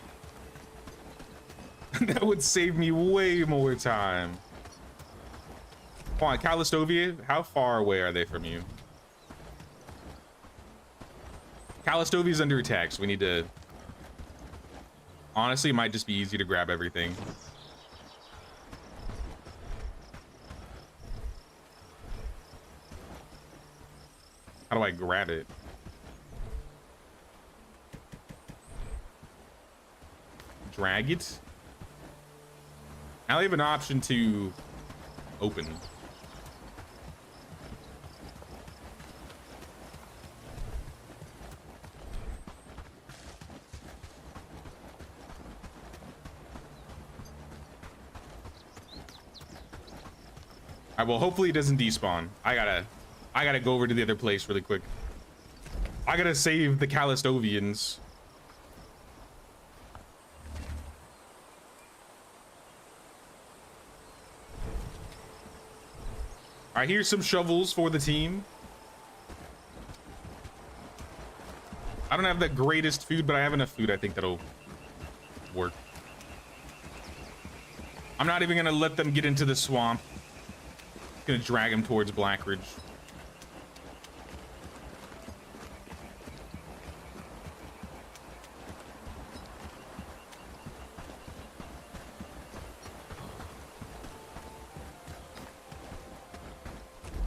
That would save me way more time. Come on, Calistovia, how far away are they from you? Calistovia's under attack, so we need to... Honestly, it might just be easy to grab everything. How do I grab it? Drag it? Now I have an option to open. Alright, well, hopefully it doesn't despawn. I gotta go over to the other place really quick. I gotta save the Calistovians. Alright, here's some shovels for the team. I don't have the greatest food, but I have enough food. I think that'll work. I'm not even gonna let them get into the swamp. Gonna drag them towards Blackridge.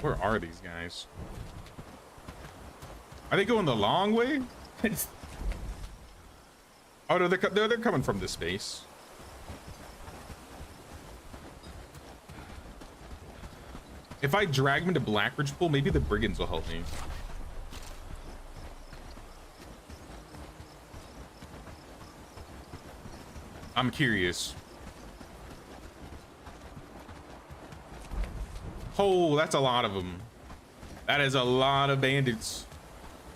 Where are these guys? Are they going the long way? Oh no, they're coming from this space. If I drag them into Blackridge Pool, maybe the brigands will help me. I'm curious. Oh, that's a lot of them. That is a lot of bandits.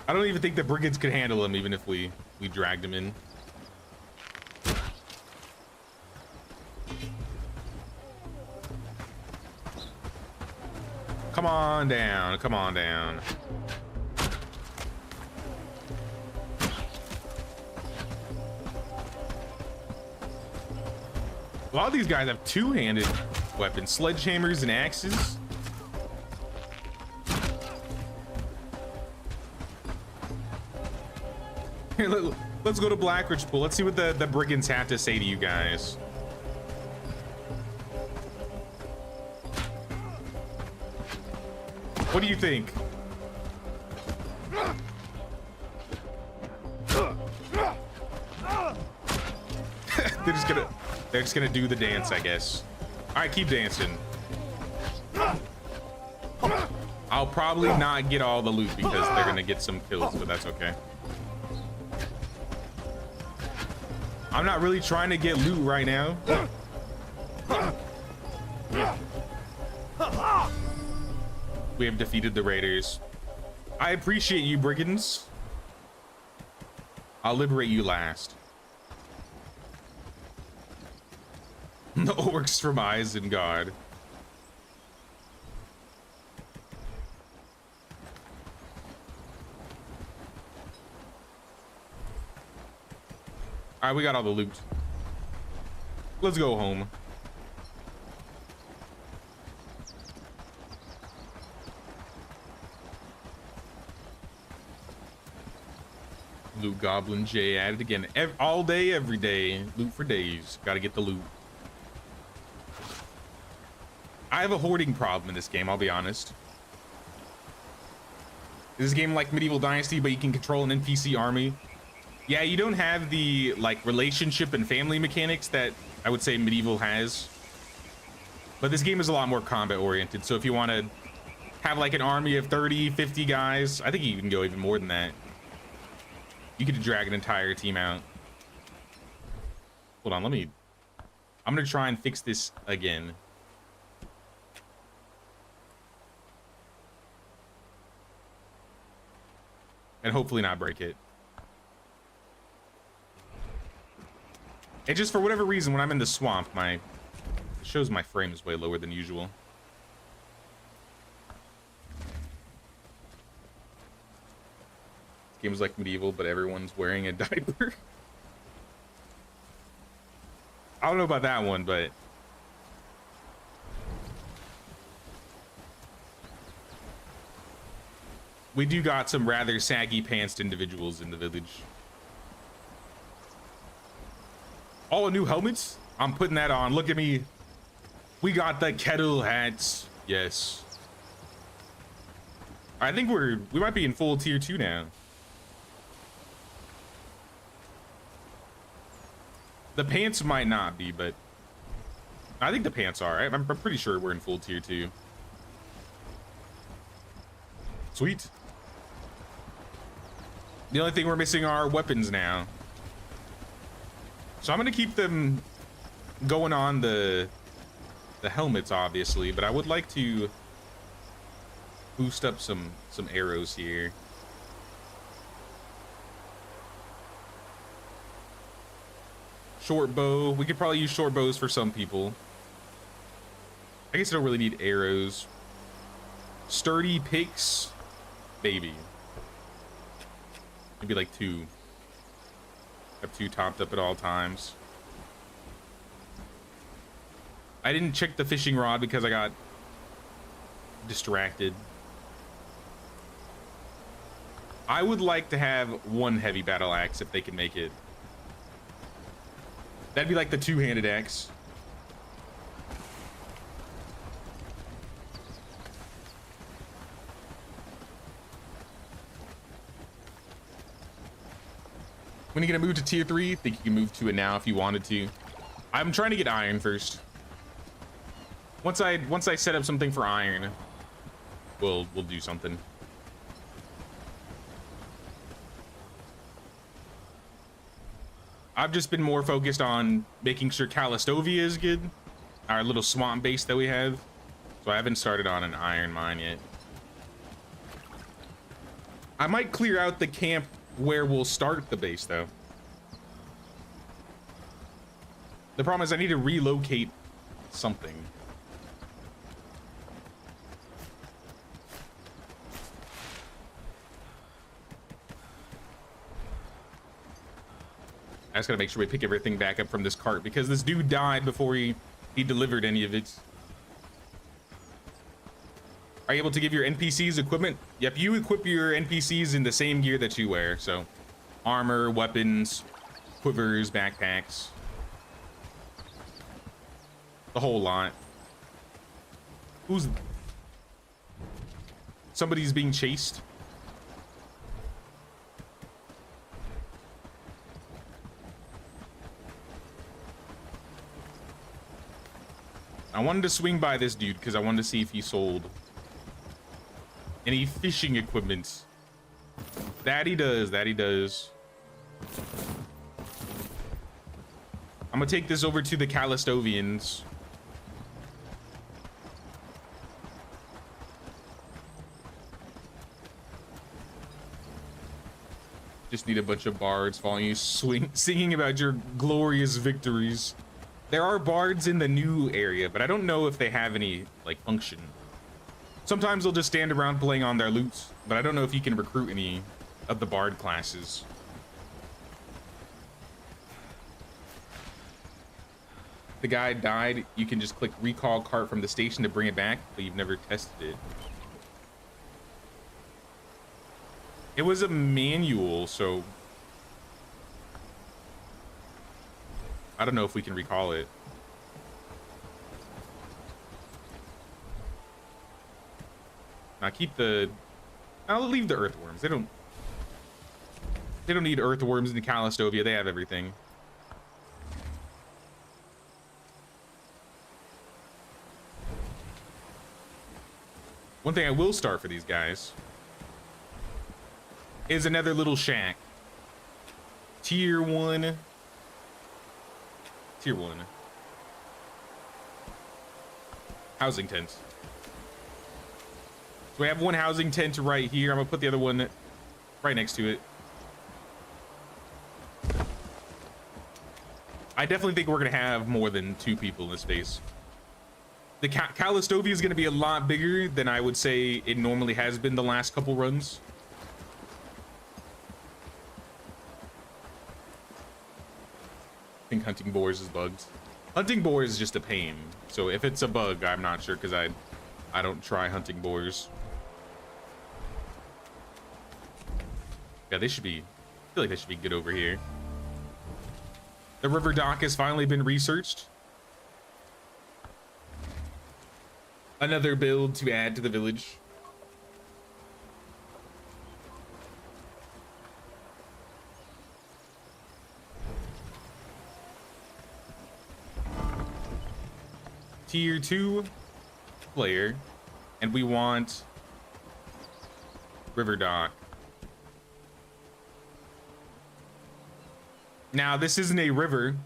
I don't even think the brigands could handle them, even if we dragged them in. Come on down, come on down. A lot of these guys have two-handed weapons, sledgehammers and axes. Here, let's go to Blackridge Pool. Let's see what the brigands have to say to you guys. What do you think? They're just gonna do the dance, I guess. All right, keep dancing. I'll probably not get all the loot because they're gonna get some kills, but that's okay. I'm not really trying to get loot right now. We have defeated the raiders. I appreciate you, brigands. I'll liberate you last. The orcs from Isengard. All right, we got all the loot. Let's go home. Loot Goblin J added again. All day, every day. Loot for days. Gotta get the loot. I have a hoarding problem in this game, I'll be honest. This game like Medieval Dynasty, but you can control an NPC army. Yeah, you don't have the like relationship and family mechanics that I would say Medieval has. But this game is a lot more combat oriented. So if you want to have like an army of 30, 50 guys, I think you can go even more than that. You could drag an entire team out. Hold on, I'm gonna try and fix this again. And hopefully not break it. And just for whatever reason, when I'm in the swamp, it shows my frame is way lower than usual. This game is like Medieval, but everyone's wearing a diaper. I don't know about that one, but we do got some rather saggy pantsed individuals in the village. All the new helmets? I'm putting that on. Look at me. We got the kettle hats. Yes. I think we might be in full tier 2 now. The pants might not be, but I think the pants are. I'm pretty sure we're in full tier 2. Sweet. The only thing we're missing are weapons now. So I'm gonna keep them going on the helmets, obviously, but I would like to boost up some arrows here. Short bow. We could probably use short bows for some people. I guess I don't really need arrows. Sturdy picks, maybe. Maybe like 2. Have 2 topped up at all times. I didn't check the fishing rod because I got distracted. I would like to have 1 heavy battle axe if they can make it. That'd be like the 2-handed axe. When you gonna move to tier 3? Think you can move to it now if you wanted to. I'm trying to get iron first. Once I set up something for iron, we'll do something. I've just been more focused on making sure Calastovia is good, our little swamp base that we have. So I haven't started on an iron mine yet. I might clear out the camp where we'll start the base, though. The problem is I need to relocate something. I just gotta make sure we pick everything back up from this cart because this dude died before he delivered any of it. Are you able to give your NPCs equipment? Yep, you equip your NPCs in the same gear that you wear. So armor, weapons, quivers, backpacks. The whole lot. Somebody's being chased. I wanted to swing by this dude because I wanted to see if he sold any fishing equipment. That he does. I'm gonna take this over to the Calistovians. Just need a bunch of bards following you, singing about your glorious victories. There are bards in the new area, but I don't know if they have any like function. Sometimes they'll just stand around playing on their lutes, but I don't know if you can recruit any of the bard classes. the guy died, you can just click recall cart from the station to bring it back, but you've never tested it. It was a manual, so I don't know if we can recall it. Now keep the, I'll leave the earthworms. They don't need earthworms in Callistovia. They have everything. One thing I will start for these guys is another little shack. Tier 1. Tier 1. Housing tent. So we have one housing tent right here. I'm gonna put the other one right next to it. I definitely think we're gonna have more than 2 people in this base. The Callistovia is gonna be a lot bigger than I would say it normally has been the last couple runs. I think hunting boars is bugged. Hunting boars is just a pain. So if it's a bug, I'm not sure because I don't try hunting boars. Yeah, they should be, I feel like they should be good over here. The river dock has finally been researched. Another build to add to the village. Tier 2 player, and we want river dock. Now, this isn't a river,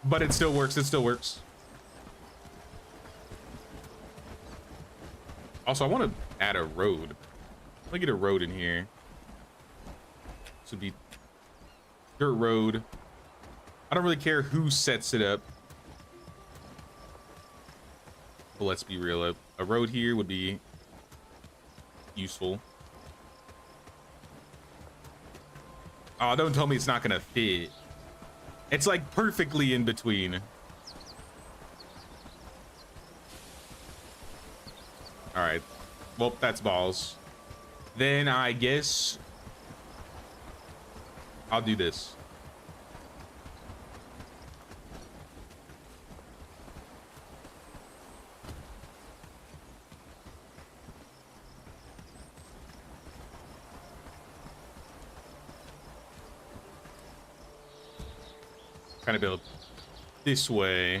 but it still works. It still works. Also, I want to add a road. Let me get a road in here. This would be dirt road. I don't really care who sets it up. But let's be real. A road here would be useful. Oh, don't tell me it's not gonna fit. It's like perfectly in between. All right. Well, that's balls. Then I guess I'll do this. Kind of build this way.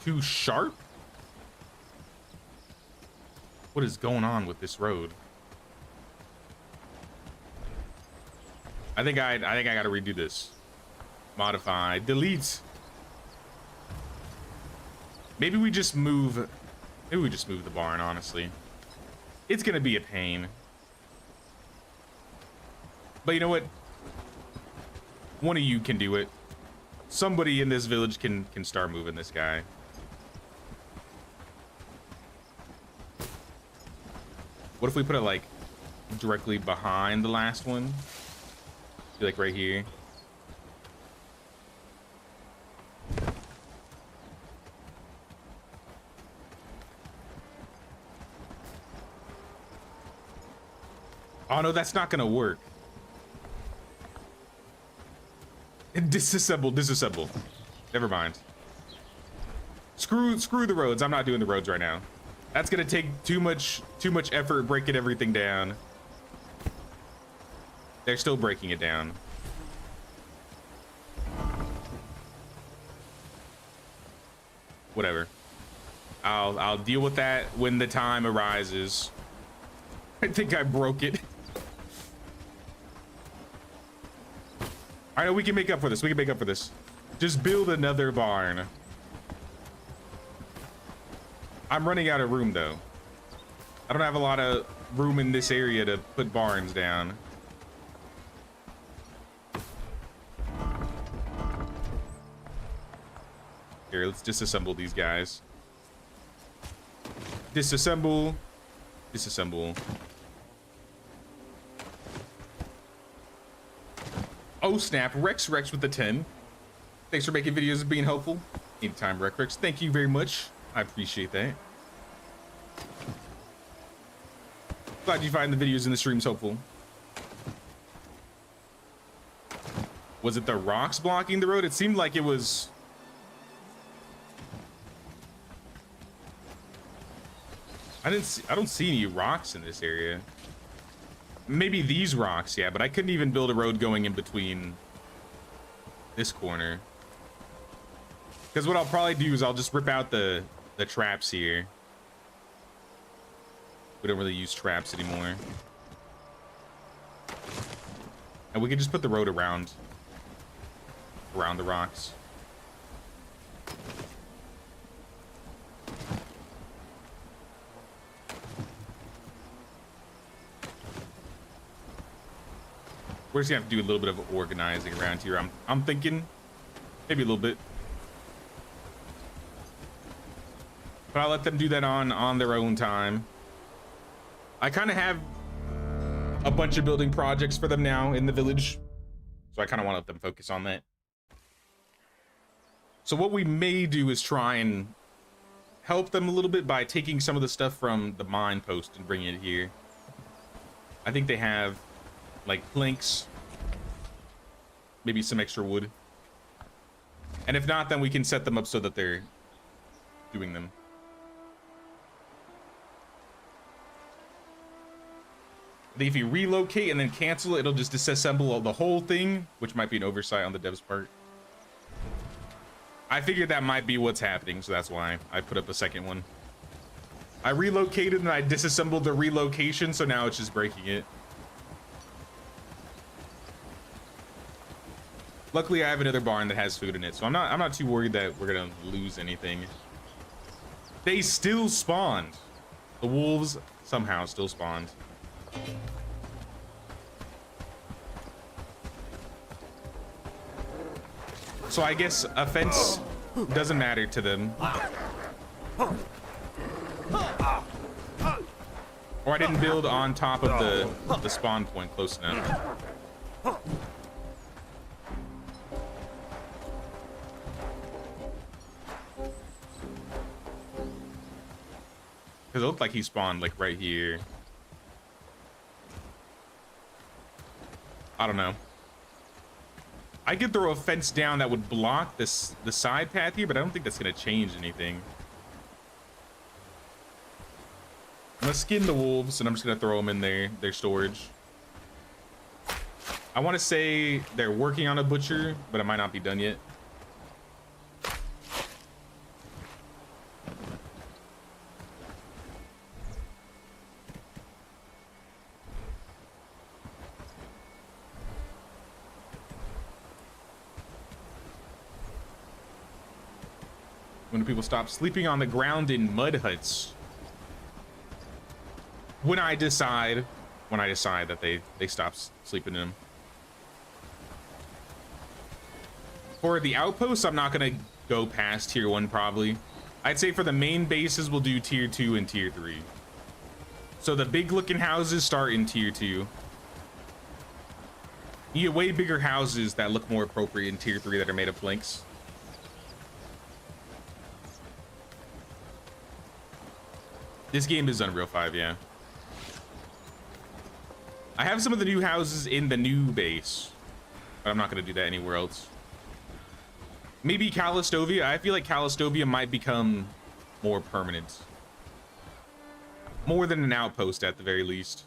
Too sharp? What is going on with this road? I think I gotta redo this. Modify, delete. Maybe we just move. Maybe we just move the barn, honestly. It's gonna be a pain. But you know what? One of you can do it. Somebody in this village can start moving this guy. What if we put it like directly behind the last one? Be like right here. Oh no, that's not gonna work. Disassemble. Never mind. Screw the roads. I'm not doing the roads right now. That's gonna take too much effort breaking everything down. They're still breaking it down. Whatever. I'll deal with that when the time arises. I think I broke it. I know we can make up for this. We can make up for this. Just build another barn. I'm running out of room though. I don't have a lot of room in this area to put barns down. Here, let's disassemble these guys. Disassemble. Disassemble. Oh snap, Rex with the 10. Thanks for making videos and being helpful. Anytime, Rex. Thank you very much. I appreciate that. Glad you find the videos in the streams helpful. Was it the rocks blocking the road? It seemed like it was. I don't see any rocks in this area. Maybe these rocks, yeah, but I couldn't even build a road going in between this corner. Because what I'll probably do is I'll just rip out the traps here. We don't really use traps anymore. And we can just put the road around the rocks. We're just gonna have to do a little bit of organizing around here. I'm thinking maybe a little bit. But I'll let them do that on their own time. I kind of have a bunch of building projects for them now in the village. So I kind of want to let them focus on that. So what we may do is try and help them a little bit by taking some of the stuff from the mine post and bringing it here. I think they have like planks, maybe some extra wood. And if not, then we can set them up so that they're doing them. I think if you relocate and then cancel it, it'll just disassemble the whole thing, which might be an oversight on the devs part. I figured that might be what's happening, so that's why I put up a second one. I relocated and I disassembled the relocation, so now it's just breaking it. Luckily, I have another barn that has food in it, so I'm not too worried that we're gonna lose anything. They still spawned. The wolves somehow still spawned. So I guess a fence doesn't matter to them. Or I didn't build on top of the spawn point close enough. Because it looked like he spawned like right here. I don't know. I could throw a fence down that would block the side path here, but I don't think that's gonna change anything. I'm gonna skin the wolves and I'm just gonna throw them in their storage. I want to say they're working on a butcher, but it might not be done yet. When do people stop sleeping on the ground in mud huts? When I decide that they stop sleeping in them. For the outposts, I'm not gonna go past tier 1 probably. I'd say for the main bases, we'll do tier 2 and tier 3. So the big looking houses start in tier 2. You get way bigger houses that look more appropriate in tier 3 that are made of planks. This game is Unreal 5, yeah. I have some of the new houses in the new base, but I'm not going to do that anywhere else. Maybe Callistovia. I feel like Callistovia might become more permanent. More than an outpost at the very least.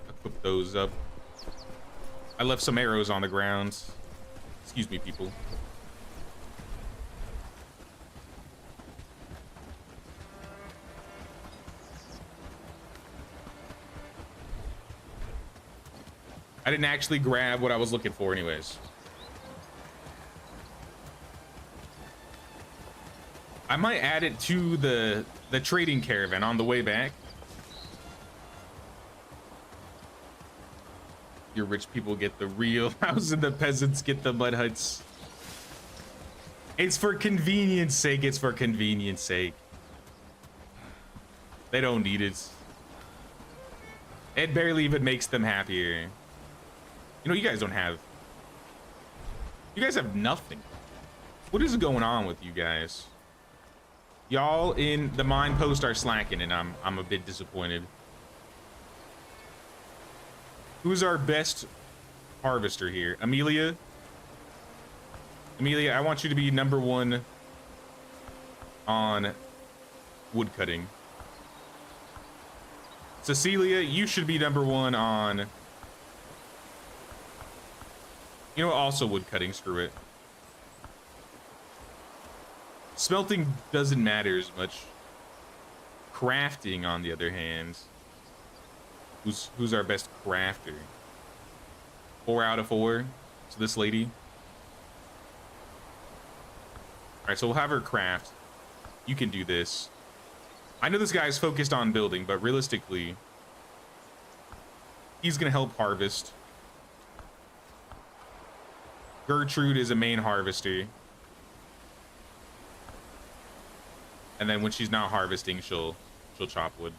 Equip those up. I left some arrows on the ground. Excuse me, people. I didn't actually grab what I was looking for anyways. I might add it to the trading caravan on the way back. Your rich people get the real house and the peasants get the mud huts. It's for convenience sake. It's for convenience sake. They don't need it. It barely even makes them happier. You know, you guys don't have... You guys have nothing. What is going on with you guys? Y'all in the mine post are slacking, and I'm a bit disappointed. Who's our best harvester here? Amelia? Amelia, I want you to be #1 on wood cutting. Cecilia, you should be #1 on... You know what? Also wood cutting, screw it. Smelting doesn't matter as much. Crafting, on the other hand. Who's our best crafter? 4 out of 4. So this lady. All right, so we'll have her craft. You can do this. I know this guy's focused on building, but realistically, he's gonna help harvest. Gertrude is a main harvester. And then when she's not harvesting, she'll chop wood.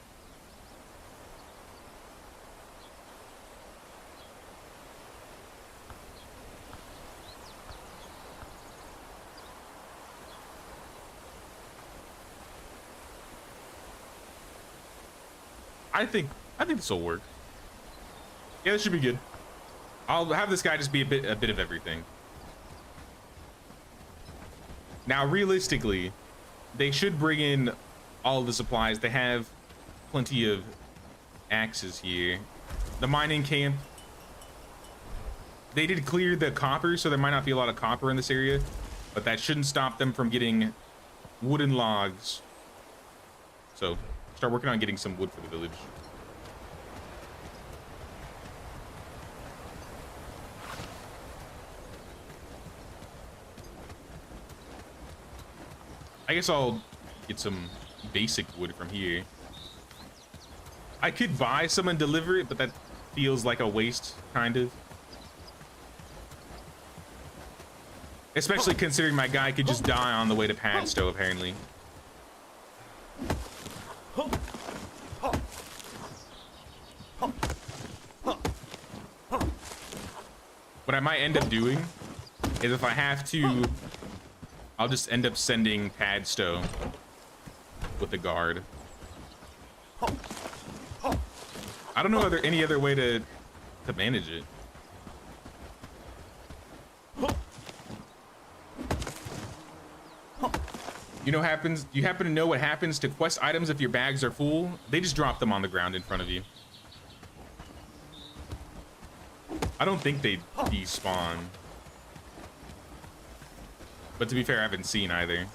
I think this will work. Yeah, this should be good. I'll have this guy just be a bit of everything. Now, realistically, they should bring in all of the supplies. They have plenty of axes here. The mining camp, they did clear the copper, so there might not be a lot of copper in this area, but that shouldn't stop them from getting wooden logs. So start working on getting some wood for the village. I guess I'll get some basic wood from here. I could buy some and deliver it, but that feels like a waste, kind of. Especially considering my guy could just die on the way to Padstow, apparently. What I might end up doing is, if I have to, I'll just end up sending Padstow with the guard. I don't know if there's any other way to manage it. You know happens? You happen to know what happens to quest items if your bags are full? They just drop them on the ground in front of you. I don't think they despawn. But to be fair, I haven't seen either.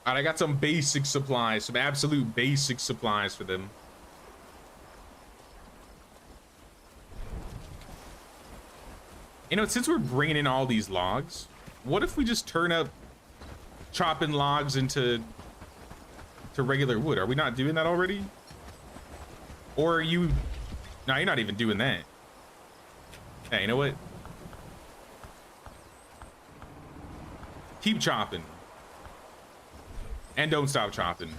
Alright, I got some basic supplies, some absolute basic supplies for them. You know, since we're bringing in all these logs, what if we just turn up chopping logs into regular wood? Are we not doing that already? Or are you... No, you're not even doing that. Hey, you know what? Keep chopping. And don't stop chopping.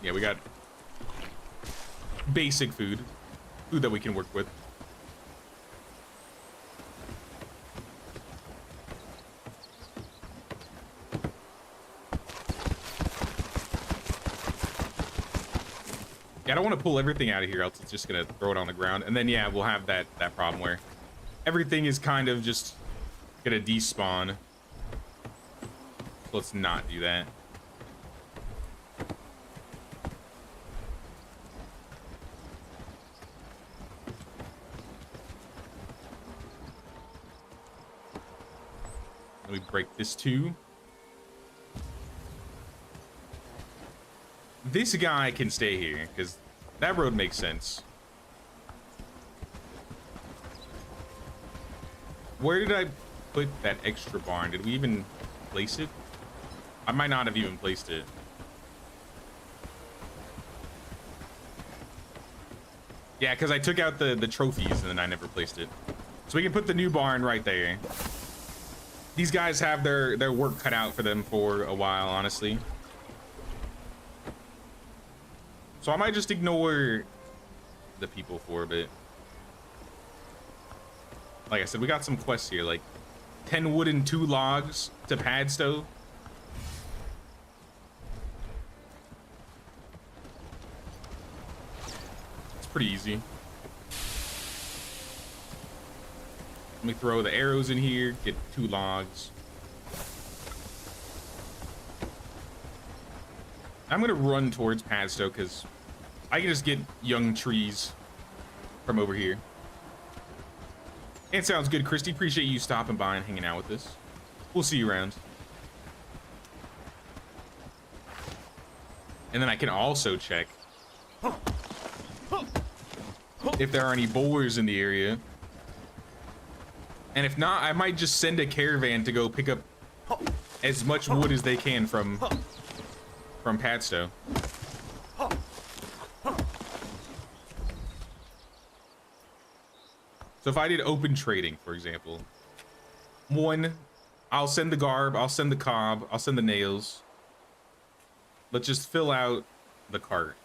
Yeah, we got basic food. Food that we can work with. Yeah, I don't want to pull everything out of here, else it's just gonna throw it on the ground. And then, yeah, we'll have that problem where everything is kind of just gonna despawn. Let's not do that. Let me break this too. This guy can stay here, because that road makes sense. Where did I put that extra barn? Did we even place it? I might not have even placed it. Yeah, because I took out the trophies and then I never placed it. So we can put the new barn right there. These guys have their work cut out for them for a while, honestly. So I might just ignore the people for a bit. Like I said, we got some quests here, like 10 wood and 2 logs to Padstow. It's pretty easy. Let me throw the arrows in here, get 2 logs. I'm gonna run towards Padstow because I can just get young trees from over here. It sounds good, Christy. Appreciate you stopping by and hanging out with us. We'll see you around. And then I can also check if there are any bowlers in the area. And if not, I might just send a caravan to go pick up as much wood as they can from Padstow. So if I did open trading, for example, 1, I'll send the garb, I'll send the cob, I'll send the nails. Let's just fill out the cart.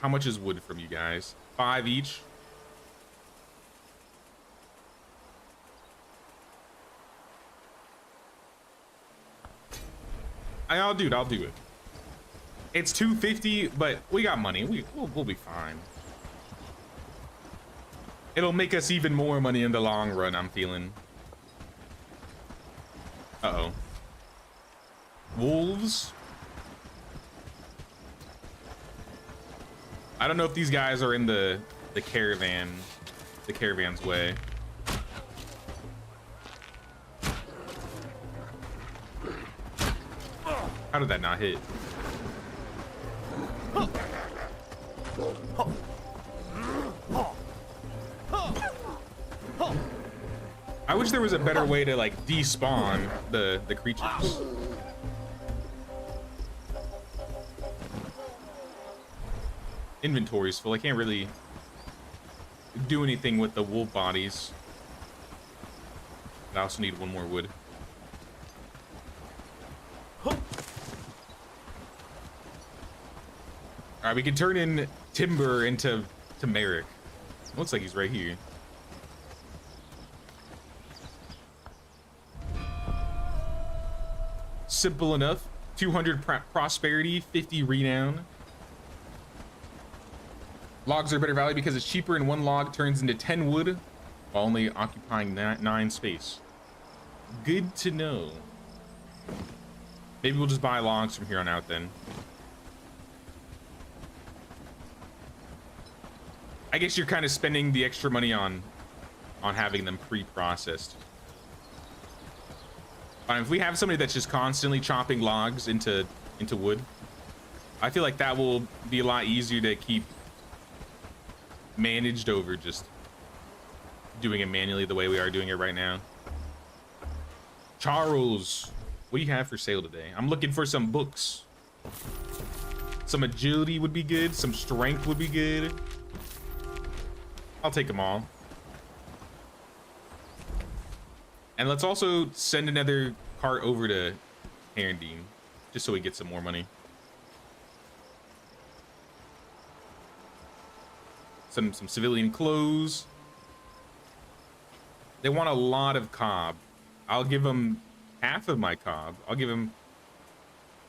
How much is wood from you guys? 5 each? I'll do it. It's 250, but we got money. We'll be fine. It'll make us even more money in the long run, I'm feeling. Uh-oh. Wolves? I don't know if these guys are in the caravan's way. How did that not hit? I wish there was a better way to like despawn the creatures. Inventory's full. I can't really do anything with the wolf bodies. I also need 1 more wood. Alright, we can turn in Timber into Merrick. Looks like he's right here. Simple enough. 200 prosperity, 50 renown. Logs are better value because it's cheaper, and 1 log turns into 10 wood while only occupying 9 space. Good to know. Maybe we'll just buy logs from here on out then. I guess you're kind of spending the extra money on having them pre-processed. If we have somebody that's just constantly chopping logs into wood, I feel like that will be a lot easier to keep managed over just doing it manually the way we are doing it right now. Charles, what do you have for sale today? I'm looking for some books. Some agility would be good. Some strength would be good. I'll take them all. And let's also send another cart over to Herondine, just so we get some more money. Some civilian clothes. They want a lot of cob. I'll give them half of my cob. I'll give them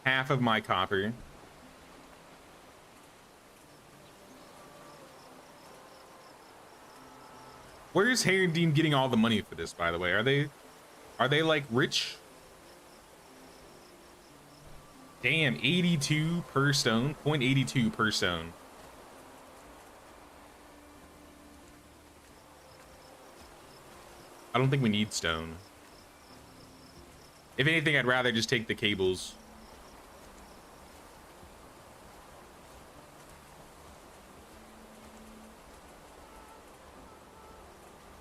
half of my copper. Where is Herondine getting all the money for this, by the way? Are they like rich? Damn, 82 per stone, 0.82 per stone. I don't think we need stone. If anything, I'd rather just take the cables.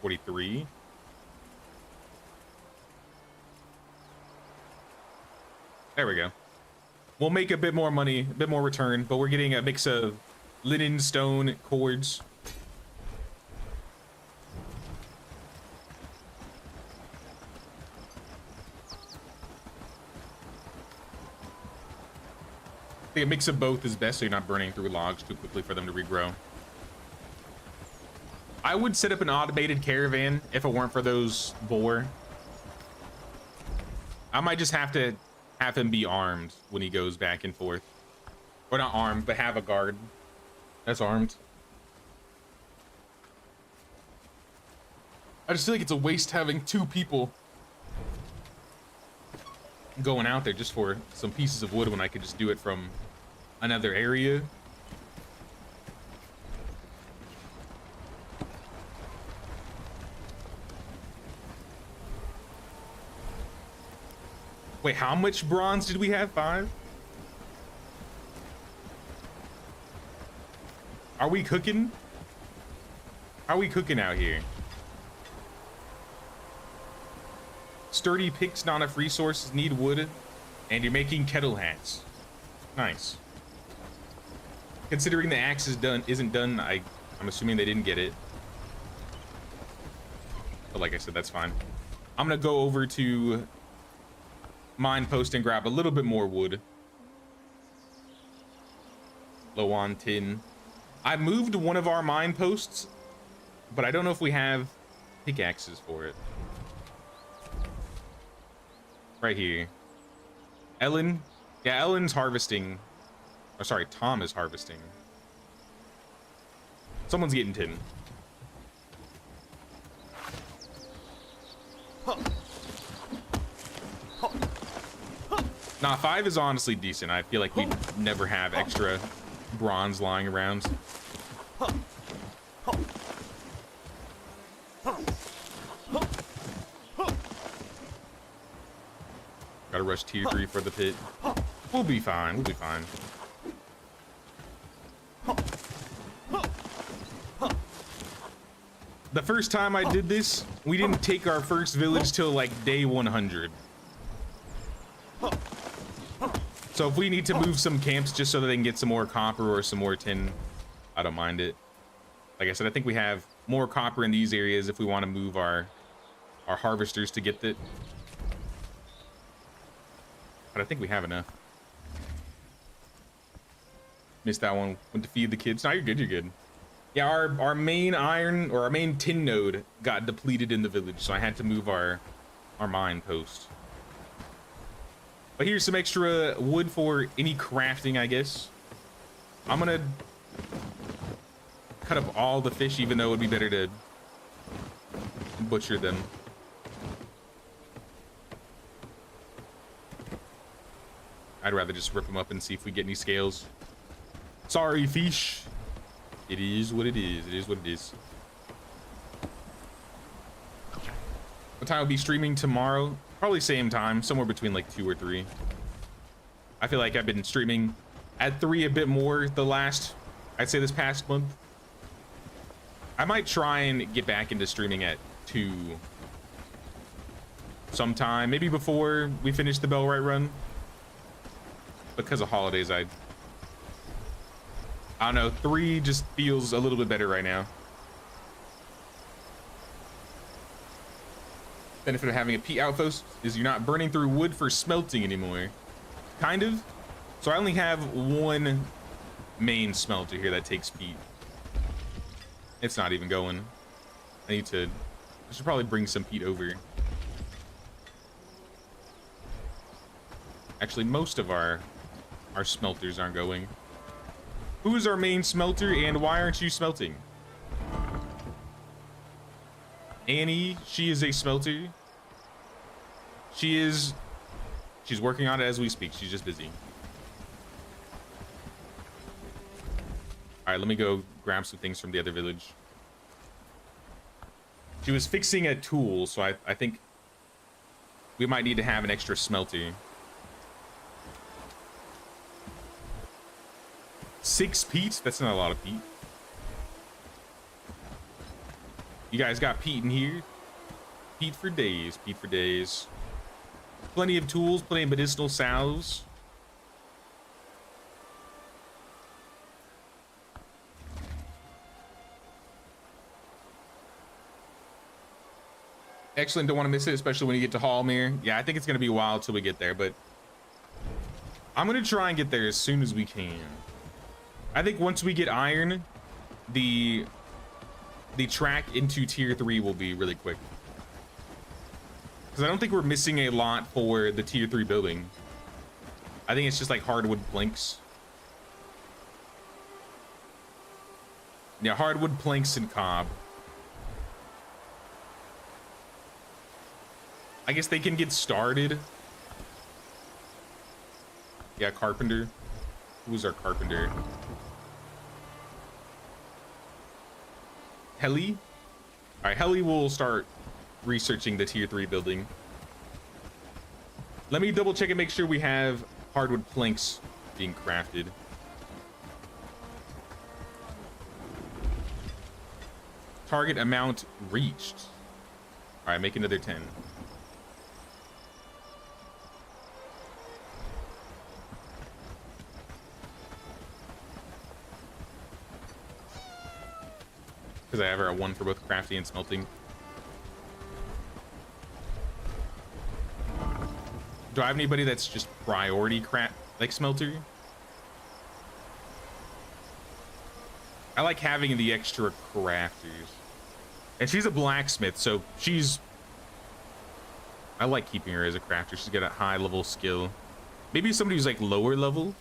43. There we go. We'll make a bit more money, a bit more return, but we're getting a mix of linen, stone, cords. I think a mix of both is best so you're not burning through logs too quickly for them to regrow. I would set up an automated caravan if it weren't for those boar. I might just have to have him be armed when he goes back and forth. Or not armed, but have a guard that's armed. I just feel like it's a waste having 2 people going out there just for some pieces of wood when I could just do it from another area. Wait, how much bronze did we have? 5? Are we cooking? Are we cooking out here? Sturdy picks, not enough resources, need wood, and you're making kettle hats. Nice. Considering the axe isn't done, I'm assuming they didn't get it. But like I said, that's fine. I'm gonna go over to mine post and grab a little bit more wood. Low on tin. I moved one of our mine posts, but I don't know if we have pickaxes for it. Right here. Ellen. Yeah, Ellen's harvesting. Oh, sorry, Tom is harvesting. Someone's getting tin. Nah, 5 is honestly decent. I feel like we never have extra bronze lying around. Gotta rush tier 3 for the pit. We'll be fine. We'll be fine. The first time I did this, we didn't take our first village till like day 100. So if we need to move some camps just so that they can get some more copper or some more tin, I don't mind it. Like I said, I think we have more copper in these areas if we want to move our harvesters to get it. But I think we have enough. Missed that one. Went to feed the kids. No, you're good, you're good. Yeah, our main iron or our main tin node got depleted in the village, so I had to move our mine post. But here's some extra wood for any crafting, I guess. I'm gonna cut up all the fish, even though it would be better to butcher them. I'd rather just rip them up and see if we get any scales. Sorry, fish. It is what it is. It is what it is. What time will be streaming tomorrow? Probably same time, somewhere between like 2 or 3. I feel like I've been streaming at 3 a bit more the last, I'd say this past month. I might try and get back into streaming at 2 sometime, maybe before we finish the Bellwright run. Because of holidays, I don't know, 3 just feels a little bit better right now. Benefit of having a peat outpost is you're not burning through wood for smelting anymore. Kind of. So I only have 1 main smelter here that takes peat. It's not even going. I should probably bring some peat over. Actually, most of our smelters aren't going. Who is our main smelter and why aren't you smelting? Annie, she is a smelter. She's working on it as we speak. She's just busy. All right, let me go grab some things from the other village. She was fixing a tool, so I think we might need to have an extra smelter. 6 peat? That's not a lot of peat. You guys got Pete in here. Pete for days. Pete for days. Plenty of tools, plenty of medicinal salves. Excellent. Don't want to miss it, especially when you get to Hallmere. Yeah, I think it's going to be a while till we get there, but I'm going to try and get there as soon as we can. I think once we get iron, the track into tier 3 will be really quick. Because I don't think we're missing a lot for the tier 3 building. I think it's just like hardwood planks. Yeah, hardwood planks and cob. I guess they can get started. Yeah, carpenter. Who's our carpenter? Heli? Alright, Heli will start researching the tier 3 building. Let me double check and make sure we have hardwood planks being crafted. Target amount reached. Alright, make another 10. Because I have a 1 for both crafting and smelting. Do I have anybody that's just priority crap like smelter? I like having the extra crafters. And she's a blacksmith, so I like keeping her as a crafter. She's got a high level skill. Maybe somebody who's like lower level.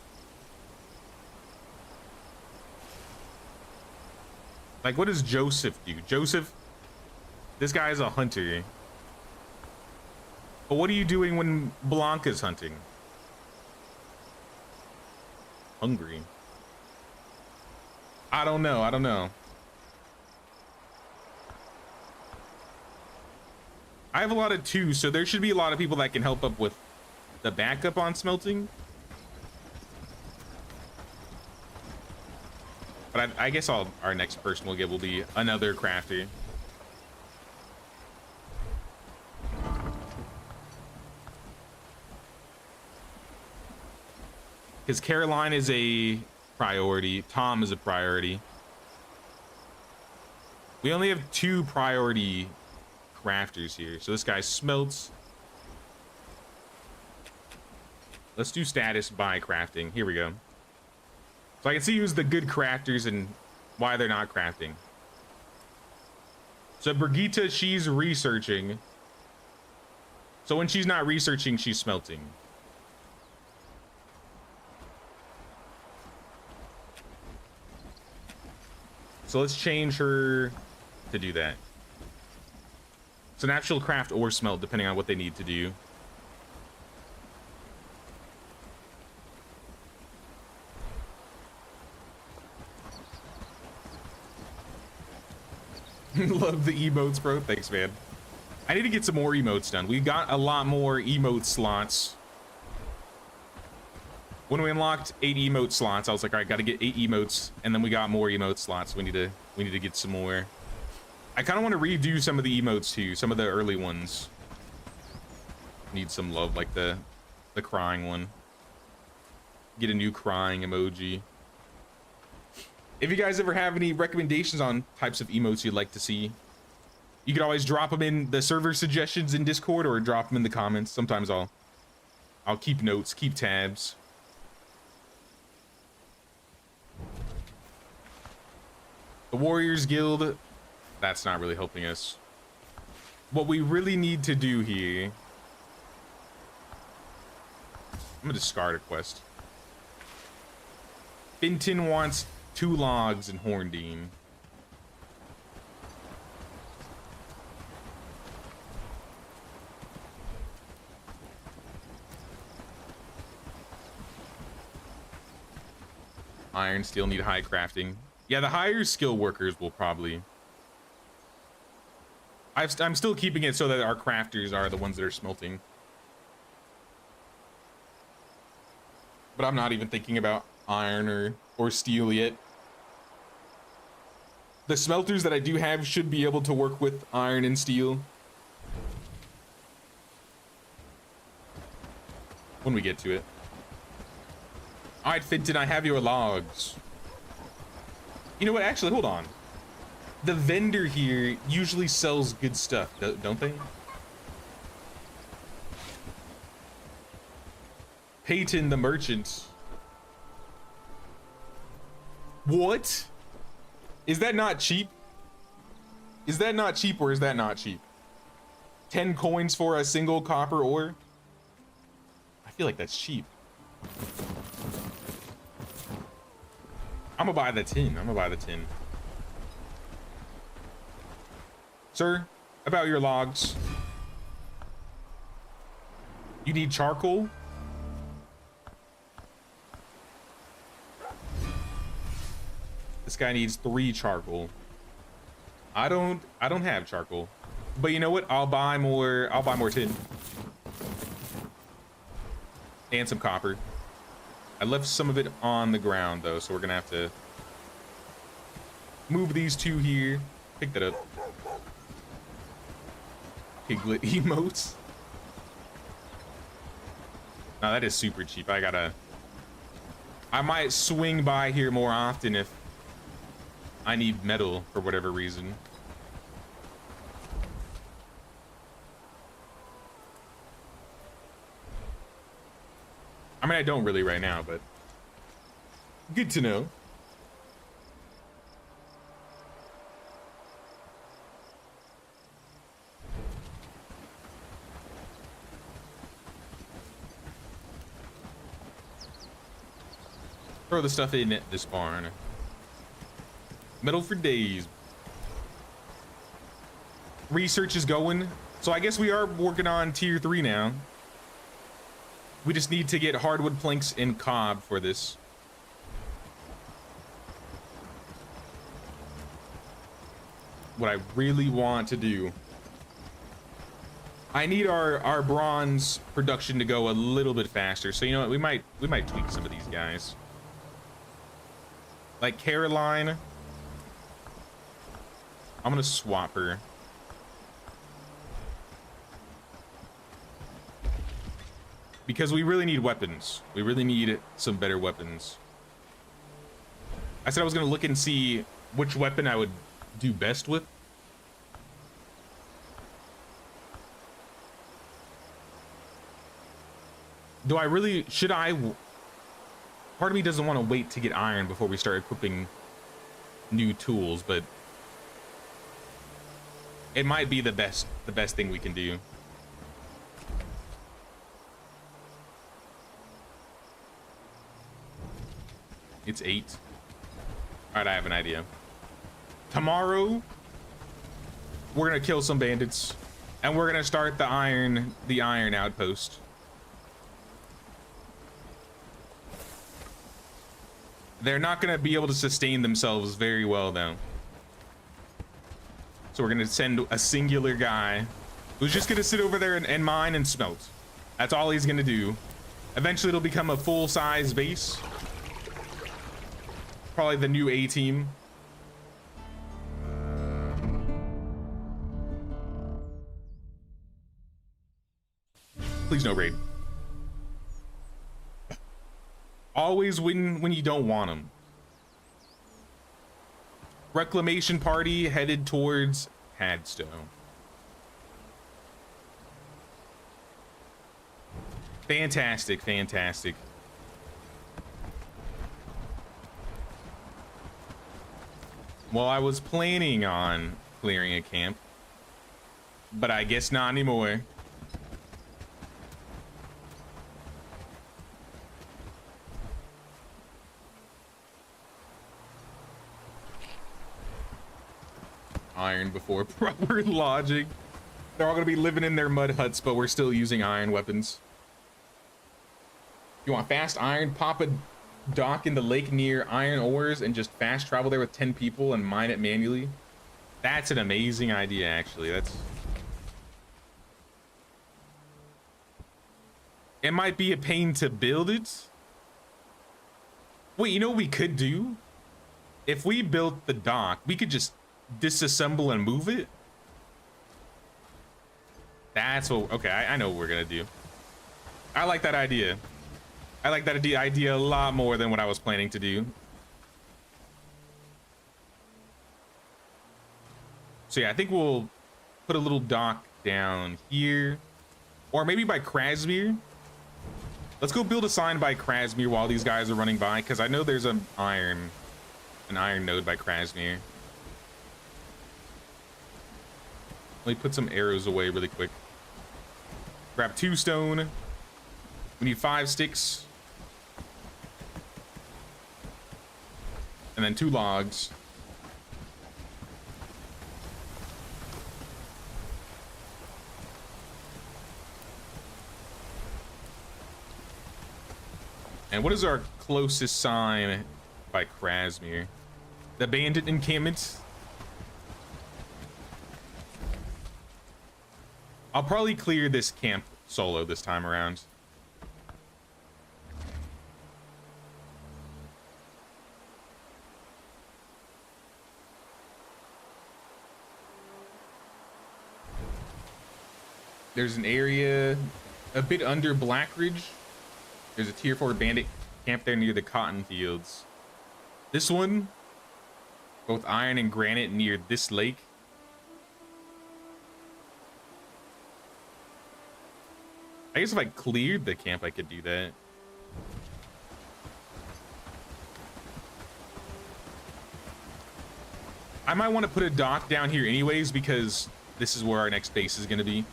Like, what does Joseph do? Joseph, this guy is a hunter. But what are you doing when Blanca's hunting? Hungry. I don't know. I don't know. I have a lot of 2, so there should be a lot of people that can help up with the backup on smelting. But I guess our next person we'll get will be another crafter. Because Caroline is a priority. Tom is a priority. We only have 2 priority crafters here. So this guy smelts. Let's do status by crafting. Here we go. So I can see who's the good crafters and why they're not crafting. So Brigitte, she's researching. So when she's not researching, she's smelting. So let's change her to do that. So now she'll craft or smelt depending on what they need to do. Love the emotes, bro. Thanks, man. I need to get some more emotes done. We got a lot more emote slots. When we unlocked 8 emote slots, I was like, all right, got to get 8 emotes, and then we got more emote slots. We need to get some more. I kind of want to redo some of the emotes too, some of the early ones. Need some love, like the crying one. Get a new crying emoji. If you guys ever have any recommendations on types of emotes you'd like to see, you could always drop them in the server suggestions in Discord or drop them in the comments. Sometimes I'll keep notes, keep tabs. The Warriors Guild, that's not really helping us. What we really need to do here, I'm gonna discard a quest. Finton wants 2 logs in Horndean. Iron, steel need high crafting. Yeah, the higher skill workers will probably. I'm still keeping it so that our crafters are the ones that are smelting. But I'm not even thinking about iron or steel yet. The smelters that I do have should be able to work with iron and steel. When we get to it. All right, Finton, I have your logs. You know what? Actually, hold on. The vendor here usually sells good stuff, don't they? Peyton the merchant. What? Is that not cheap? Is that not cheap or is that not cheap? 10 coins for a single copper ore? I feel like that's cheap. I'm gonna buy the tin. I'm gonna buy the tin. Sir, about your logs. You need charcoal? This guy needs 3 charcoal. I don't have charcoal. But you know what? I'll buy more tin. And some copper. I left some of it on the ground though, so we're gonna have to move these 2 here. Pick that up. Piglet emotes. Now that is super cheap. I might swing by here more often if I need metal for whatever reason. I mean, I don't really right now, but good to know. Throw the stuff in this barn. Metal for days. Research is going. So I guess we are working on tier 3 now. We just need to get hardwood planks and cob for this. What I really want to do. I need our bronze production to go a little bit faster. So you know what, we might tweak some of these guys. Like Caroline. I'm gonna swap her. Because we really need weapons. We really need some better weapons. I said I was gonna look and see which weapon I would do best with. Do I really, should I? Part of me doesn't want to wait to get iron before we start equipping new tools, but it might be the best thing we can do. It's 8. All right, I have an idea. Tomorrow, we're gonna kill some bandits, and we're gonna start the iron outpost. They're not gonna be able to sustain themselves very well, though. So we're gonna send a singular guy who's just gonna sit over there and mine and smelt. That's all he's gonna do. Eventually, it'll become a full-size base. Probably the new A team. Please no raid. Always win when you don't want them. Reclamation party headed towards Hadstone. Fantastic, fantastic. Well, I was planning on clearing a camp, but I guess not anymore. Iron before proper logic. They're all gonna be living in their mud huts, but we're still using iron weapons. You want fast iron? Pop a dock in the lake near iron ores and just fast travel there with 10 people and mine it manually. That's an amazing idea, actually. It might be a pain to build it. Wait, you know what we could do? If we built the dock, we could just disassemble and move it. That's what, okay, I know what we're gonna do. I like that idea. I like that idea a lot more than what I was planning to do. So yeah, I think we'll put a little dock down here, or maybe by Krasmir. Let's go build a sign by Krasmir while these guys are running by, because I know there's an iron node by Krasmir. Let me put some arrows away really quick. Grab 2 stone. We need 5 sticks. And then 2 logs. And what is our closest sign by Krasmir? The bandit encampment. I'll probably clear this camp solo this time around. There's an area a bit under Blackridge. There's a tier 4 bandit camp there near the cotton fields. This one, both iron and granite near this lake. I guess if I cleared the camp, I could do that. I might want to put a dock down here anyways, because this is where our next base is going to be.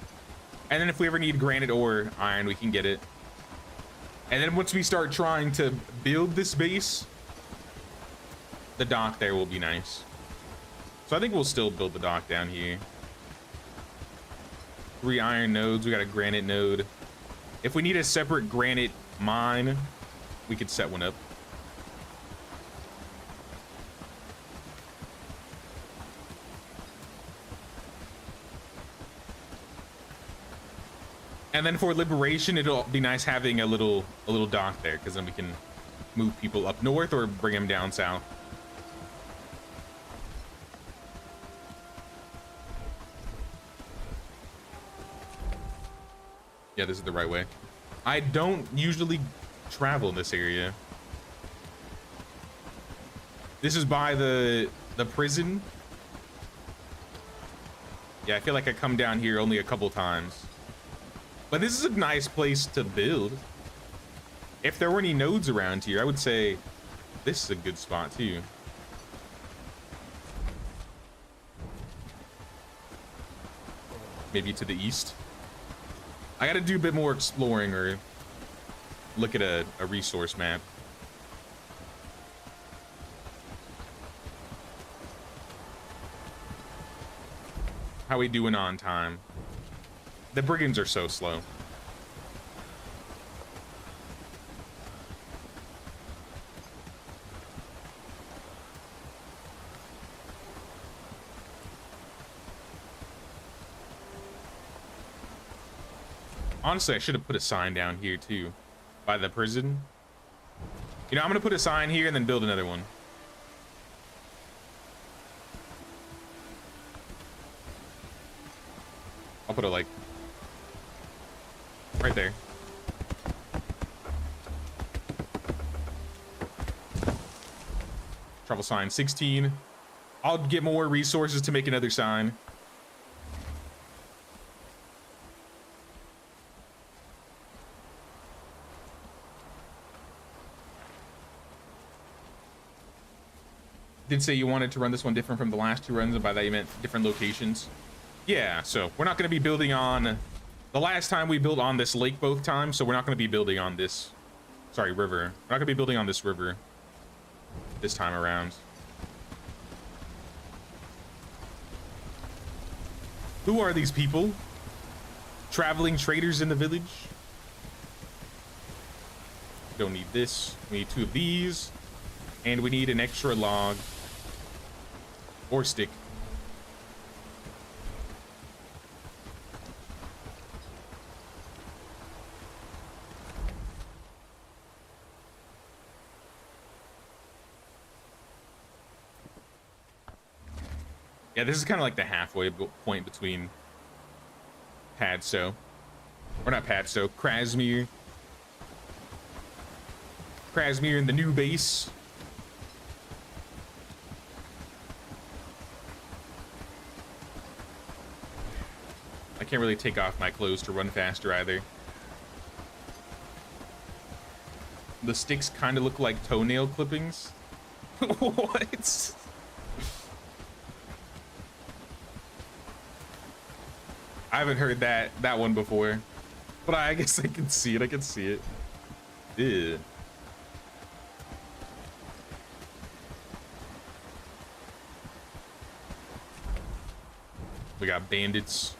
And then if we ever need granite or iron, we can get it. And then once we start trying to build this base, the dock there will be nice. So I think we'll still build the dock down here. 3 iron nodes. We got a granite node. If we need a separate granite mine, we could set one up. And then for liberation, it'll be nice having a little dock there, because then we can move people up north or bring them down south. Yeah, this is the right way. I don't usually travel in this area. This is by the prison. Yeah, I feel like I come down here only a couple times. But this is a nice place to build. If there were any nodes around here, I would say this is a good spot too. Maybe to the east. I gotta do a bit more exploring or look at a resource map. How we doing on time? The brigands are so slow. Honestly, I should have put a sign down here too, by the prison. You know, I'm gonna put a sign here and then build another one. I'll put it like right there. Travel sign 16. I'll get more resources to make another sign. Did say you wanted to run this one different from the last 2 runs, and by that you meant different locations. Yeah, so we're not going to be building on... The last time we built on this lake both times, so we're not going to be building on this... Sorry, river. We're not going to be building on this river this time around. Who are these people? Traveling traders in the village? Don't need this. We need 2 of these. And we need an extra log. Or stick. Yeah, this is kind of like the halfway point between Padstow. Or not Padstow, Krasmir. Krasmir and the new base. I can't really take off my clothes to run faster either. The sticks kind of look like toenail clippings. What? I haven't heard that one before, but I guess I can see it. I can see it. Ew. We got bandits.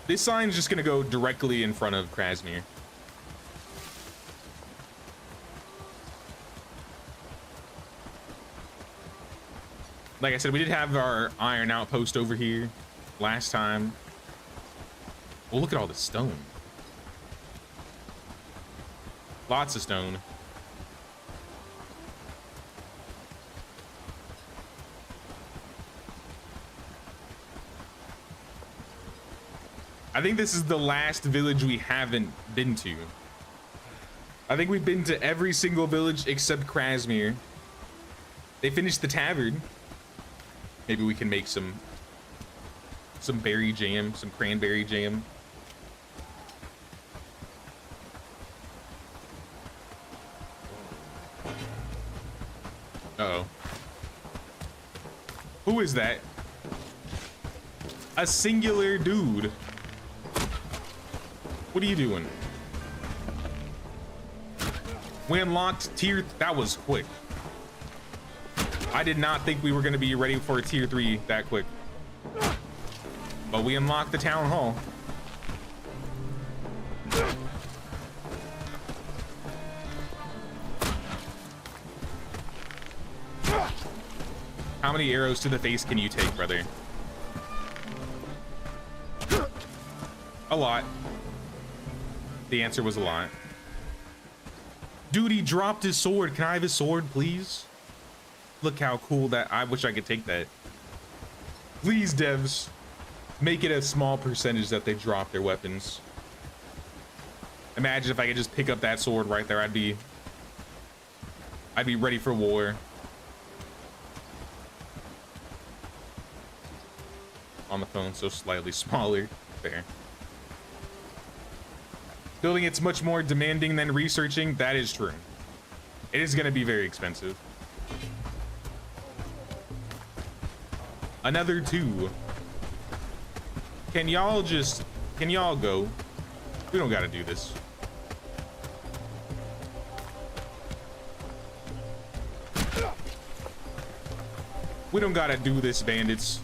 This sign's just gonna go directly in front of Krasmir. Like I said, we did have our iron outpost over here last time. Oh, look at all the stone. Lots of stone. I think this is the last village we haven't been to. I think we've been to every single village except Krasmir. They finished the tavern. Maybe we can make some berry jam, some cranberry jam. Uh-oh. Who is that? A singular dude. What are you doing? We unlocked tier... That was quick. I did not think we were going to be ready for a tier 3 that quick. But we unlocked the town hall. How many arrows to the face can you take, brother? A lot. The answer was a lot. Dude, he dropped his sword. Can I have his sword, please? Look how cool that... I wish I could take that. Please, devs. Make it a small percentage that they drop their weapons. Imagine if I could just pick up that sword right there. I'd be ready for war. On the phone, so slightly smaller. Fair. Building it's much more demanding than researching. That is true. It is going to be very expensive. Another 2. Can y'all go? We don't got to do this. We don't got to do this, bandits.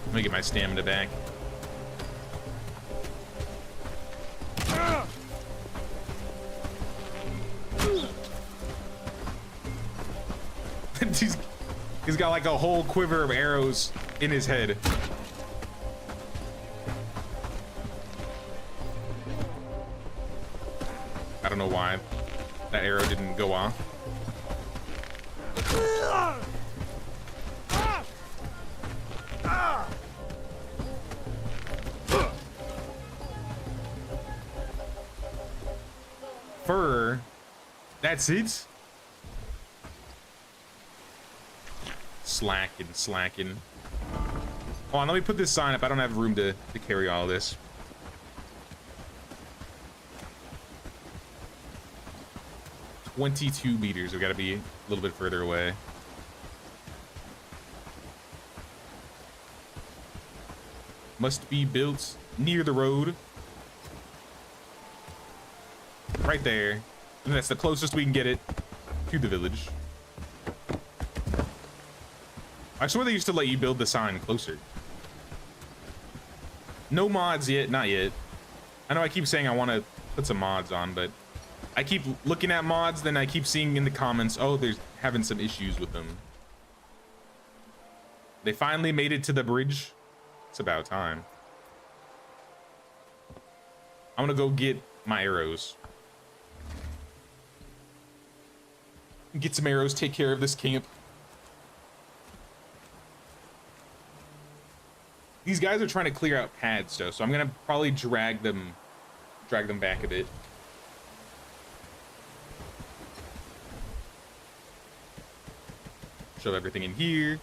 Let me get my stamina back. He's got like a whole quiver of arrows in his head. I don't know why that arrow didn't go off. Fur. That's it? Slacking. Hold on, let me put this sign up. I don't have room to carry all this. "22 meters. We've got to be a little bit further away. Must be built near the road. Right there. And that's the closest we can get it to the village. I swear they used to let you build the sign closer. No mods yet, not yet. I know I keep saying I want to put some mods on, but I keep looking at mods, then I keep seeing in the comments, oh, they're having some issues with them. They finally made it to the bridge. It's about time. I'm gonna go get my arrows. Get some arrows, take care of this camp. These guys are trying to clear out pads though, so I'm gonna probably drag them back a bit. Shove everything in here.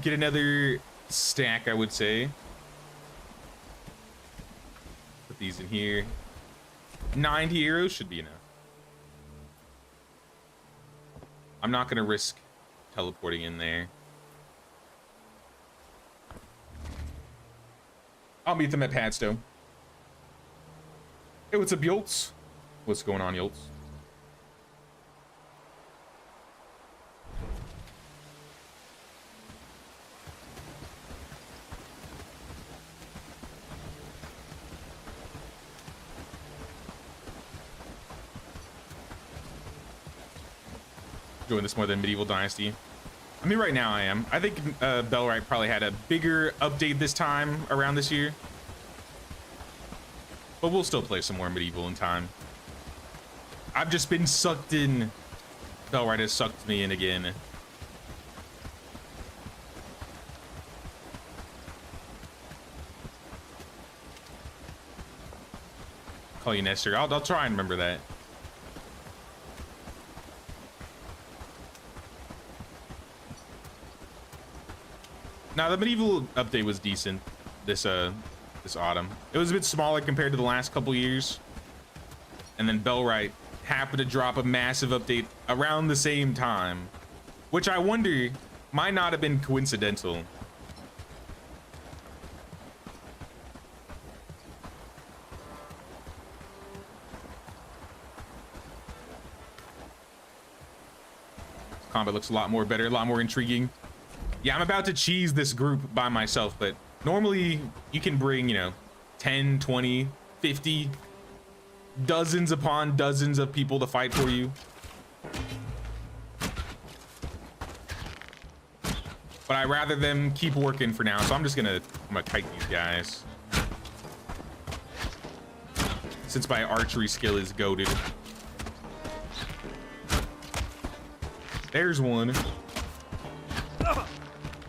Get another stack, I would say. Put these in here. 90 arrows should be enough. I'm not gonna risk teleporting in there. I'll meet them at Padstow. Hey, what's up, Yolts? What's going on, Yolts? Doing this more than Medieval Dynasty. I mean, right now I am. I think Bellwright probably had a bigger update this time around this year. But we'll still play some more Medieval in time. I've just been sucked in. Bellwright has sucked me in again. Call you Nestor. I'll try and remember that. Now the Medieval update was decent this autumn. It was a bit smaller compared to the last couple years. And then Bellwright happened to drop a massive update around the same time, which I wonder might not have been coincidental. Combat looks a lot more better, a lot more intriguing. Yeah, I'm about to cheese this group by myself, but normally you can bring, you know, 10, 20, 50, dozens upon dozens of people to fight for you. But I'd rather them keep working for now, so I'm gonna kite these guys. Since my archery skill is goated. There's one.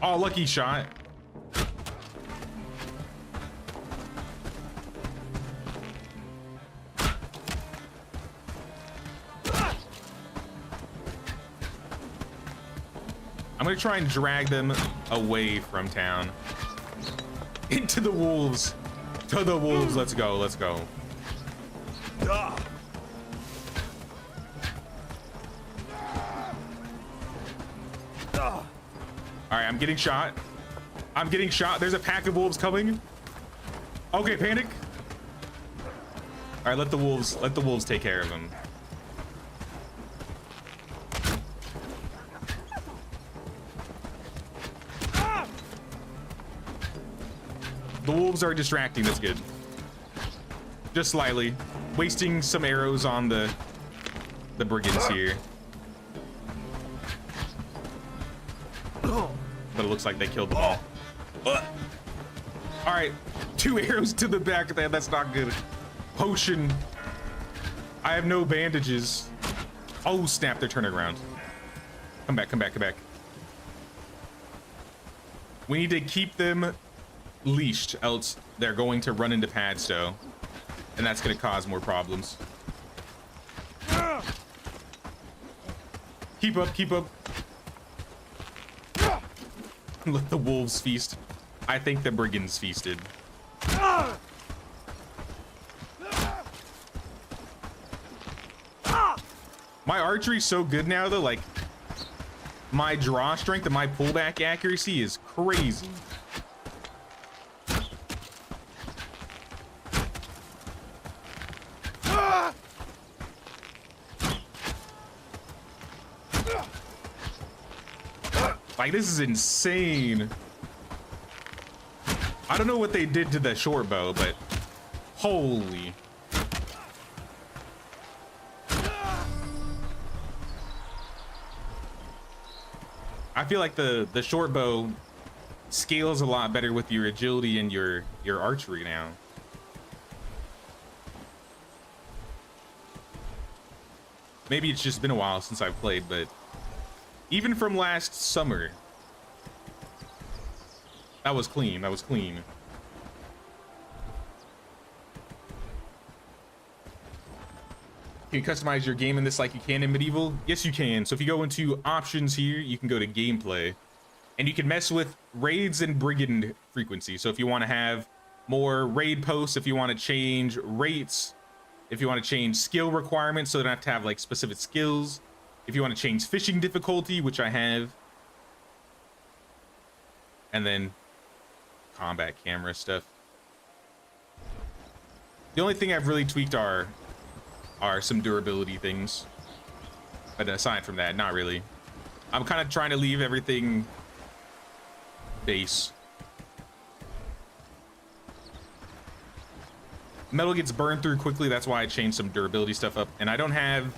Oh, lucky shot. I'm gonna try and drag them away from town. Into the wolves. To the wolves, let's go, let's go. All right, I'm getting shot. I'm getting shot. There's a pack of wolves coming. Okay, panic. All right, let the wolves take care of them. The wolves are distracting, that's good. Just slightly. Wasting some arrows on the brigands here. But it looks like they killed them all. All right, 2 arrows to the back of that. That's not good. Potion. I have no bandages. Oh snap! They're turning around. Come back! Come back! Come back! We need to keep them leashed, else they're going to run into Padstow, and that's going to cause more problems. Keep up! Keep up! Let the wolves feast. I think the brigands feasted. My archery's so good now though, like my draw strength and my pullback accuracy is crazy. Like, this is insane. I don't know what they did to the short bow, but holy. I feel like the short bow scales a lot better with your agility and your archery now. Maybe it's just been a while since I've played, but even from last summer, that was clean. That was clean. Can you customize your game in this like you can in Medieval? Yes, you can. So if you go into options here, you can go to gameplay and you can mess with raids and brigand frequency. So if you want to have more raid posts, if you want to change rates, if you want to change skill requirements so they don't have to have like specific skills, if you want to change fishing difficulty, which I have, and then combat camera stuff. The only thing I've really tweaked are some durability things, but aside from that, not really. I'm kind of trying to leave everything base. Metal gets burned through quickly, that's why I changed some durability stuff up, and I don't have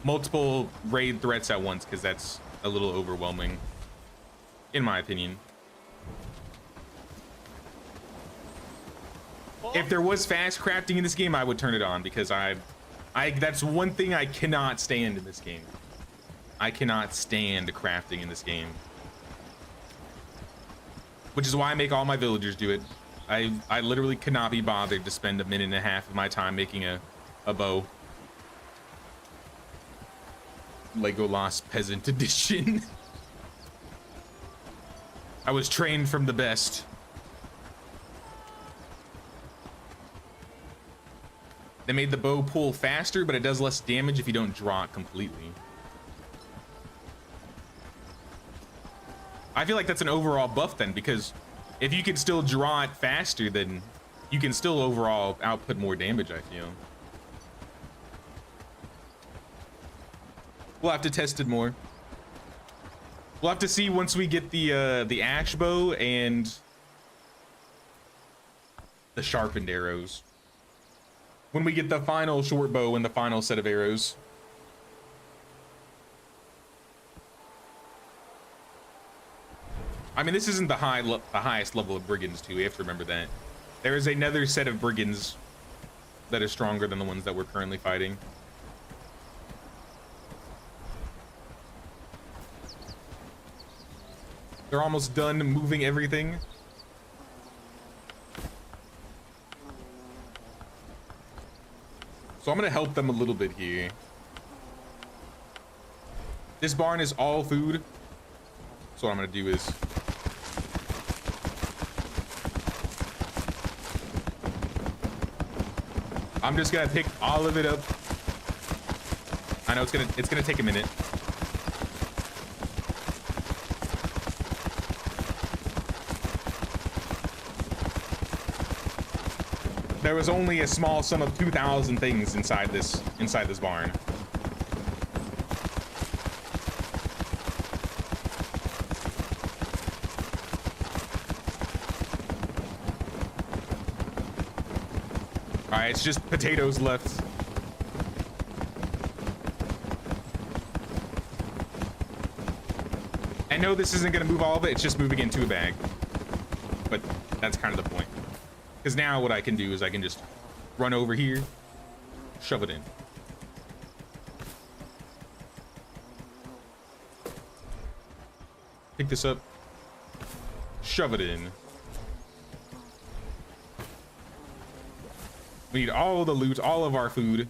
multiple raid threats at once because that's a little overwhelming, in my opinion. If there was fast crafting in this game, I would turn it on because that's one thing I cannot stand in this game. I cannot stand crafting in this game. Which is why I make all my villagers do it. I literally cannot be bothered to spend 1.5 minutes of my time making a bow. Legolas Peasant Edition. I was trained from the best. They made the bow pull faster, but it does less damage if you don't draw it completely. I feel like that's an overall buff then, because if you can still draw it faster, then you can still overall output more damage, I feel. We'll have to test it more. We'll have to see once we get the ash bow and the sharpened arrows. When we get the final short bow and the final set of arrows. I mean, this isn't the highest level of brigands too. We have to remember that. There is another set of brigands that is stronger than the ones that we're currently fighting. They're almost done moving everything. So I'm gonna help them a little bit here. This barn is all food. So what I'm gonna do is I'm just gonna pick all of it up. I know it's gonna take a minute. There was only a small sum of 2,000 things inside this barn. All right, it's just potatoes left. I know this isn't gonna move all of it, it's just moving into a bag. But that's kind of the point. Because now what I can do is I can just run over here, shove it in. Pick this up, shove it in. We need all the loot, all of our food.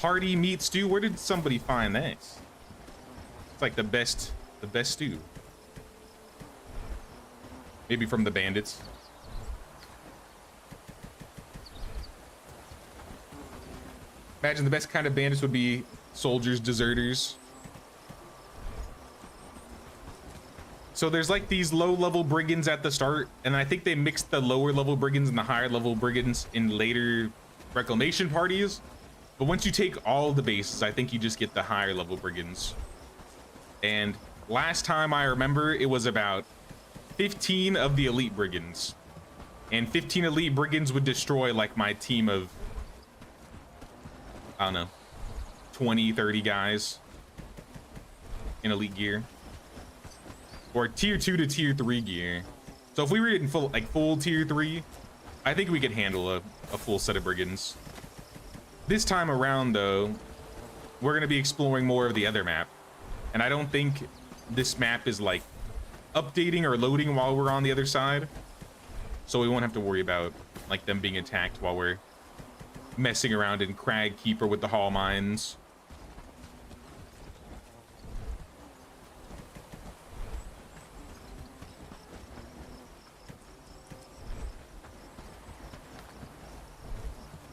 Hearty meat stew, where did somebody find that? It's like the best stew. Maybe from the bandits. Imagine the best kind of bandits would be soldiers, deserters. So there's like these low-level brigands at the start, and I think they mixed the lower-level brigands and the higher-level brigands in later reclamation parties. But once you take all the bases, I think you just get the higher-level brigands. And last time I remember, it was about 15 of the elite brigands. And 15 elite brigands would destroy like my team of, I don't know, 20, 30 guys in elite gear. Or tier 2 to tier 3 gear. So if we were in full tier 3, I think we could handle a full set of brigands. This time around though, we're going to be exploring more of the other map. And I don't think this map is like updating or loading while we're on the other side. So we won't have to worry about like them being attacked while we're messing around in Crag Keeper with the Hall Mines.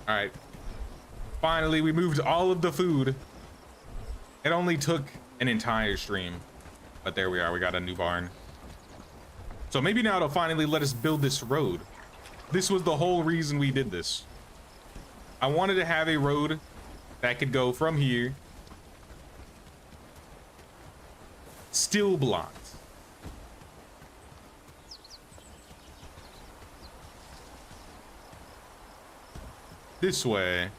All right. Finally, we moved all of the food. It only took an entire stream, but there we are. We got a new barn. So maybe now it'll finally let us build this road. This was the whole reason we did this. I wanted to have a road that could go from here, still blocked, this way,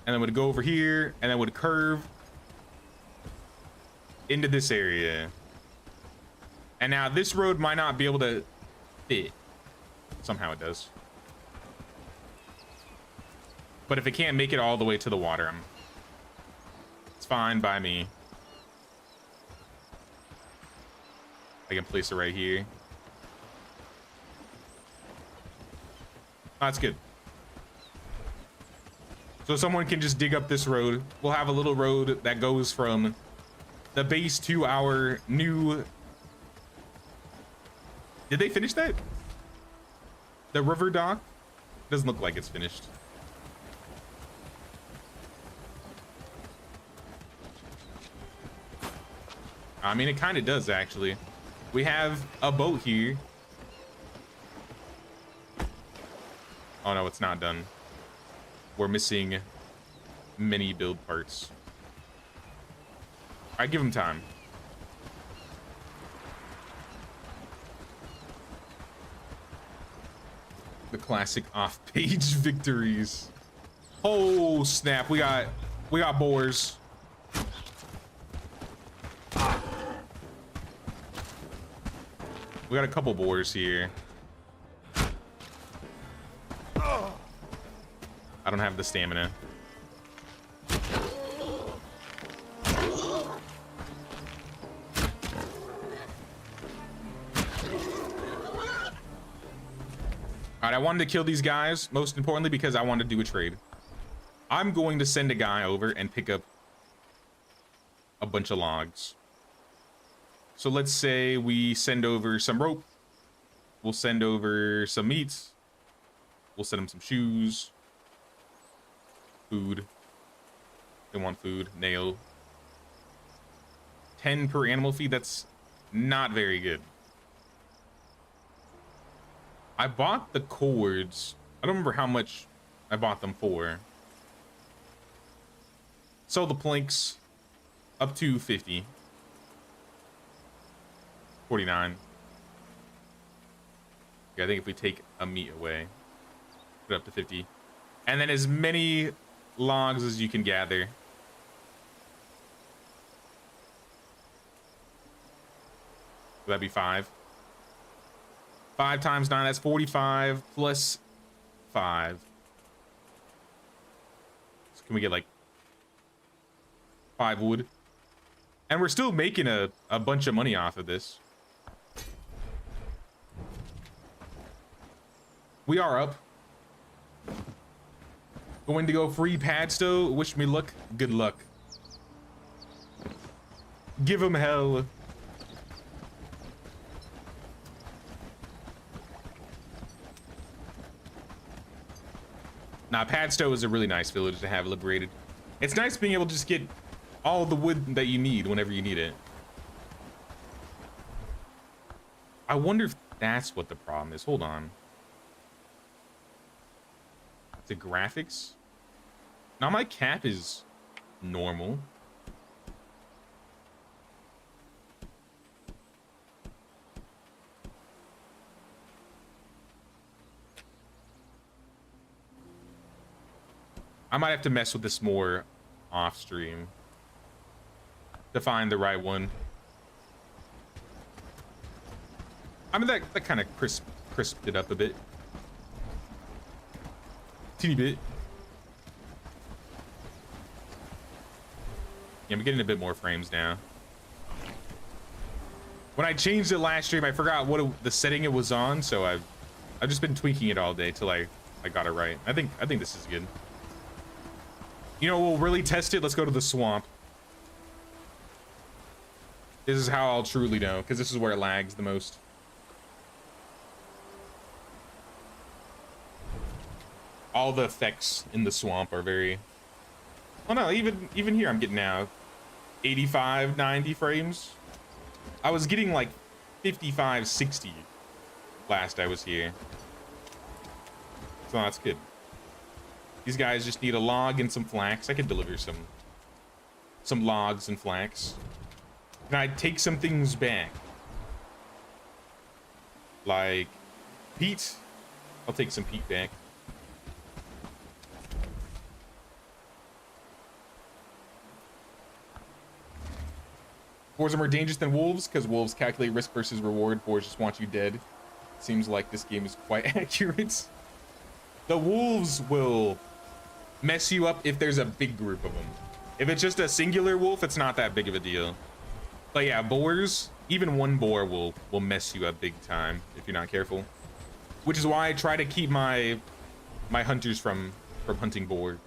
and then would go over here, and then would curve into this area. And now this road might not be able to fit. Somehow it does. But if it can't make it all the way to the water, it's fine by me. I can place it right here. That's good. So someone can just dig up this road. We'll have a little road that goes from the base to our new... Did they finish that? The river dock? Doesn't look like it's finished. I mean, it kind of does, actually. We have a boat here. Oh, no, it's not done. We're missing many build parts. I give him time. The classic off-page victories. Oh snap! We got boars. We got a couple boars here. I don't have the stamina. All right, I wanted to kill these guys, most importantly, because I wanted to do a trade. I'm going to send a guy over and pick up a bunch of logs. So let's say we send over some rope. We'll send over some meats. We'll send them some shoes. Food. They want food. Nail. 10 per animal feed. That's not very good. I bought the cords. I don't remember how much I bought them for. So the planks up to 50. 49. Yeah, I think if we take a meat away, put it up to 50. And then as many logs as you can gather. Would that be 5? 5 times 9, that's 45 plus 5. So can we get like 5 wood? And we're still making a bunch of money off of this. We are up. Going to go free Padstow. Wish me luck. Good luck. Give him hell. Nah, Padstow is a really nice village to have liberated. It's nice being able to just get all the wood that you need whenever you need it. I wonder if that's what the problem is. Hold on. The graphics? Now my cap is normal. I might have to mess with this more off stream to find the right one. I mean, that kind of crisped it up a bit. Teeny bit. Yeah, I'm getting a bit more frames now. When I changed it last stream, I forgot what the setting it was on, so I've just been tweaking it all day till I got it right. I think this is good. You know, we'll really test it. Let's go to the swamp. This is how I'll truly know, because this is where it lags the most. All the effects in the swamp are very... Oh no, even here I'm getting now 85, 90 frames. I was getting like 55, 60 last I was here. So that's good. These guys just need a log and some flax. I could deliver some logs and flax. Can I take some things back? Like peat? I'll take some peat back. Boars are more dangerous than wolves because wolves calculate risk versus reward. Boars just want you dead. Seems like this game is quite accurate. The wolves will mess you up if there's a big group of them. If it's just a singular wolf, it's not that big of a deal. But yeah, boars, even one boar will mess you up big time if you're not careful. Which is why I try to keep my hunters from hunting boar.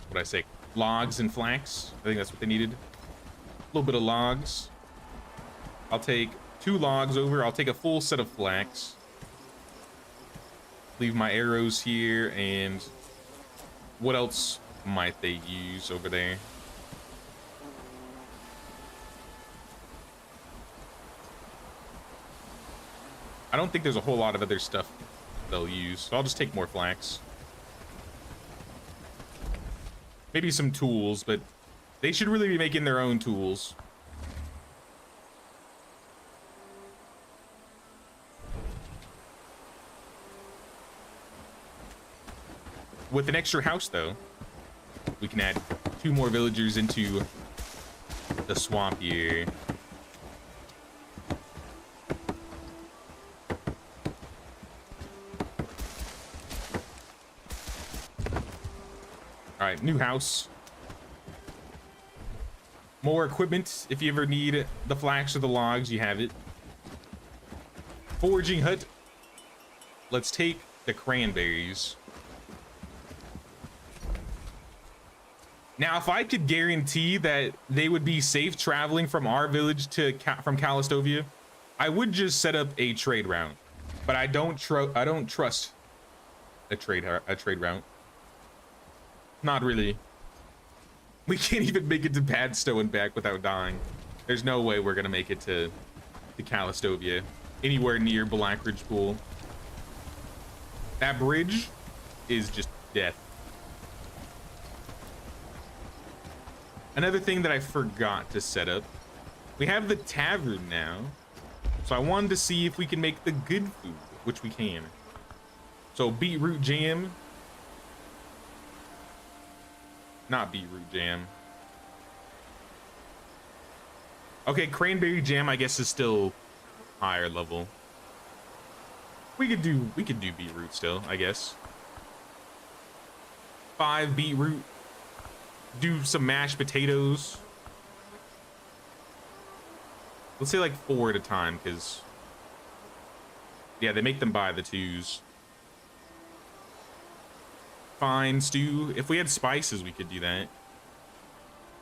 What'd I say? Logs and flax. I think that's what they needed. A little bit of logs. I'll take 2 logs over. I'll take a full set of flax. Leave my arrows here, and what else might they use over there? I don't think there's a whole lot of other stuff they'll use, so I'll just take more flax. Maybe some tools, but they should really be making their own tools. With an extra house, though, we can add 2 more villagers into the swamp here. All right, new house. More equipment. If you ever need the flax or the logs, you have it. Foraging hut. Let's take the cranberries. Now, if I could guarantee that they would be safe traveling from our village to from Callistovia, I would just set up a trade route. But I don't trust a trade route. Not really. We can't even make it to Padstow and back without dying. There's no way we're gonna make it to Callistovia, anywhere near Blackridge Pool. That bridge is just death. Another thing that I forgot to set up, we have the tavern now, so I wanted to see if we can make the good food, which we can. So beetroot jam. Not beetroot jam. Okay, cranberry jam I guess is still higher level. We could do beetroot still, I guess. 5 beetroot. Do some mashed potatoes. Let's say like 4 at a time, because yeah, they make them by the 2s. Fine stew. If we had spices, we could do that.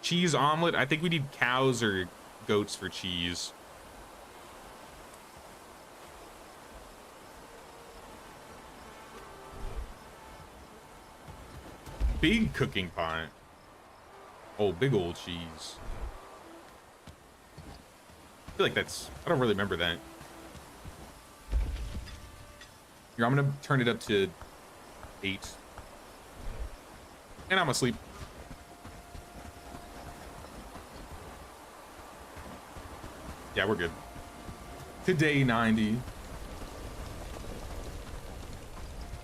Cheese omelet. I think we need cows or goats for cheese. Big cooking pot. Oh, big old cheese. I feel like I don't really remember that. Here, I'm gonna turn it up to 8. And I'm asleep. Yeah, we're good. Today 90.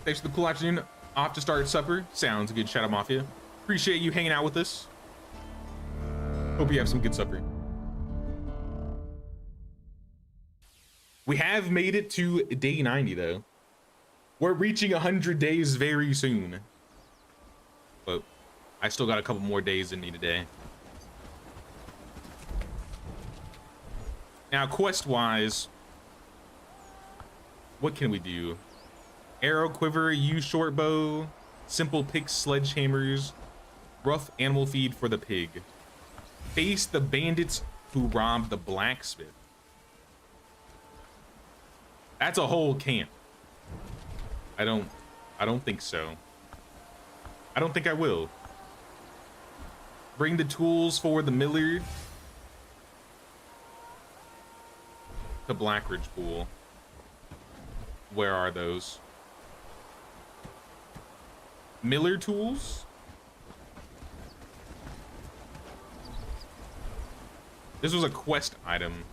Thanks for the cool afternoon. Off to start supper. Sounds good, Shadow Mafia. Appreciate you hanging out with us. Hope you have some good supper. We have made it to day 90 though. We're reaching 100 days very soon. But I still got a couple more days in me today. Now, quest-wise, what can we do? Arrow quiver, use short bow, simple pick sledgehammers, rough animal feed for the pig. Face the bandits who robbed the blacksmith. That's a whole camp. I don't think so. I don't think I will. Bring the tools for the miller to Blackridge Pool. Where are those? Miller tools? This was a quest item,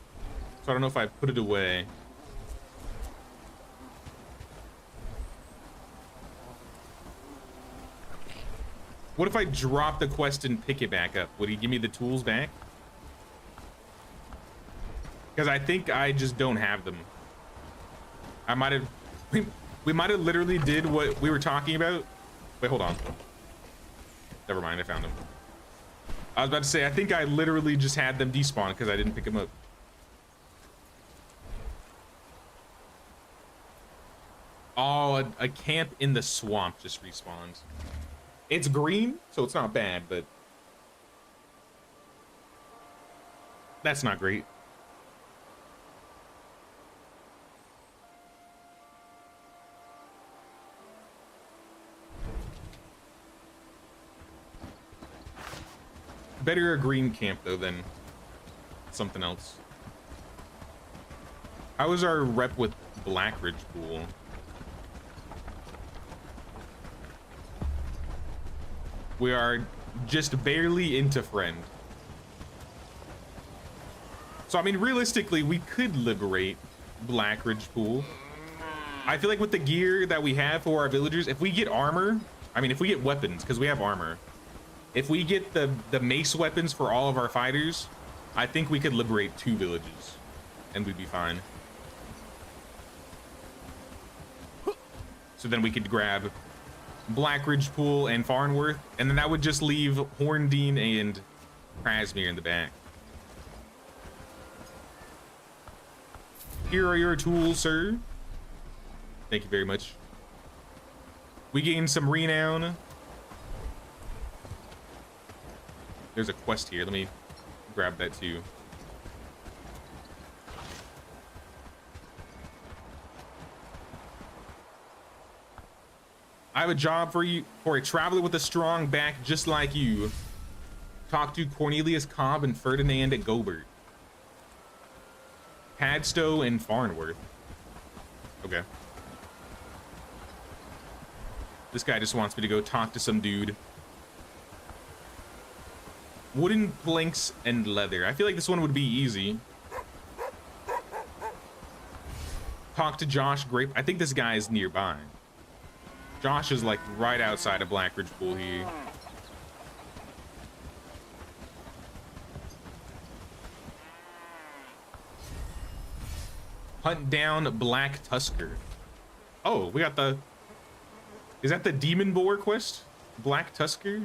so I don't know if I put it away. What if I drop the quest and pick it back up? Would he give me the tools back? Because I think I just don't have them. I might have... We might have literally did what we were talking about. Wait, hold on. Never mind, I found them. I was about to say, I think I literally just had them despawn because I didn't pick them up. Oh, a camp in the swamp just respawned. It's green, so it's not bad, but that's not great. Better a green camp though than something else. How was our rep with Blackridge Pool? We are just barely into friend. So I mean, realistically, we could liberate Blackridge Pool. I feel like with the gear that we have for our villagers, if we get armor, I mean, if we get weapons, because we have armor. If we get the mace weapons for all of our fighters, I think we could liberate 2 villages and we'd be fine. So then we could grab Blackridge Pool and Farnworth, and then that would just leave Horndean and Krasmere in the back. Here are your tools, sir. Thank you very much. We gained some renown. There's a quest here. Let me grab that too. I have a job for you, for a traveler with a strong back just like you. Talk to Cornelius Cobb and Ferdinand at Gobert. Padstow and Farnworth. Okay. This guy just wants me to go talk to some dude. Wooden planks and leather. I feel like this one would be easy. Talk to Josh Grape. I think this guy is nearby. Josh is like right outside of Blackridge Pool here. Hunt down Black Tusker. Oh, we got the... Is that the Demon Boar quest? Black Tusker?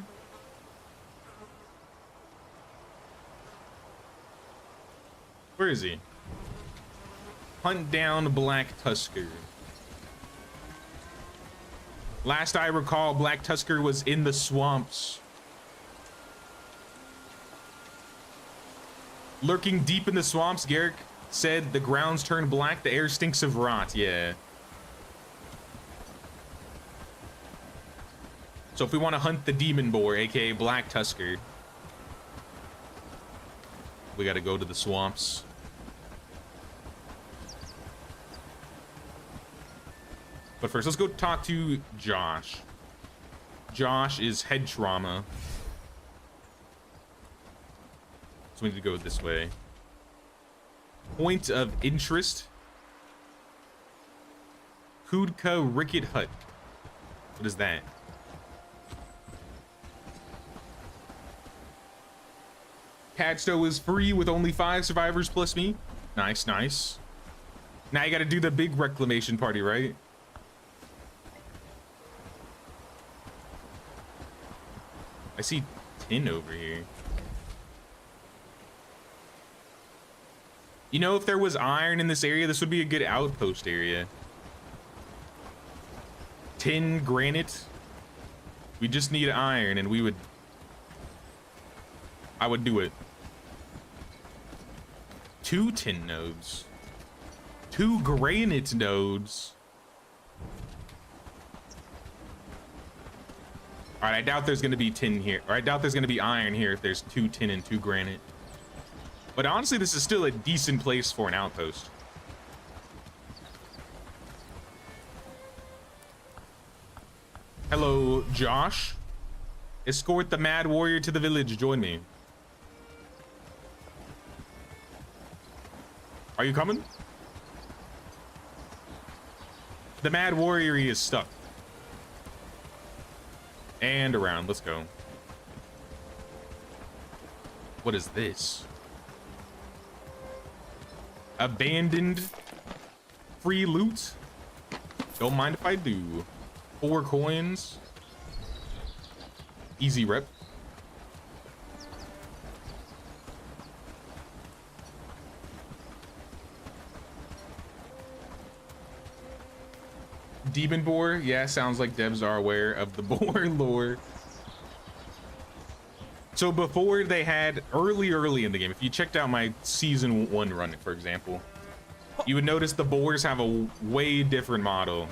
Where is he? Hunt down Black Tusker. Last I recall, Black Tusker was in the swamps. Lurking deep in the swamps, Garrick said the grounds turn black, the air stinks of rot. Yeah. So if we want to hunt the Demon Boar, aka Black Tusker, we got to go to the swamps. But first, let's go talk to Josh. Josh is head trauma. So we need to go this way. Point of interest. Kudka Ricket Hut. What is that? Padstow is free with only 5 survivors plus me. Nice, nice. Now you gotta do the big reclamation party, right? I see tin over here. You know, if there was iron in this area, this would be a good outpost area. Tin, granite. We just need iron and I would do it. 2 tin nodes. 2 granite nodes. All right, I doubt there's gonna be tin here. Or I doubt there's gonna be iron here if there's 2 tin and 2 granite. But honestly, this is still a decent place for an outpost. Hello, Josh. Escort the Mad Warrior to the village. Join me. Are you coming? The Mad Warrior is stuck. And around. Let's go. What is this? Abandoned free loot? Don't mind if I do. 4 coins. Easy rep. Demon boar? Yeah, sounds like devs are aware of the boar lore. So before they had early in the game, if you checked out my season 1 run, for example, you would notice the boars have a way different model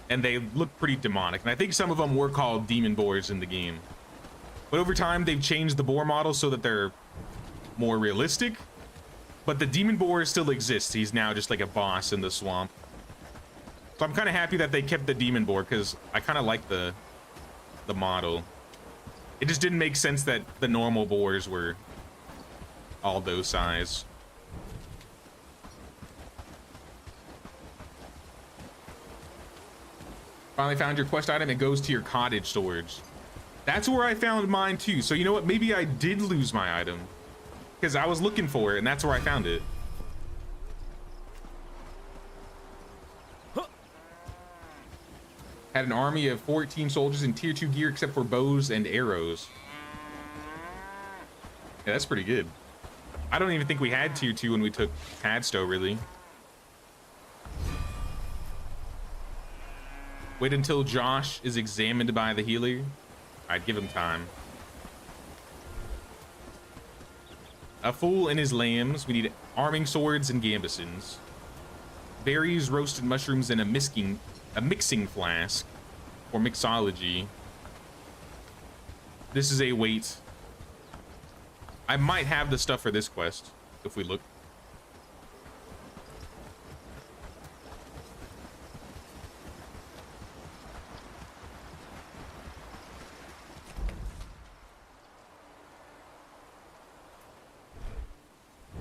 and they look pretty demonic. And I think some of them were called demon boars in the game. But over time, they've changed the boar model so that they're more realistic. But the demon boar still exists. He's now just like a boss in the swamp. So I'm kind of happy that they kept the demon boar because I kind of like the model. It just didn't make sense that the normal boars were all those size. Finally found your quest item. It goes to your cottage storage. That's where I found mine too. So you know what? Maybe I did lose my item because I was looking for it and that's where I found it. Had an army of 14 soldiers in tier 2 gear except for bows and arrows. Yeah, that's pretty good. I don't even think we had tier 2 when we took Padstow, really. Wait until Josh is examined by the healer. I'd give him time. A fool and his lambs. We need arming swords and gambesons. Berries, roasted mushrooms, and a mixing flask for mixology. This is a wait. I might have the stuff for this quest if we look.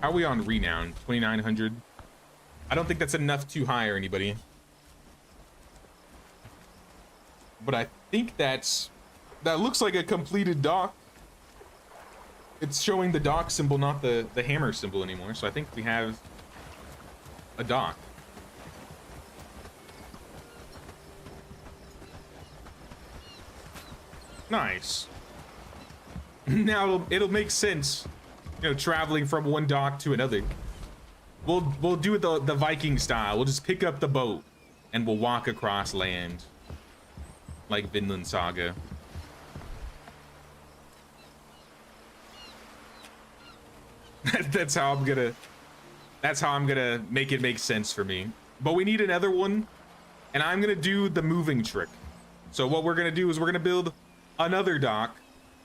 How are we on renown? 2,900. I don't think that's enough to hire anybody. But I think that looks like a completed dock. It's showing the dock symbol, not the hammer symbol anymore. So I think we have a dock. Nice. Now it'll make sense, you know, traveling from one dock to another. We'll do it the Viking style. We'll just pick up the boat and we'll walk across land like Vinland Saga. That's how I'm gonna make it make sense for me. But we need another one, and I'm gonna do the moving trick. So what we're gonna do is we're gonna build another dock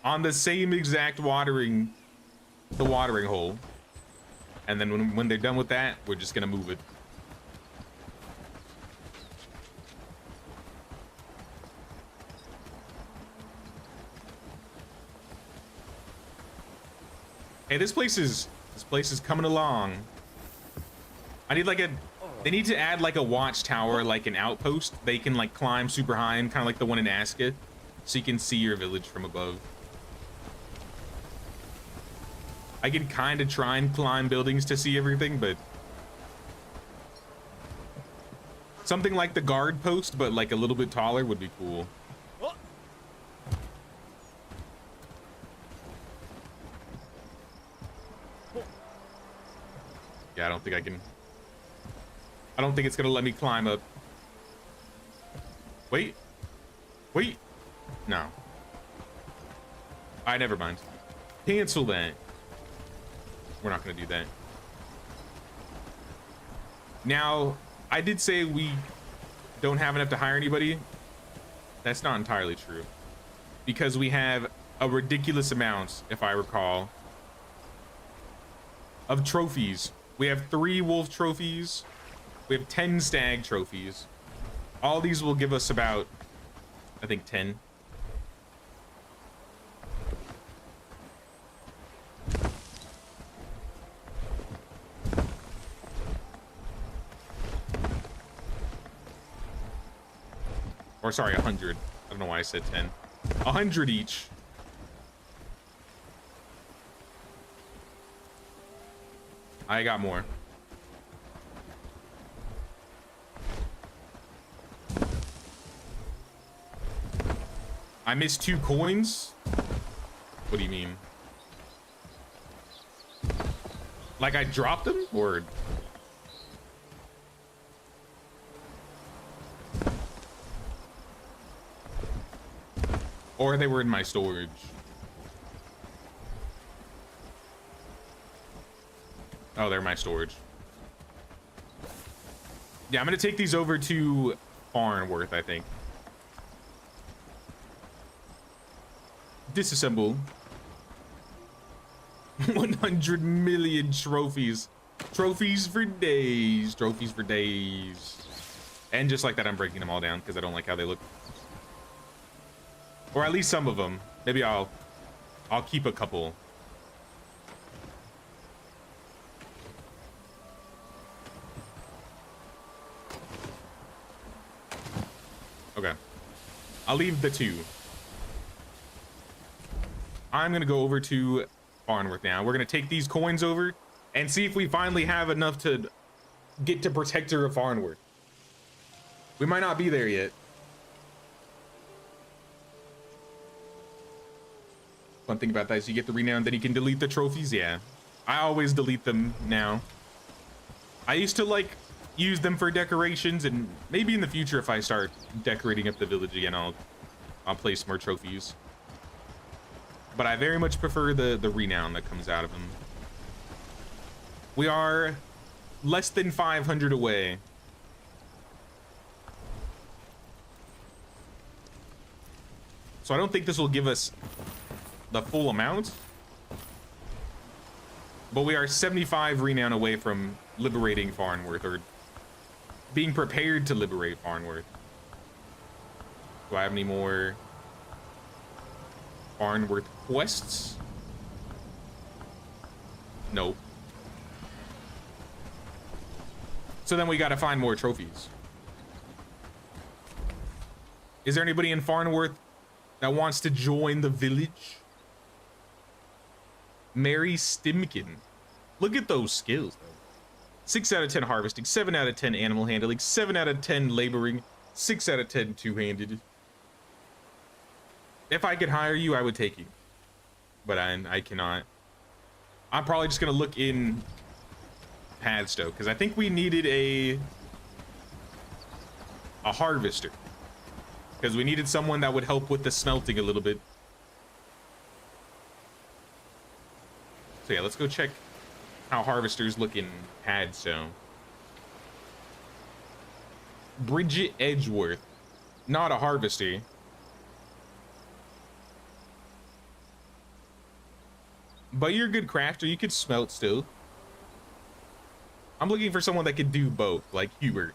on the same exact watering hole. And then when they're done with that, we're just gonna move it. Hey, this place is coming along. I need like they need to add like a watchtower, like an outpost. They can like climb super high and kind of like the one in Aska, so you can see your village from above. I can kind of try and climb buildings to see everything, but something like the guard post, but like a little bit taller would be cool. Yeah, I don't think I can. I don't think it's gonna let me climb up. Wait. Wait. No. All right, never mind. Cancel that. We're not gonna do that. Now, I did say we don't have enough to hire anybody. That's not entirely true, because we have a ridiculous amount, if I recall, of trophies. We have 3 wolf trophies. We have 10 stag trophies. All these will give us about, I think, 10. Or sorry, 100. I don't know why I said 10. 100 each. I got more. I missed 2 coins? What do you mean? Like I dropped them? Or... or they were in my storage. Oh, they're my storage. Yeah, I'm gonna take these over to Farnworth, I think. Disassemble. 100 million trophies. Trophies for days. Trophies for days. And just like that, I'm breaking them all down because I don't like how they look. Or at least some of them. Maybe I'll keep a couple. Okay. I'll leave the 2. I'm gonna go over to Farnworth now. We're gonna take these coins over and see if we finally have enough to get to Protector of Farnworth. We might not be there yet. One thing about that is you get the renown, then you can delete the trophies. Yeah, I always delete them now. I used to like use them for decorations, and maybe in the future if I start decorating up the village again, I'll place more trophies. But I very much prefer the renown that comes out of them. We are less than 500 away. So I don't think this will give us the full amount, but we are 75 renown away from liberating Farnworth, or being prepared to liberate Farnworth. Do I have any more Farnworth quests? Nope. So then we gotta find more trophies. Is there anybody in Farnworth that wants to join the village? Mary Stimkin. Look at those skills, though. 6 out of 10 harvesting, 7 out of 10 animal handling, 7 out of 10 laboring, 6 out of 10 two-handed. If I could hire you, I would take you. But I cannot. I'm probably just going to look in Padstow, because I think we needed a harvester. Because we needed someone that would help with the smelting a little bit. So yeah, let's go check how harvesters look in Padstow. Bridget Edgeworth. Not a harvester. But you're a good crafter. You could smelt still. I'm looking for someone that could do both, like Hubert.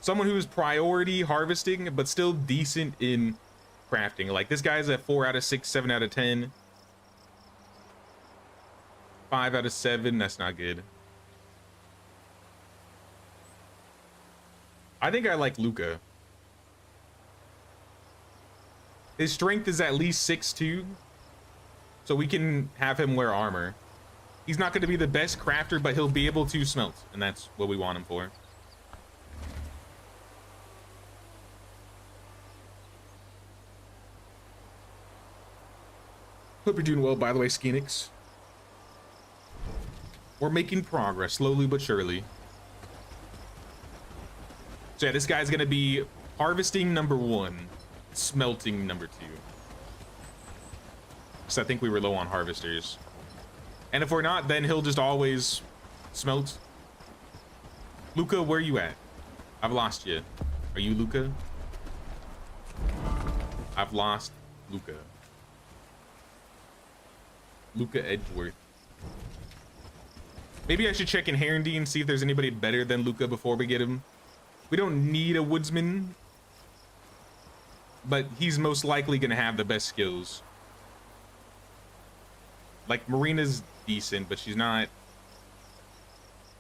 Someone who's priority harvesting, but still decent in crafting. Like this guy's at 4 out of 6, 7 out of 10. 5 out of 7, that's not good. I think I like Luca. His strength is at least 6'2", so we can have him wear armor. He's not going to be the best crafter, but he'll be able to smelt, and that's what we want him for. Hope you're doing well, by the way, Skinix. We're making progress, slowly but surely. So yeah, this guy's gonna be harvesting number 1, smelting number 2. So I think we were low on harvesters. And if we're not, then he'll just always smelt. Luca, where you at? I've lost you. Are you Luca? I've lost Luca. Luca Edgeworth. Maybe I should check in Herondine and see if there's anybody better than Luca before we get him. We don't need a woodsman, but he's most likely gonna have the best skills. Like Marina's decent, but she's not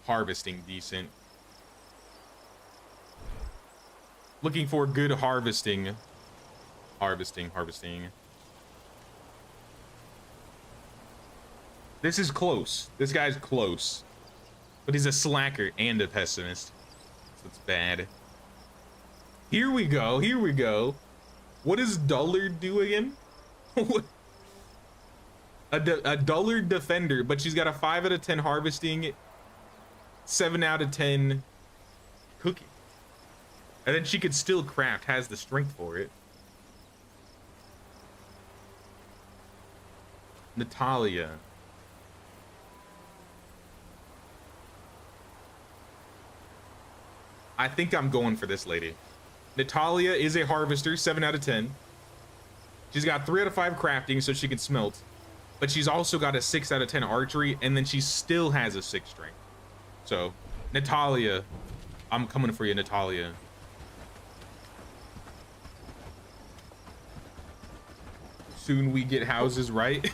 harvesting decent. Looking for good harvesting. Harvesting. This is close. This guy's close. But he's a slacker and a pessimist. So it's bad. Here we go. Here we go. What does Dullard do again? a Dullard defender, but she's got a 5 out of 10 harvesting, 7 out of 10 cooking. And then she could still craft, has the strength for it. Natalia. I think I'm going for this lady. Natalia is a harvester, 7 out of 10. She's got 3 out of 5 crafting, so she can smelt. But she's also got a 6 out of 10 archery, and then she still has a 6 strength. So, Natalia, I'm coming for you, Natalia. Soon we get houses, right?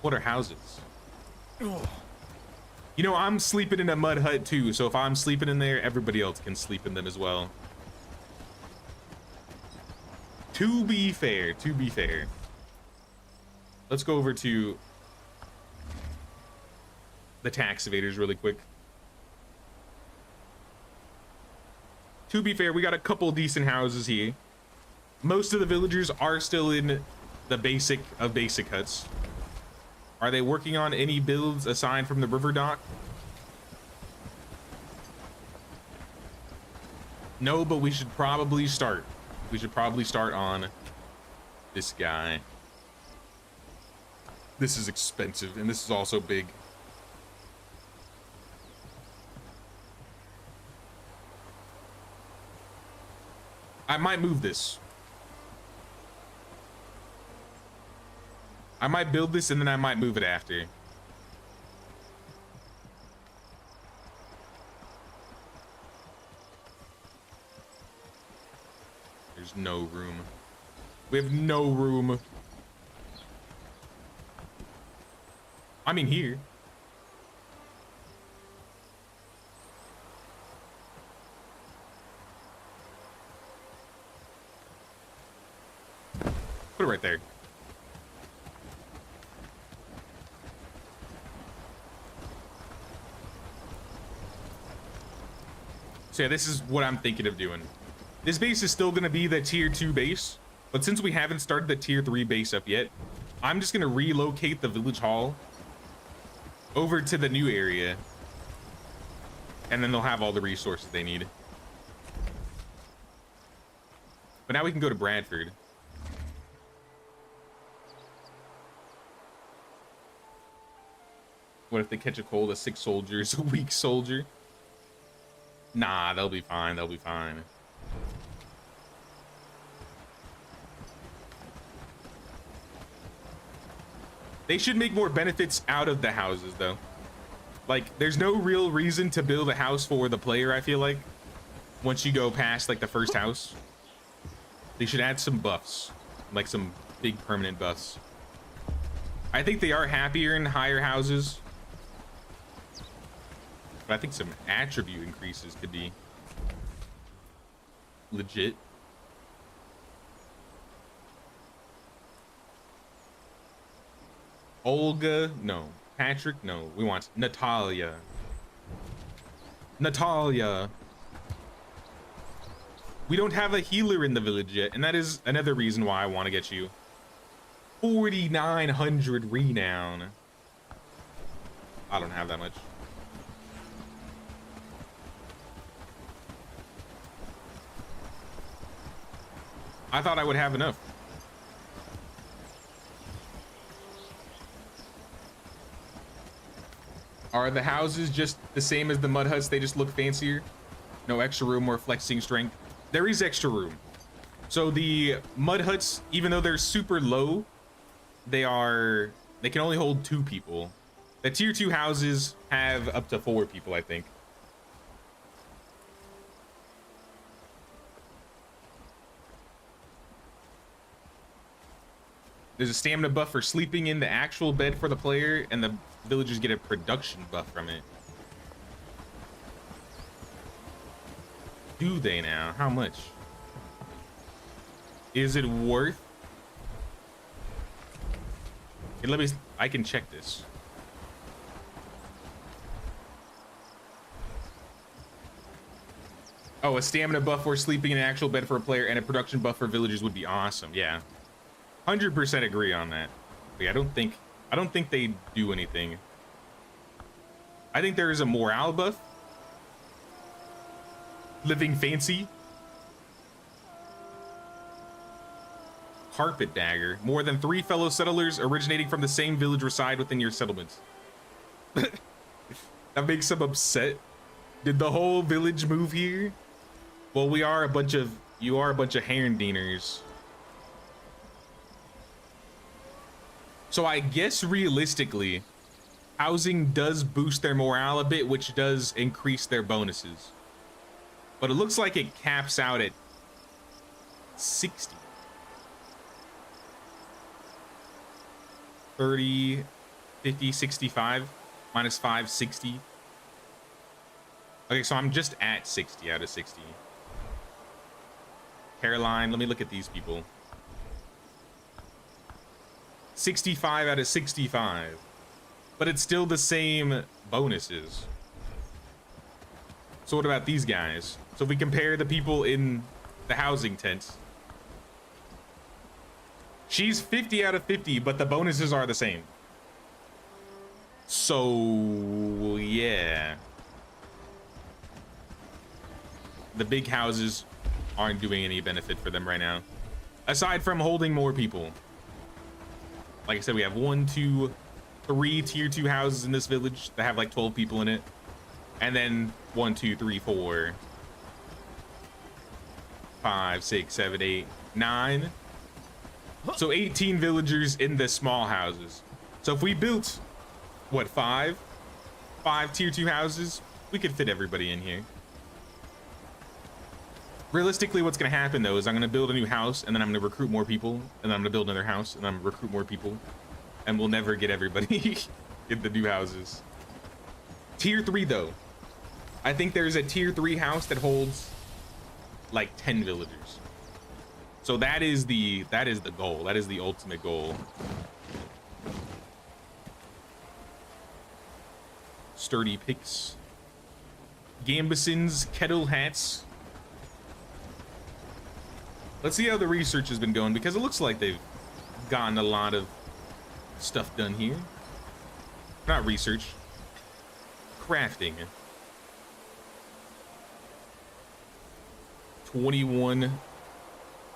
What are houses? You know, I'm sleeping in a mud hut too, so if I'm sleeping in there, everybody else can sleep in them as well. To be fair. Let's go over to the tax evaders really quick. To be fair, we got a couple decent houses here. Most of the villagers are still in the basic of basic huts. Are they working on any builds aside from the river dock? No, but we should probably start. We should probably start on this guy. This is expensive, and this is also big. I might move this. I might build this and then I might move it after. There's no room. We have no room. I mean, here. Put it right there. So yeah, this is what I'm thinking of doing. This base is still gonna be the tier 2 base, but since we haven't started the tier 3 base up yet, I'm just gonna relocate the village hall over to the new area, and then they'll have all the resources they need. But now we can go to Bradford. What if they catch a cold? A sick soldier is a weak soldier. Nah, they'll be fine. They'll be fine. They should make more benefits out of the houses, though. Like, there's no real reason to build a house for the player, I feel like. Once you go past, like, the first house. They should add some buffs. Like, some big permanent buffs. I think they are happier in higher houses. But I think some attribute increases could be legit. Olga, no. Patrick? No, we want Natalia. Natalia. We don't have a healer in the village yet, and that is another reason why I want to get you 4,900 renown. I don't have that much. I thought I would have enough. Are the houses just the same as the mud huts? They just look fancier? No extra room or flexing strength? There is extra room. So the mud huts, even though they're super low, they can only hold 2 people. The tier 2 houses have up to 4 people, I think. There's a stamina buff for sleeping in the actual bed for the player, and the villagers get a production buff from it. Do they now? How much? Is it worth? Okay, I can check this. Oh, a stamina buff for sleeping in an actual bed for a player and a production buff for villagers would be awesome. Yeah. 100% agree on that. But yeah, I don't think they do anything. I think there is a morale buff. Living fancy. Carpet dagger. More than 3 fellow settlers originating from the same village reside within your settlements. That makes them upset. Did the whole village move here? Well, you are a bunch of Herndeeners. So I guess realistically, housing does boost their morale a bit, which does increase their bonuses. But it looks like it caps out at 60. 30, 50, 65, minus 5, 60. Okay, so I'm just at 60 out of 60. Caroline, let me look at these people. 65 out of 65. But it's still the same bonuses. So what about these guys? So if we compare the people in the housing tents. She's 50 out of 50, but the bonuses are the same. So, yeah. The big houses aren't doing any benefit for them right now. Aside from holding more people. Like I said, we have 1, 2, 3 tier 2 houses in this village that have like 12 people in it. And then 1, 2, 3, 4, 5, 6, 7, 8, 9. So 18 villagers in the small houses. So if we built, what, 5 tier 2 houses, we could fit everybody in here. Realistically, what's going to happen though is I'm going to build a new house, and then I'm going to recruit more people, and then I'm going to build another house, and then I'm going to recruit more people, and we'll never get everybody in the new houses. Tier 3 though, I think there's a tier 3 house that holds like 10 villagers. So that is the goal. That is the ultimate goal. Sturdy picks. Gambesons, kettle hats. Let's see how the research has been going, because it looks like they've gotten a lot of stuff done here. Not research. Crafting. 21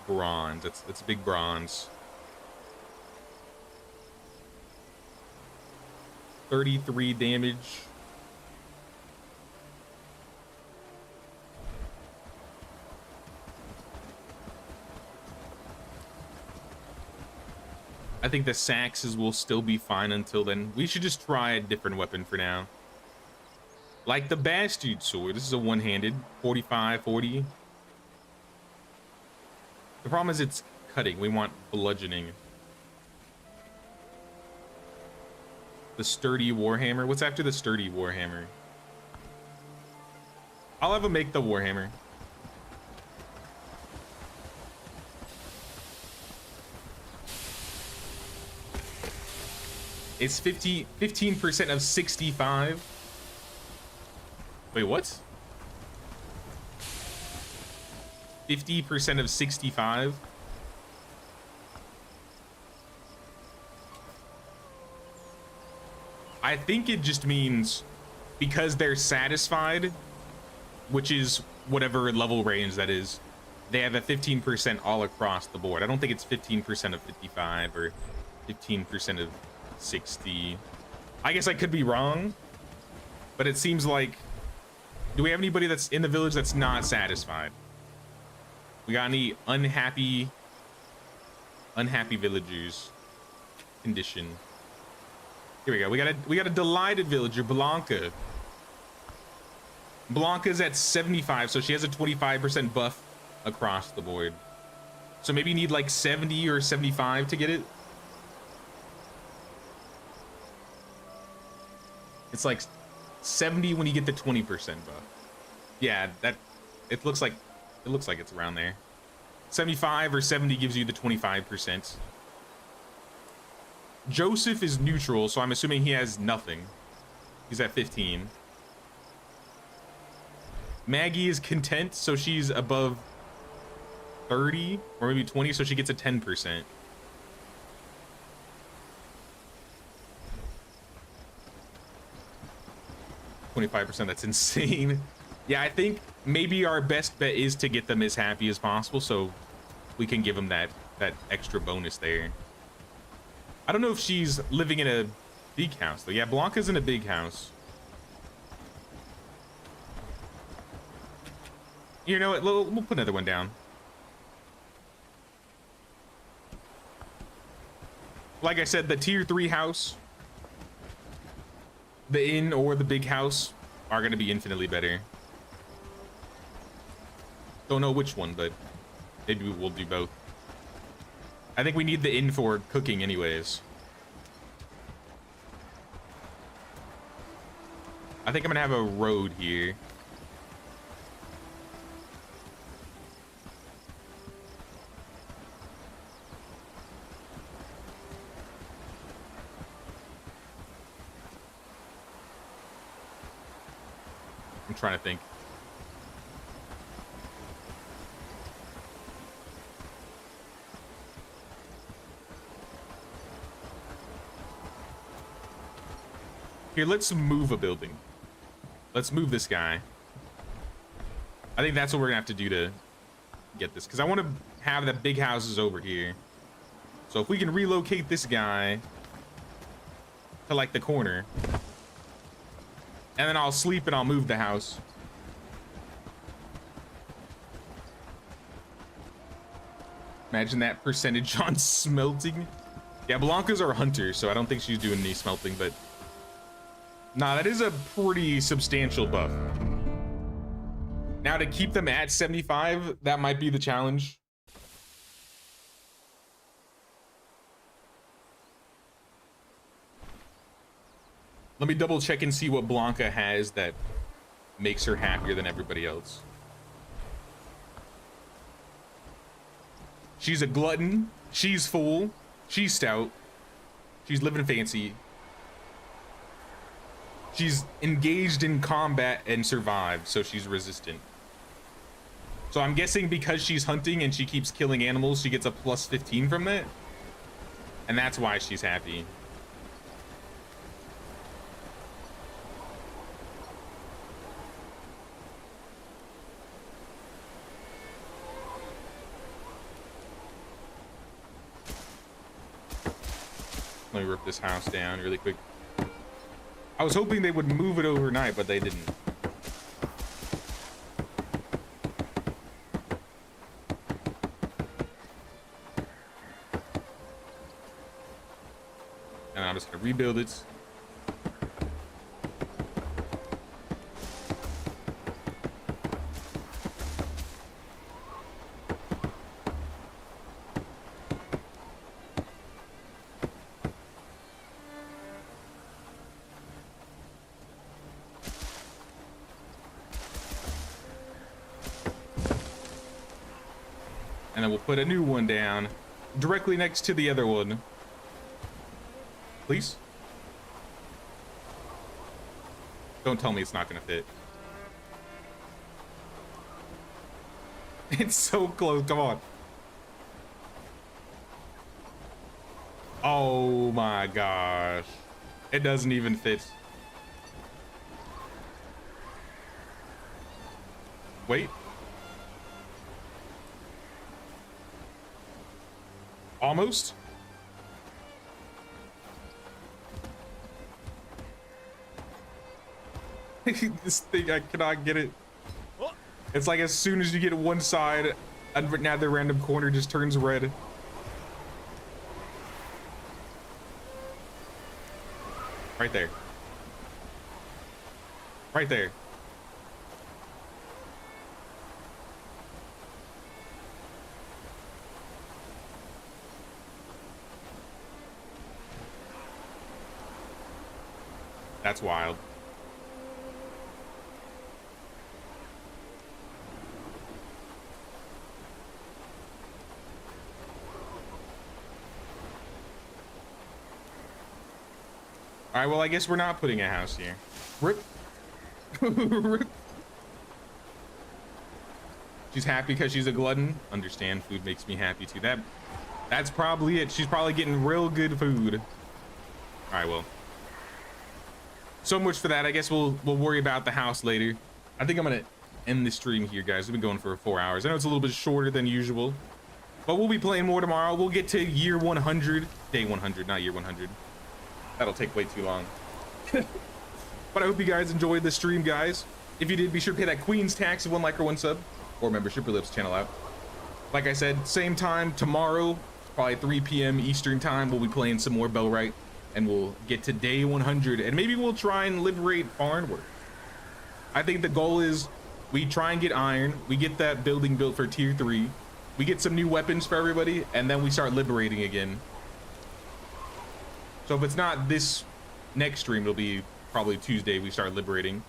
bronze. That's big bronze. 33 damage. I think the Saxes will still be fine until then. We should just try a different weapon for now. Like the Bastard Sword. This is a one-handed. 45, 40. The problem is it's cutting. We want bludgeoning. The Sturdy Warhammer. What's after the Sturdy Warhammer? I'll have him make the Warhammer. It's 15% of 65. Wait, what? 50% of 65? I think it just means because they're satisfied, which is whatever level range that is, they have a 15% all across the board. I don't think it's 15% of 55 or 15% of 60. I guess I could be wrong, but it seems like, do we have anybody that's in the village that's not satisfied? We got any unhappy villagers? Condition. Here we go. We got a delighted villager, Blanca. Blanca's at 75, so she has a 25% buff across the board. So maybe you need like 70 or 75 to get it. It's like 70 when you get the 20% buff. Yeah, that it looks like it's around there. 75 or 70 gives you the 25%. Joseph is neutral, so I'm assuming he has nothing. He's at 15. Maggie is content, so she's above 30 or maybe 20, so she gets a 10%. %, that's insane. Yeah, I think maybe our best bet is to get them as happy as possible, so we can give them that extra bonus there. I don't know if she's living in a big house though. Yeah, Blanca's in a big house. You know what? We'll put another one down. Like I said, the tier 3 house, the inn or the big house are going to be infinitely better. Don't know which one, but maybe we'll do both. I think we need the inn for cooking anyways. I think I'm gonna have a road here. I'm trying to think. Here, let's move a building. Let's move this guy. I think that's what we're gonna have to do to get this, because I want to have the big houses over here. So if we can relocate this guy to like the corner, and then I'll sleep and I'll move the house. Imagine that percentage on smelting. Yeah, Blanca's our hunter, so I don't think she's doing any smelting, but nah, that is a pretty substantial buff. Now to keep them at 75, that might be the challenge. Let me double check and see what Blanca has that makes her happier than everybody else. She's a glutton. She's full. She's stout. She's living fancy. She's engaged in combat and survived, so she's resistant. So I'm guessing because she's hunting and she keeps killing animals, she gets a plus 15 from that. And that's why she's happy. Let me rip this house down really quick. I was hoping they would move it overnight, but they didn't. And I'm just gonna rebuild it. And then we'll put a new one down directly next to the other one. Please. Don't tell me it's not gonna fit. It's so close. Come on. Oh my gosh. It doesn't even fit. Wait. Almost. This thing, I cannot get it. It's like as soon as you get one side, another random corner just turns red. Right there. Right there. That's wild. All right, well, I guess we're not putting a house here. Rip. Rip. She's happy because she's a glutton. Understand, food makes me happy too. That's probably it. She's probably getting real good food. All right, well. So much for that. I guess we'll worry about the house later. I think I'm gonna end the stream here, guys. We've been going for 4 hours. I know it's a little bit shorter than usual, but we'll be playing more tomorrow. We'll get to year 100, day 100, not year 100. That'll take way too long. But I hope you guys enjoyed the stream, guys. If you did, be sure to pay that Queen's tax of 1 like or 1 sub, or membership, or lips channel out. Like I said, same time tomorrow, probably 3 p.m. Eastern time, we'll be playing some more Bellwright, and we'll get to day 100, and maybe we'll try and liberate Farnworth. I think the goal is we try and get iron, we get that building built for tier 3, we get some new weapons for everybody, and then we start liberating again. So if it's not this next stream, it'll be probably Tuesday we start liberating.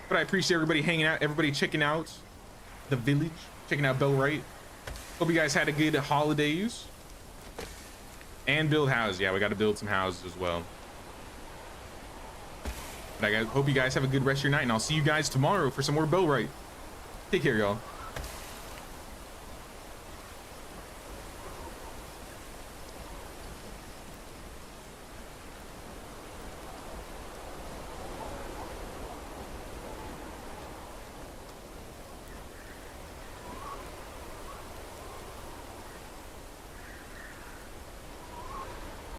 But I appreciate everybody hanging out, everybody checking out the village, checking out Bellwright. Hope you guys had a good holidays. And build houses. Yeah, we got to build some houses as well. But I hope you guys have a good rest of your night, and I'll see you guys tomorrow for some more Bellwright. Take care, y'all.